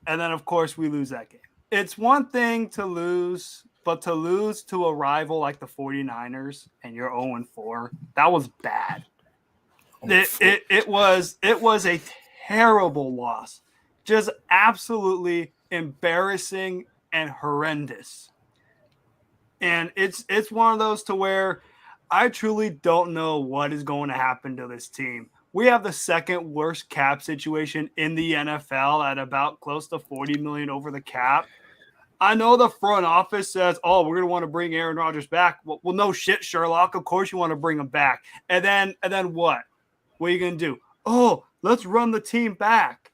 And then, of course, we lose that game. It's one thing to lose, but to lose to a rival like the 49ers and you're 0-4, that was bad. It was a terrible loss. Just absolutely embarrassing and horrendous. And it's one of those to where I truly don't know what is going to happen to this team. We have the 2nd worst cap situation in the NFL at about close to $40 million over the cap. I know the front office says, oh, we're going to want to bring Aaron Rodgers back. Well, no shit, Sherlock. Of course you want to bring him back. And then what? What are you going to do? Oh, let's run the team back.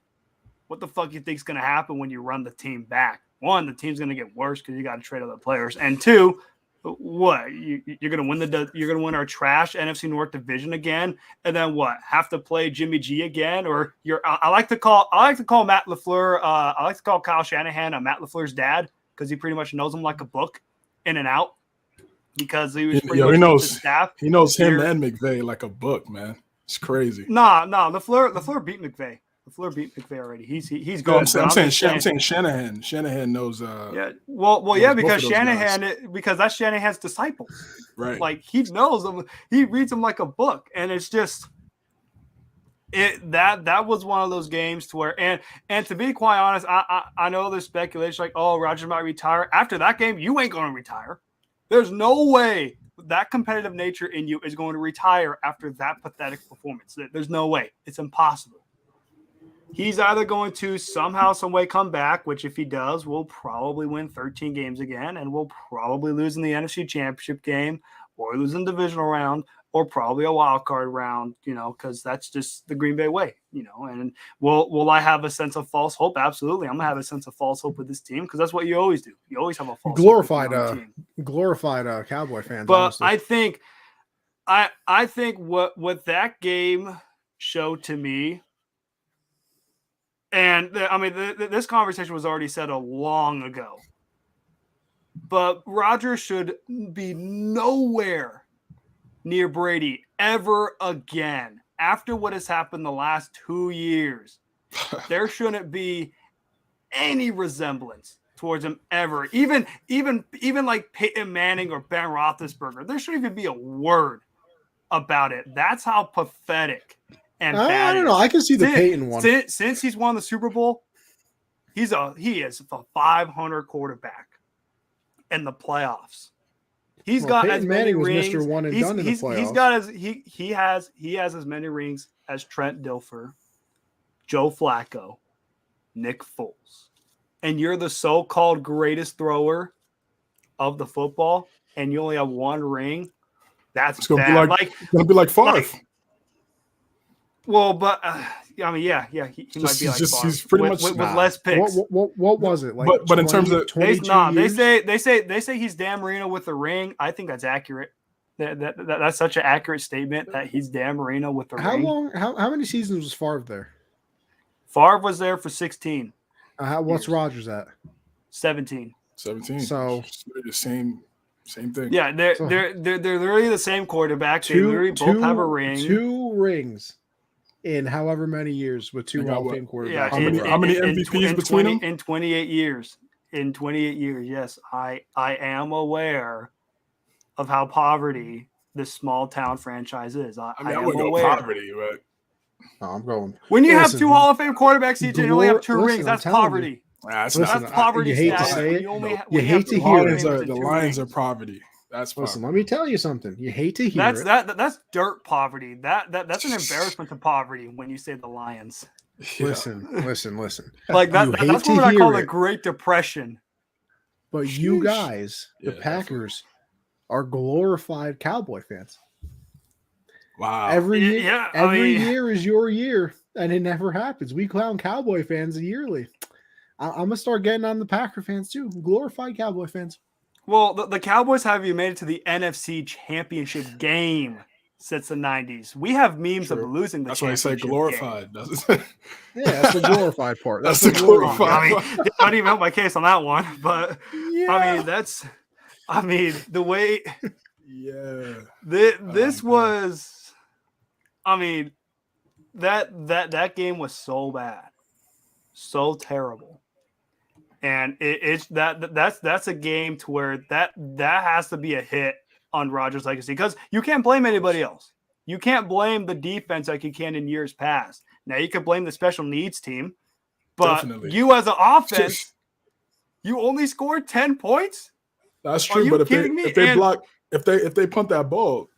What the fuck you think is going to happen when you run the team back? 1, the team's going to get worse because you got to trade other players. And 2, what? You're going to win you're going to win our trash NFC North division again, and then what? Have to play Jimmy G again? Or I like to call Matt LaFleur. I like to call Kyle Shanahan Matt LaFleur's dad because he pretty much knows him like a book, in and out. Because he was pretty much his staff. He knows him and McVay like a book, man. It's crazy. Nah. LaFleur beat McVay. LaFleur beat McVay already. He's going. I'm saying Shanahan. Shanahan knows. Yeah. Well, yeah, because because that's Shanahan's disciples. Right. Like he knows them. He reads them like a book, and it's just that was one of those games to where and to be quite honest, I know there's speculation like, oh, Rodgers might retire after that game. You ain't going to retire. There's no way that competitive nature in you is going to retire after that pathetic performance. There's no way. It's impossible. He's either going to somehow, some way come back, which if he does, we'll probably win 13 games again, and we'll probably lose in the NFC Championship game, or lose in the divisional round, or probably a wild card round, because that's just the Green Bay way, And will I have a sense of false hope? Absolutely. I'm gonna have a sense of false hope with this team because that's what you always do. You always have a false glorified hope glorified Cowboy fans. But honestly. I think what that game showed to me, and this conversation was already said a long ago, but Rodgers should be nowhere near Brady ever again. After what has happened the last 2 years, there shouldn't be any resemblance towards him ever. Even like Peyton Manning or Ben Roethlisberger, there shouldn't even be a word about it. That's how pathetic and bad. I don't know. I can see the Peyton one. Since he's won the Super Bowl, he is a 500 quarterback in the playoffs. He's got Peyton as many Manning rings. Was Mr. One and done in the playoffs. He has as many rings as Trent Dilfer, Joe Flacco, Nick Foles, and you're the so-called greatest thrower of the football, and you only have one ring. That's bad. It's gonna be like Favre. Well, but he might be like Favre. He's pretty much with less picks. What was it like? But in terms of 22 they say he's Dan Marino with the ring. I think that's accurate. That's such an accurate statement that he's Dan Marino with the ring. How many seasons was Favre there? Favre was there for 16. What's Rodgers at? 17. 17. So the same thing. Yeah, they're literally the same quarterback. They literally both have a ring. 2 rings in however many years with 2 Hall of Fame quarterbacks. Yeah, how many MVPs between them? In 28 years. In 28 years, yes. I am aware of how poverty this small town franchise is. I wouldn't go poverty, but I'm going. When you have 2 Hall of Fame quarterbacks, CJ, and you only have 2 rings, that's poverty. That's poverty. You hate to say it. You hate to hear it. The Lions are poverty. That's poverty. Listen, let me tell you something. You hate to hear it. That's dirt poverty. That's an embarrassment to poverty when you say the Lions. Yeah. Listen. Like that's what I call the Great Depression. But you guys, the Packers, are glorified Cowboy fans. Wow. Every year is your year, and it never happens. We clown Cowboy fans yearly. I'm going to start getting on the Packer fans too. Glorified Cowboy fans. Well, the Cowboys have you made it to the NFC Championship game since the 90s. We have memes of losing the championship. That's why I say glorified. Yeah, that's the glorified part. That's the glorified part. I didn't even help my case on that one, but yeah. The way this was, that game was so bad, so terrible. And that's a game to where that has to be a hit on Rodgers' legacy because you can't blame anybody else. You can't blame the defense like you can in years past. Now you can blame the special needs team, but Definitely. You as an offense, you only scored 10 points. That's true, but if they punt that ball,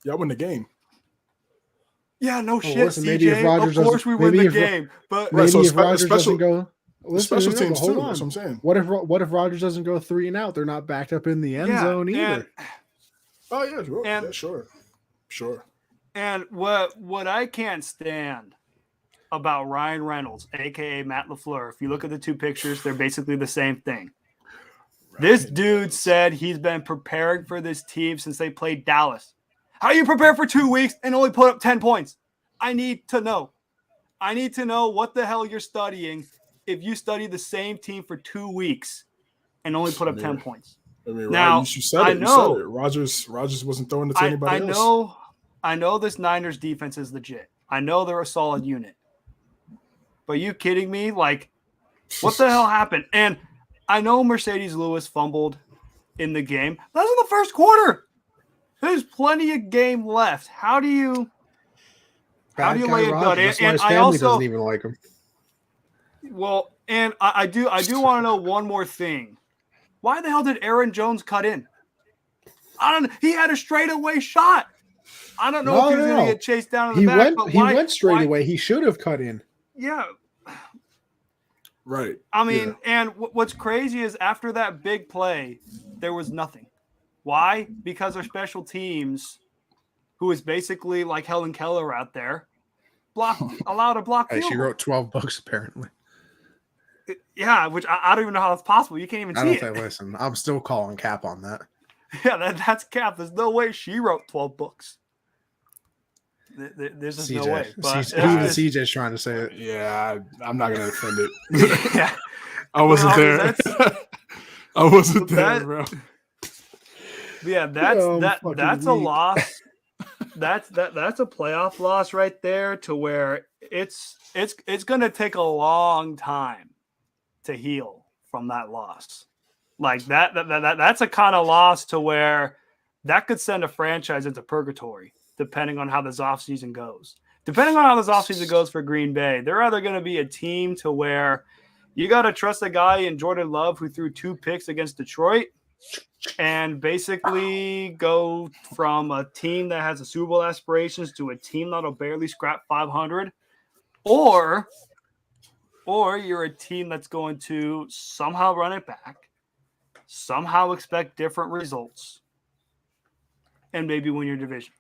y'all win the game. Yeah, no shit, listen, CJ. Of course we win the game, but maybe if Rodgers doesn't go. Special teams too. That's what I'm saying. What if Rodgers doesn't go 3 and out? They're not backed up in the end zone either. Sure. And what I can't stand about Ryan Reynolds, aka Matt LaFleur, if you look at the 2 pictures, they're basically the same thing. This dude said he's been preparing for this team since they played Dallas. How do you prepare for 2 weeks and only put up 10 points? I need to know. I need to know what the hell you're studying if you study the same team for 2 weeks and only put up 10 points. Now, you said it. You said it. Rodgers wasn't throwing it to anybody else. I know this Niners defense is legit. I know they're a solid unit. But are you kidding me? Like, what the hell happened? And I know Mercedes Lewis fumbled in the game. That was in the first quarter. There's plenty of game left. How do you lay a dud? And I also doesn't even like him. Well, and I do want to know one more thing. Why the hell did Aaron Jones cut in? He had a straightaway shot. I don't know if he was going to get chased down in the back. He went straight away. He should have cut in. Yeah. Right. I mean, and what's crazy is after that big play, there was nothing. Why? Because our special teams, who is basically like Helen Keller out there, allowed a block field. She wrote 12 books, apparently. Yeah, which I don't even know how that's possible. You can't even see it. Listen, I'm still calling cap on that. Yeah, that's cap. There's no way she wrote 12 books. There's just CJ. no way. But CJ's trying to say it. Yeah, I'm not going to defend it. Yeah. I wasn't there. I wasn't there, bro. Yeah, that's a loss. That's a playoff loss right there, to where it's going to take a long time to heal from that loss. Like that's a kind of loss to where that could send a franchise into purgatory, depending on how this offseason goes. Depending on how this offseason goes for Green Bay, they're either going to be a team to where you got to trust a guy in Jordan Love who threw 2 picks against Detroit and basically go from a team that has a Super Bowl aspirations to a team that'll barely scrap 500, or you're a team that's going to somehow run it back, somehow expect different results, and maybe win your division.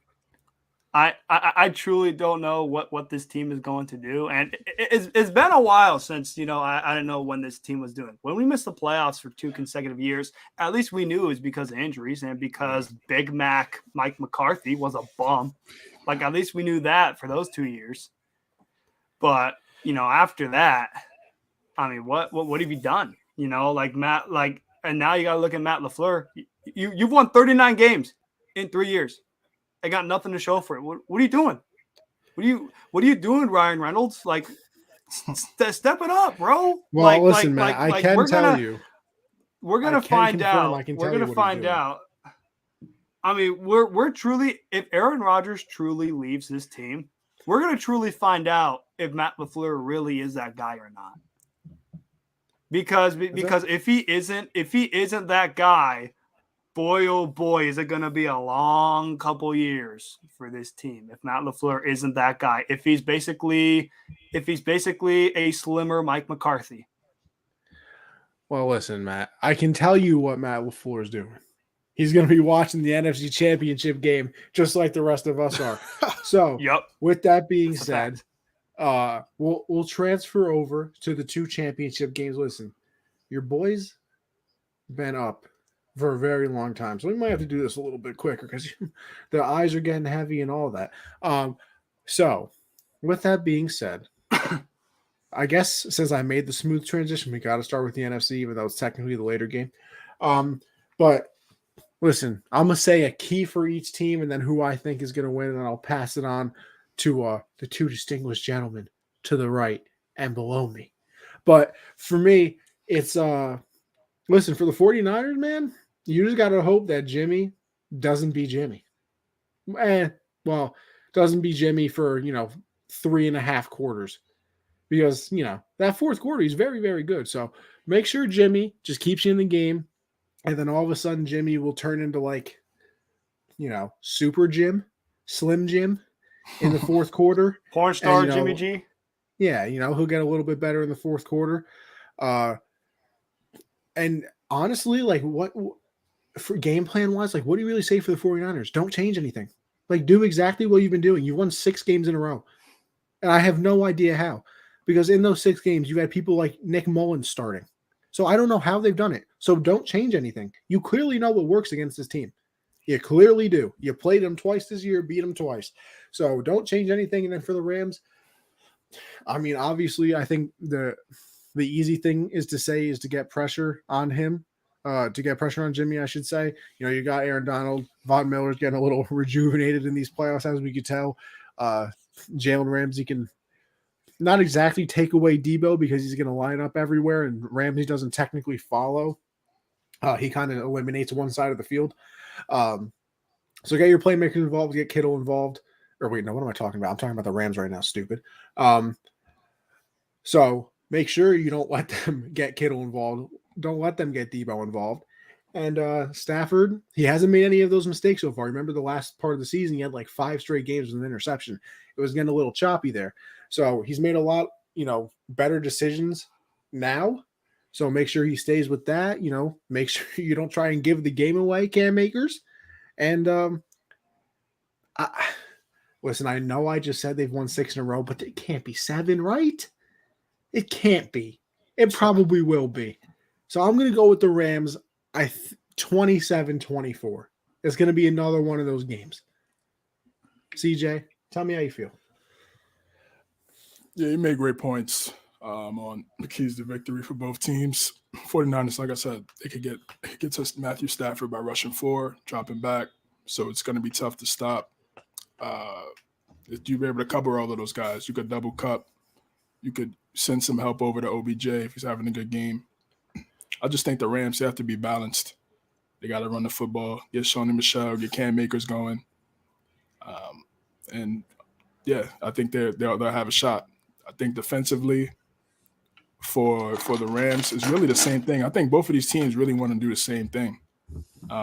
I truly don't know what this team is going to do. And it's been a while since, I didn't know when this team was doing. When we missed the playoffs for 2 consecutive years, at least we knew it was because of injuries and because Big Mac Mike McCarthy was a bum. Like, at least we knew that for those 2 years. But, after that, I mean, what have you done? And now you got to look at Matt LaFleur. You've won 39 games in 3 years. I got nothing to show for it. What are you doing? What are you doing, Ryan Reynolds? Like, step it up, bro. Well, listen, Matt, I can tell you. We're gonna find out. We're gonna find out. I mean, we're truly, if Aaron Rodgers truly leaves this team, we're gonna truly find out if Matt LaFleur really is that guy or not. Because if he isn't that guy, boy, oh boy, is it going to be a long couple years for this team if Matt LaFleur isn't that guy. If he's basically a slimmer Mike McCarthy. Well, listen, Matt, I can tell you what Matt LaFleur is doing. He's going to be watching the NFC Championship game just like the rest of us are. So, With that being said, we'll transfer over to the 2 championship games. Listen, your boys been up for a very long time, so we might have to do this a little bit quicker because the eyes are getting heavy and all that. So with that being said, I guess since I made the smooth transition, we got to start with the NFC, even though it's technically the later game. But listen, I'm gonna say a key for each team and then who I think is gonna win, and I'll pass it on to the 2 distinguished gentlemen to the right and below me. But for me, it's listen, for the 49ers, man, you just got to hope that Jimmy doesn't be Jimmy. Doesn't be Jimmy for, 3.5 quarters. Because, that 4th quarter, he's very, very good. So make sure Jimmy just keeps you in the game. And then all of a sudden, Jimmy will turn into Super Jim, Slim Jim in the 4th quarter. Porn star Jimmy G. Yeah, he'll get a little bit better in the 4th quarter. And honestly, what for game plan wise, what do you really say for the 49ers? Don't change anything. Do exactly what you've been doing. You won 6 games in a row. And I have no idea how. Because in those 6 games, you had people like Nick Mullins starting. So I don't know how they've done it. So don't change anything. You clearly know what works against this team. You clearly do. You played them twice this year, beat them twice. So don't change anything. And then for the Rams, I mean, obviously, I think the easy thing is to get pressure on him, to get pressure on Jimmy, I should say. You got Aaron Donald. Von Miller's getting a little rejuvenated in these playoffs, as we could tell. Jalen Ramsey can not exactly take away Debo because he's going to line up everywhere, and Ramsey doesn't technically follow. He kind of eliminates one side of the field. So get your playmakers involved, get Kittle involved. Or wait, no, what am I talking about? I'm talking about the Rams right now, stupid. So make sure you don't let them get Kittle involved. Don't let them get Debo involved. And Stafford, he hasn't made any of those mistakes so far. Remember the last part of the season, he had like 5 straight games with an interception. It was getting a little choppy there. So he's made a lot, better decisions now. So make sure he stays with that. Make sure you don't try and give the game away, Cam Akers. And listen, I know I just said they've won 6 in a row, but it can't be 7, right? It can't be. It probably will be. So I'm going to go with the Rams. 27-24. It's going to be another one of those games. CJ, tell me how you feel. Yeah, you made great points on the keys to victory for both teams. 49ers, like I said, they could get to Matthew Stafford by rushing 4, dropping back. So it's going to be tough to stop. If you're able to cover all of those guys, you could double cup. You could send some help over to OBJ if he's having a good game. I just think the Rams, they have to be balanced. They got to run the football, get Sony Michel, get Cam Akers going. And, yeah, I think they'll have a shot. I think defensively for the Rams is really the same thing. I think both of these teams really want to do the same thing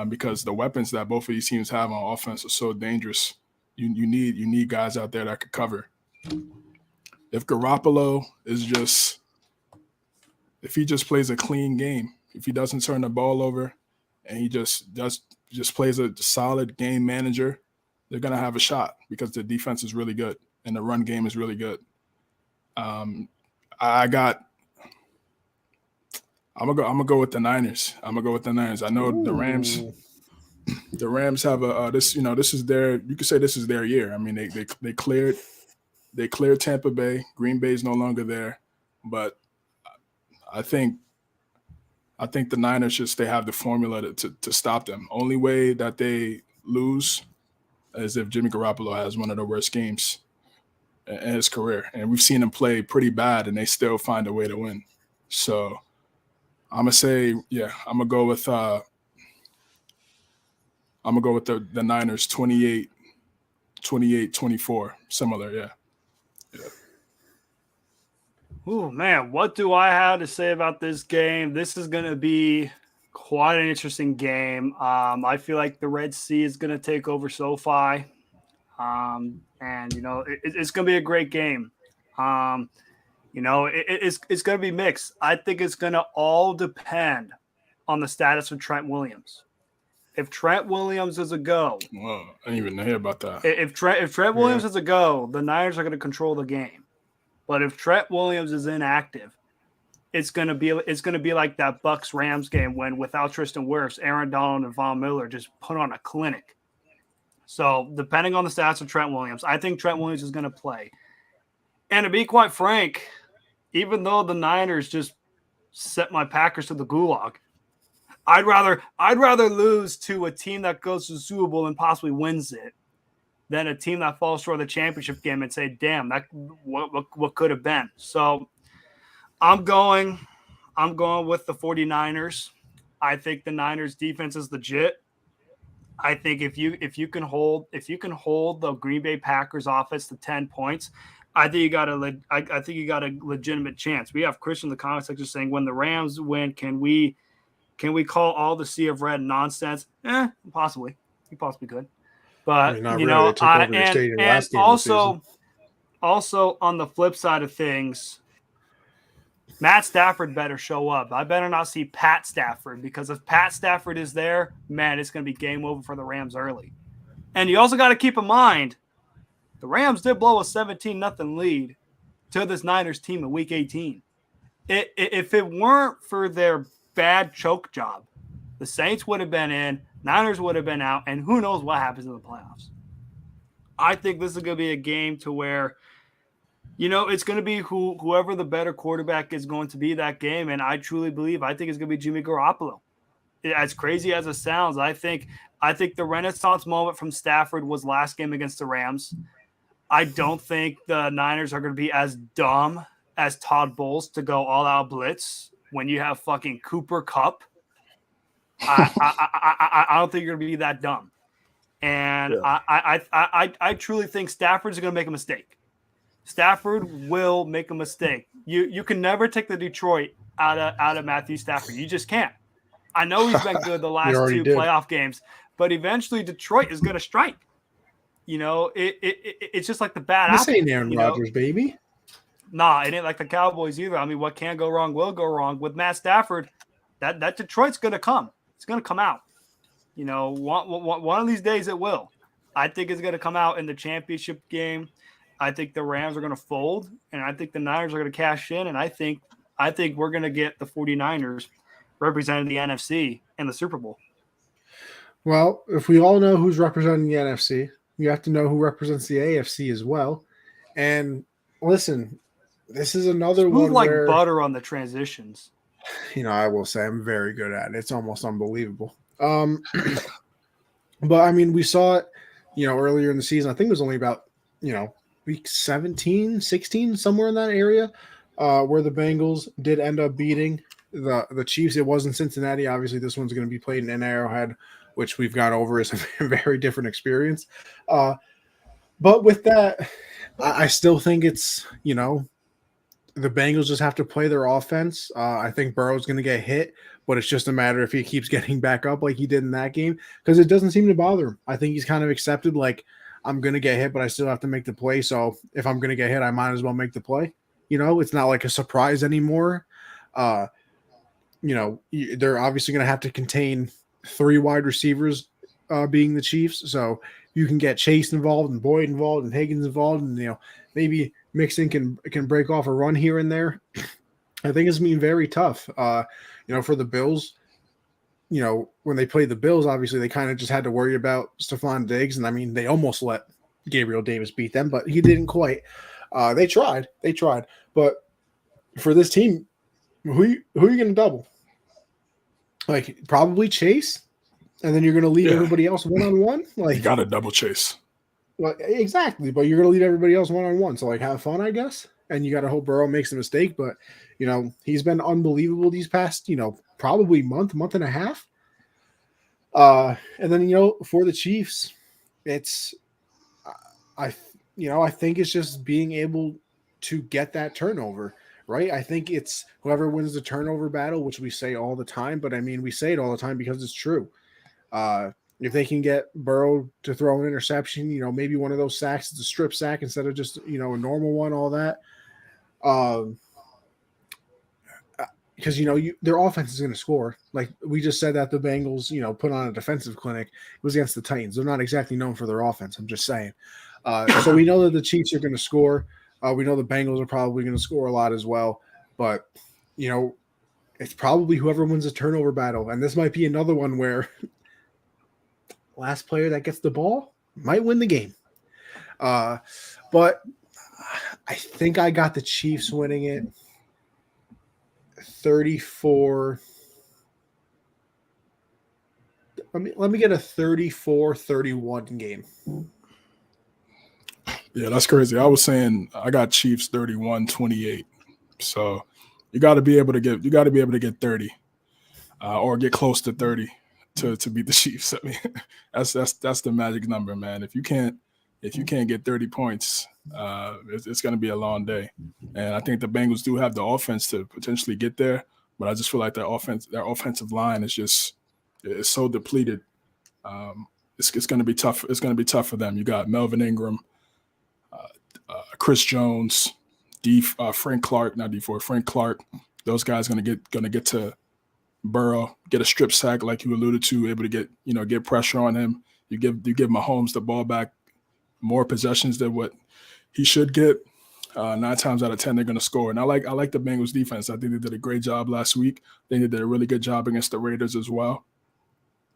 because the weapons that both of these teams have on offense are so dangerous. You need guys out there that could cover. If Garoppolo if he just plays a clean game, if he doesn't turn the ball over and he just plays a solid game manager, they're going to have a shot because the defense is really good and the run game is really good. I'm gonna go with the Niners. I know Ooh. the Rams have this is you could say this is their year. I mean, they cleared Tampa Bay. Green Bay is no longer there, but I think the Niners they have the formula to stop them. Only way that they lose is if Jimmy Garoppolo has one of the worst games in his career, and we've seen him play pretty bad, and they still find a way to win. So I'm gonna say, yeah, I'm gonna go with the Niners 28-24, similar, yeah. Oh man, what do I have to say about this game? This is going to be quite an interesting game. I feel like the Red Sea is going to take over SoFi, and it's going to be a great game. It's going to be mixed. I think it's going to all depend on the status of Trent Williams. If Trent Williams is a go, well, I didn't even hear about that. If Trent Williams is a go, the Niners are going to control the game. But if Trent Williams is inactive, it's gonna be like that Bucs-Rams game when without Tristan Wirfs, Aaron Donald and Von Miller just put on a clinic. So depending on the stats of Trent Williams, I think Trent Williams is going to play. And to be quite frank, even though the Niners just sent my Packers to the gulag, I'd rather lose to a team that goes to the Super Bowl and possibly wins it than a team that falls short of the championship game and say, damn, that what could have been. So I'm going with the 49ers. I think the Niners defense is legit. I think if you can hold the Green Bay Packers offense to 10 points, I think you got a legitimate chance. We have Chris in the comment section saying, when the Rams win, can we call all the Sea of Red nonsense? Possibly. You possibly could. But also on the flip side of things, Matt Stafford better show up. I better not see Pat Stafford, because if Pat Stafford is there, man, it's going to be game over for the Rams early. And you also got to keep in mind, the Rams did blow a 17-0 lead to this Niners team in Week 18. If it weren't for their bad choke job, the Saints would have been in, Niners would have been out, and who knows what happens in the playoffs. I think this is going to be a game to where, it's going to be whoever the better quarterback is going to be that game, and I truly believe, I think it's going to be Jimmy Garoppolo. As crazy as it sounds, I think the renaissance moment from Stafford was last game against the Rams. I don't think the Niners are going to be as dumb as Todd Bowles to go all-out blitz when you have fucking Cooper Kupp. I don't think you're going to be that dumb. And yeah. I truly think Stafford's going to make a mistake. Stafford will make a mistake. You can never take the Detroit out of Matthew Stafford. You just can't. I know he's been good the last already 2 did. playoff games, but eventually Detroit is going to strike. It's just like the bad This apple. ain't Aaron Rodgers, baby. Nah, it ain't like the Cowboys either. I mean, what can go wrong will go wrong. With Matt Stafford, that Detroit's going to come. It's going to come out. One of these days it will. I think it's going to come out in the championship game. I think the Rams are going to fold, and I think the Niners are going to cash in, and I think we're going to get the 49ers representing the NFC in the Super Bowl. Well, if we all know who's representing the NFC, you have to know who represents the AFC as well. And listen, this is another Smooth one like where butter on the transitions. I will say I'm very good at it. It's almost unbelievable. But I mean, we saw it, earlier in the season. I think it was only about, week 17, 16, somewhere in that area, where the Bengals did end up beating the Chiefs. It wasn't Cincinnati. Obviously, this one's going to be played in Arrowhead, which we've gone over is a very different experience. But with that, I still think it's, the Bengals just have to play their offense. I think Burrow's going to get hit, but it's just a matter if he keeps getting back up like he did in that game, because it doesn't seem to bother him. I think he's kind of accepted, like, I'm going to get hit, but I still have to make the play. So if I'm going to get hit, I might as well make the play. It's not like a surprise anymore. They're obviously going to have to contain 3 wide receivers being the Chiefs. So you can get Chase involved and Boyd involved and Higgins involved, and, maybe Mixon can break off a run here and there. I think it's been very tough. For the Bills, when they played the Bills, obviously they kind of just had to worry about Stephon Diggs. And I mean, they almost let Gabriel Davis beat them, but he didn't quite. They tried. But for this team, who are you going to double? Like, probably Chase, and then you're going to leave everybody else one-on-one? Like, you got to double Chase. Well, exactly, but you're going to leave everybody else one-on-one. So, like, have fun, I guess. And you got to hope Burrow makes a mistake. But, he's been unbelievable these past, probably month and a half. And then, for the Chiefs, it's, I think it's just being able to get that turnover, right? I think it's whoever wins the turnover battle, which we say all the time, but I mean, we say it all the time because it's true. If they can get Burrow to throw an interception, maybe one of those sacks is a strip sack instead of just, a normal one, all that. Because, their offense is going to score. Like we just said that the Bengals, put on a defensive clinic. It was against the Titans. They're not exactly known for their offense. I'm just saying. So we know that the Chiefs are going to score. We know the Bengals are probably going to score a lot as well. But, it's probably whoever wins the turnover battle. And this might be another one where last player that gets the ball might win the game. But I think I got the Chiefs winning it 34. Let me get a 34-31 game. Yeah, that's crazy. I was saying I got Chiefs 31-28. So you got to be able to get 30 or get close to 30 to beat the Chiefs. I mean, that's the magic number, man. If you can't get 30 points, it's going to be a long day. And I think the Bengals do have the offense to potentially get there, but I just feel like their offensive line is so depleted. It's going to be tough. It's going to be tough for them. You got Melvin Ingram, Chris Jones, Frank Clark. Those guys going to get to Burrow, get a strip sack like you alluded to, able to get pressure on him. You give Mahomes the ball back more possessions than what he should get. 9 times out of 10 they're going to score. And I like the Bengals defense. I think they did a great job last week. I think they did a really good job against the Raiders as well.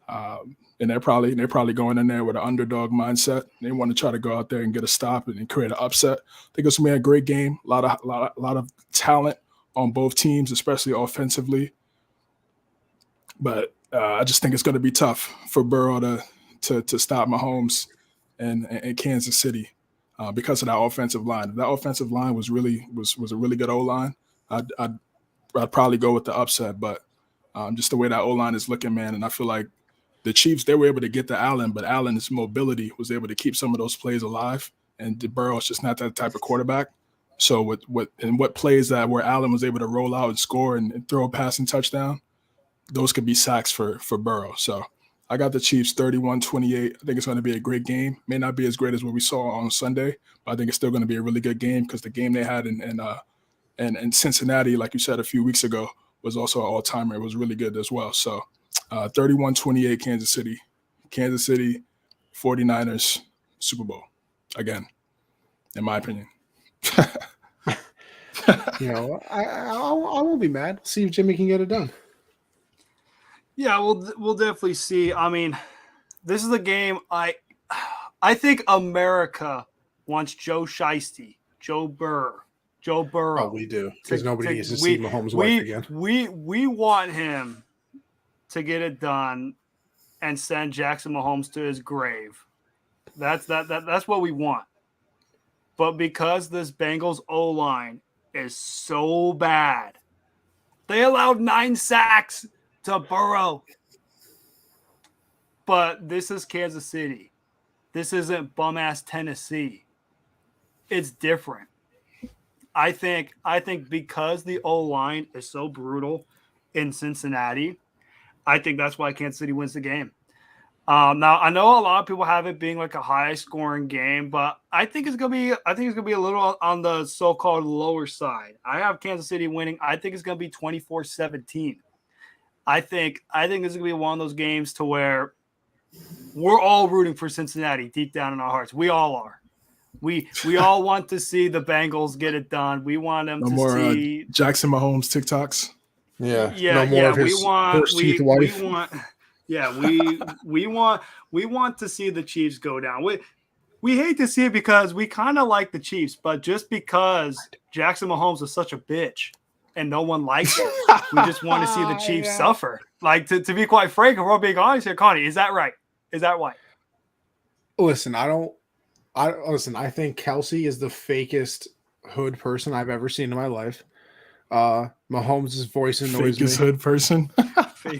And they're probably going in there with an underdog mindset. They want to try to go out there and get a stop and create an upset. I think it's going to be a great game. A lot of talent on both teams, especially offensively. But I just think it's going to be tough for Burrow to stop Mahomes and Kansas City because of that offensive line. If that offensive line was a really good O-line, I'd probably go with the upset. But just the way that O-line is looking, man, and I feel like the Chiefs, they were able to get to Allen, but Allen's mobility was able to keep some of those plays alive. And Burrow's just not that type of quarterback. So what plays that where Allen was able to roll out and score and throw a passing touchdown, those could be sacks for Burrow. So I got the Chiefs 31-28. I think it's going to be a great game. May not be as great as what we saw on Sunday, but I think it's still going to be a really good game because the game they had in Cincinnati, like you said a few weeks ago, was also an all-timer. It was really good as well. So 31-28 Kansas City. Kansas City, 49ers, Super Bowl. Again, in my opinion. I won't be mad. See if Jimmy can get it done. Yeah, we'll definitely see. I mean, this is a game I think America wants Joe Shiesty, Joe Burrow. Oh, we do, because nobody needs to see Mahomes' wife again. We want him to get it done and send Jackson Mahomes to his grave. That's what we want. But because this Bengals O-line is so bad, they allowed 9 sacks to Burrow. But this is Kansas City. This isn't bum-ass Tennessee. It's different. I think because the O-line is so brutal in Cincinnati, I think that's why Kansas City wins the game. Now I know a lot of people have it being like a high-scoring game, but I think it's gonna be a little on the so-called lower side. I have Kansas City winning. I think it's gonna be 24-17. I think this is gonna be one of those games to where we're all rooting for Cincinnati deep down in our hearts. We all are. We all want to see the Bengals get it done. We want them to see Jackson Mahomes TikToks. Yeah. No more of his horse-teeth wife. We want to see the Chiefs go down. We hate to see it because we kind of like the Chiefs, but just because Jackson Mahomes is such a bitch and no one likes him, we just want to see the Chiefs suffer. Like to be quite frank, if we're being honest here, Connie, is that right? Is that right? Listen, I think Kelsey is the fakest hood person I've ever seen in my life. Mahomes' voice annoys me. Fakest hood person?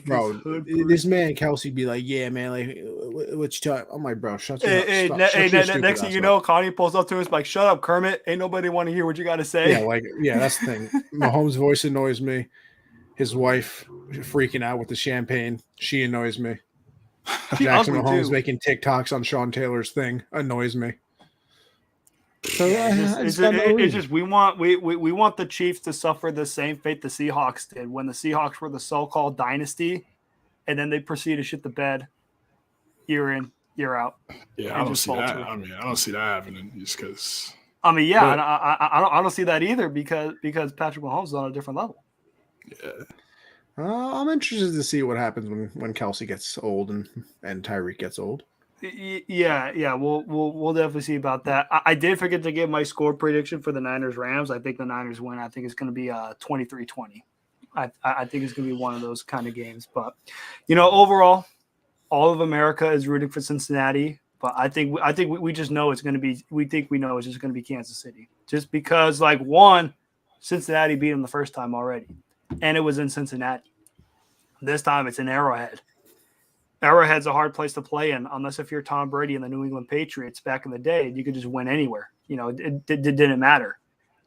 Bro, this man Kelsey be like, yeah, man, like, what you talking? I'm like, bro, shut your next thing you know, Connie pulls up to us like, shut up, Kermit. Ain't nobody want to hear what you got to say. That's the thing. Mahomes' voice annoys me. His wife freaking out with the champagne. She annoys me. Jackson Mahomes making TikToks on Sean Taylor's thing annoys me. So it's just we want the Chiefs to suffer the same fate the Seahawks did when the Seahawks were the so-called dynasty, and then they proceed to shit the bed year in, year out. Yeah, I don't see that. I mean, I don't see that happening just because. I mean, yeah, but, I don't see that either because Patrick Mahomes is on a different level. Yeah. I'm interested to see what happens when Kelsey gets old and Tyreek gets old. Yeah, we'll definitely see about that. I did forget to give my score prediction for the Niners-Rams. I think the Niners win. I think it's going to be 23-20. I think it's going to be one of those kind of games. But, overall, all of America is rooting for Cincinnati. But I think we just know it's going to be – we think we know it's just going to be Kansas City. Just because, Cincinnati beat them the first time already. And it was in Cincinnati. This time it's in Arrowhead. Arrowhead's a hard place to play in, unless if you're Tom Brady and the New England Patriots back in the day, you could just win anywhere. It didn't matter.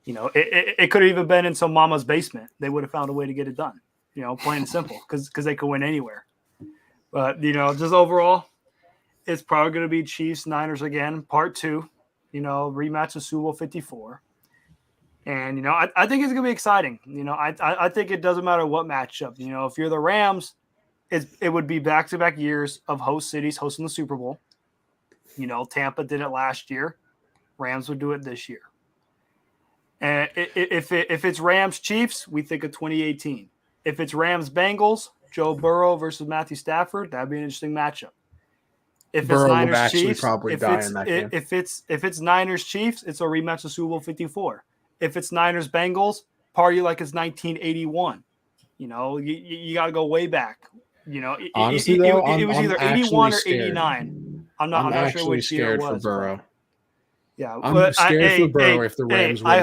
It could have even been in some mama's basement. They would have found a way to get it done. Plain and simple, because they could win anywhere. But just overall, it's probably going to be Chiefs Niners again, part 2. Rematch of Super Bowl 54. And I think it's going to be exciting. I think it doesn't matter what matchup. If you're the Rams, it would be back-to-back years of host cities hosting the Super Bowl. Tampa did it last year. Rams would do it this year. And if it's Rams-Chiefs, we think of 2018. If it's Rams-Bengals, Joe Burrow versus Matthew Stafford, that'd be an interesting matchup. If Burrow it's Niners-Chiefs, probably die in that game. If it's Niners-Chiefs, it's a rematch of Super Bowl 54. If it's Niners-Bengals, party like it's 1981. You got to go way back. Honestly, it was either 81 or 89. I'm not sure which year it was. For Burrow. Yeah, I'm scared for Burrow if the Rams win. I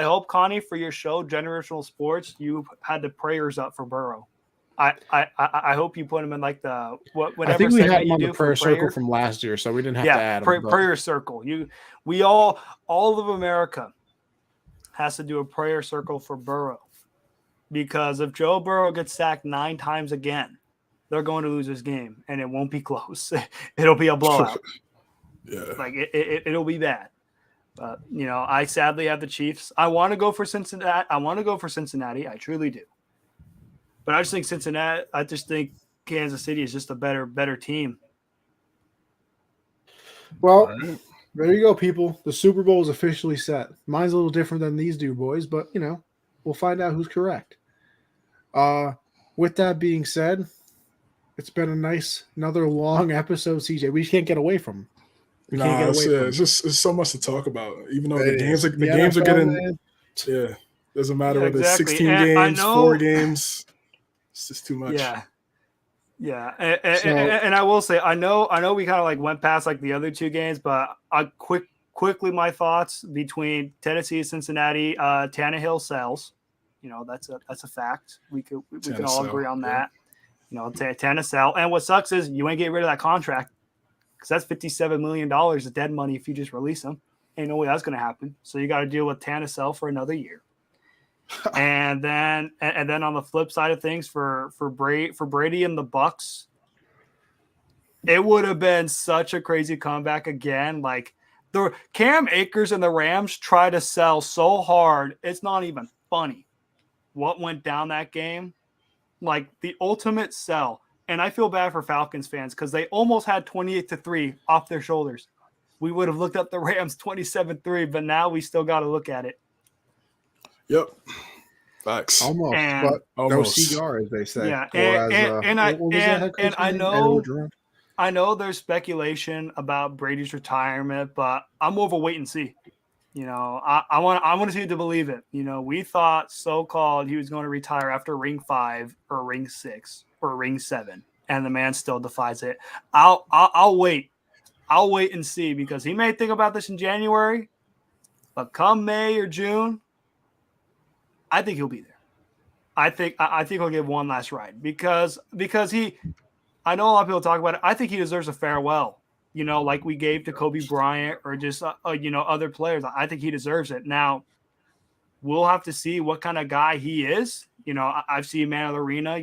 hope, Connie, for your show, Generational Sports, you had the prayers up for Burrow. I hope you put him in whatever. I think we had him on the prayer circle from last year, so we didn't have to add him. Prayer circle. All of America has to do a prayer circle for Burrow. because if Joe Burrow gets sacked 9 times again, they're going to lose this game, and it won't be close. It'll be a blowout. Yeah. Like it'll be bad. But I sadly have the Chiefs. I want to go for Cincinnati. I truly do. But I just think Kansas City is just a better team. Well, there you go, people. The Super Bowl is officially set. Mine's a little different than these two boys, but we'll find out who's correct. With that being said, it's been another long episode, CJ. We just can't get away from them. It's just so much to talk about. Even though the games are NFL, getting, man. yeah, doesn't matter whether exactly. it's 16 and games, 4 games. It's just too much. Yeah, and I will say, I know we kind of like went past like the other 2 games, but quickly my thoughts between Tennessee and Cincinnati. Tannehill sells, that's a fact. We can all agree on that. Tannehill sell, and what sucks is you ain't getting rid of that contract because that's $57 million of dead money if you just release him. Ain't no way that's going to happen. So you got to deal with Tannehill for another year. and then on the flip side of things for Brady and the Bucks, it would have been such a crazy comeback again. Like the Cam Akers and the Rams try to sell so hard, it's not even funny what went down that game. Like the ultimate sell. And I feel bad for Falcons fans because they almost had 28-3 off their shoulders. We would have looked up the Rams 27-3, but now we still got to look at it. Yep. Facts. Almost, but almost. No cigar, as they say. Yeah, and I know there's speculation about Brady's retirement, but I'm more of a wait and see. I want to see to believe it. We thought so-called he was going to retire after Ring 5 or Ring 6 or Ring 7, and the man still defies it. I'll wait. I'll wait and see because he may think about this in January, but come May or June, I think he'll be there. I think he'll give one last ride because I know a lot of people talk about it. I think he deserves a farewell. Like we gave to Kobe Bryant or just other players. I think he deserves it. Now, we'll have to see what kind of guy he is. I've seen man of the arena.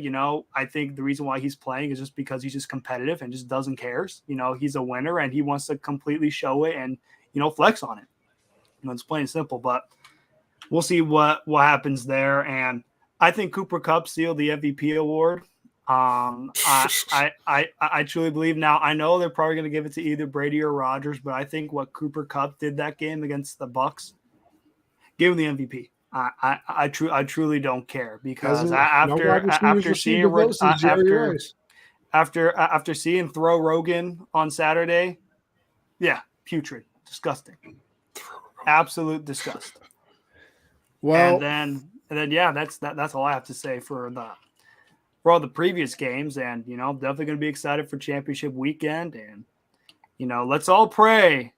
I think the reason why he's playing is just because he's just competitive and just doesn't cares. He's a winner and he wants to completely show it and flex on it. It's plain and simple. But we'll see what happens there. And I think Cooper Kupp sealed the MVP award. I truly believe. Now I know they're probably going to give it to either Brady or Rodgers, but I think what Cooper Kupp did that game against the Bucks, give him the MVP. I truly don't care because after seeing Throw Rogan on Saturday, yeah, putrid, disgusting, absolute disgust. Well, and then yeah, that's all I have to say for all the previous games, and definitely going to be excited for championship weekend, and let's all pray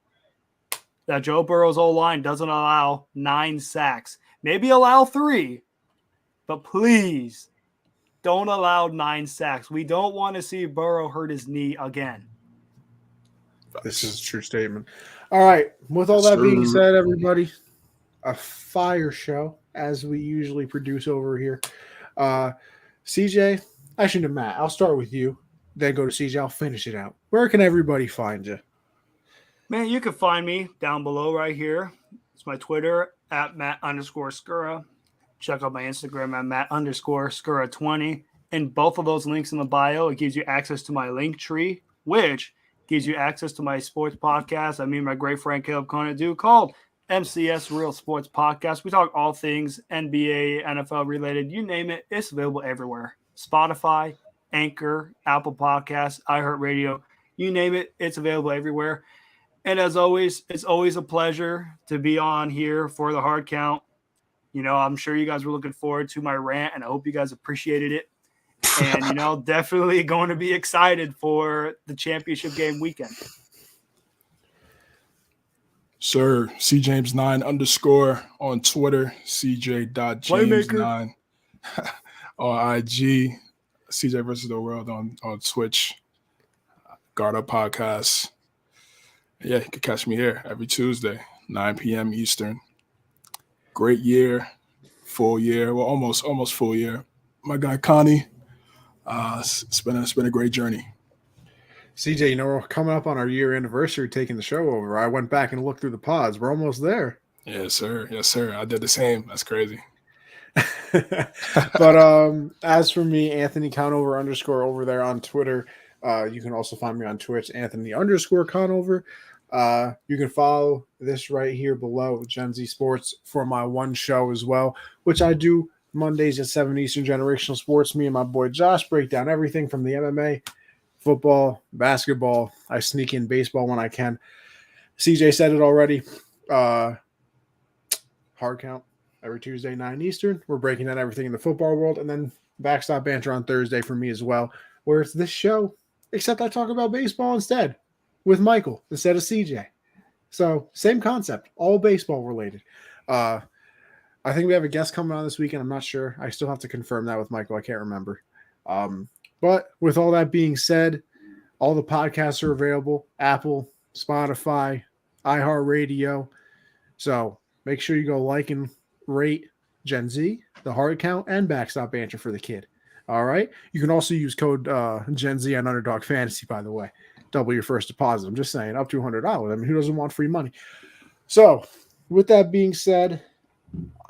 that Joe Burrow's O-line doesn't allow 9 sacks. Maybe allow 3, but please don't allow 9 sacks. We don't want to see Burrow hurt his knee again. This is a true statement. All right, with all that being said, everybody, a fire show as we usually produce over here. CJ, actually, no, Matt, I'll start with you, then go to CJ. I'll finish it out. Where can everybody find you? Man, you can find me down below right here. It's my Twitter at Matt_Skura. Check out my Instagram at Matt_Skura20. And both of those links in the bio, it gives you access to my link tree, which gives you access to my sports podcast. My great friend Caleb Conant do called MCS Real Sports Podcast. We talk all things NBA, NFL related. You name it, it's available everywhere. Spotify, Anchor, Apple Podcasts, iHeartRadio, you name it, it's available everywhere. And as always, it's always a pleasure to be on here for the Hard Count. I'm sure you guys were looking forward to my rant, and I hope you guys appreciated it. And, definitely going to be excited for the championship game weekend. Sir, CJames9_ on Twitter, CJ.James9 on IG, CJ versus the World on Twitch, Guard Up Podcast. Yeah, you can catch me here every Tuesday, 9 p.m. Eastern. Great year full year. Well, almost full year. My guy Connie. It's been a great journey. CJ, we're coming up on our year anniversary taking the show over. I went back and looked through the pods. We're almost there. Yes, sir. Yes, sir. I did the same. That's crazy. But as for me, Anthony Conover _ over there on Twitter. You can also find me on Twitch, Anthony _ Conover. You can follow this right here below, Gen Z Sports, for my one show as well, which I do Mondays at 7 Eastern, Generational Sports. Me and my boy Josh break down everything from the MMA, football, basketball. I sneak in baseball when I can. CJ said it already. Hard count every Tuesday, 9 Eastern. We're breaking down everything in the football world. And then Backstop Banter on Thursday for me as well, where it's this show, except I talk about baseball instead with Michael instead of CJ. So same concept, all baseball related. I think we have a guest coming on this weekend. I'm not sure. I still have to confirm that with Michael. I can't remember. But with all that being said, all the podcasts are available: Apple, Spotify, iHeartRadio. So make sure you go like and rate Gen Z, the Hard Count, and Backstop Banter for the kid. All right. You can also use code Gen Z on Underdog Fantasy, by the way. Double your first deposit. I'm just saying, up to $100. I mean, who doesn't want free money? So with that being said,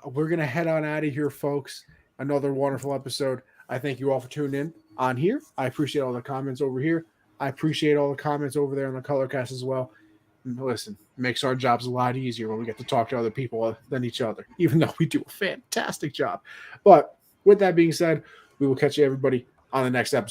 we're going to head on out of here, folks. Another wonderful episode. I thank you all for tuning in on here. I appreciate all the comments over here. I appreciate all the comments over there on the Colorcast as well. And listen, it makes our jobs a lot easier when we get to talk to other people than each other, even though we do a fantastic job. But with that being said, we will catch you, everybody, on the next episode.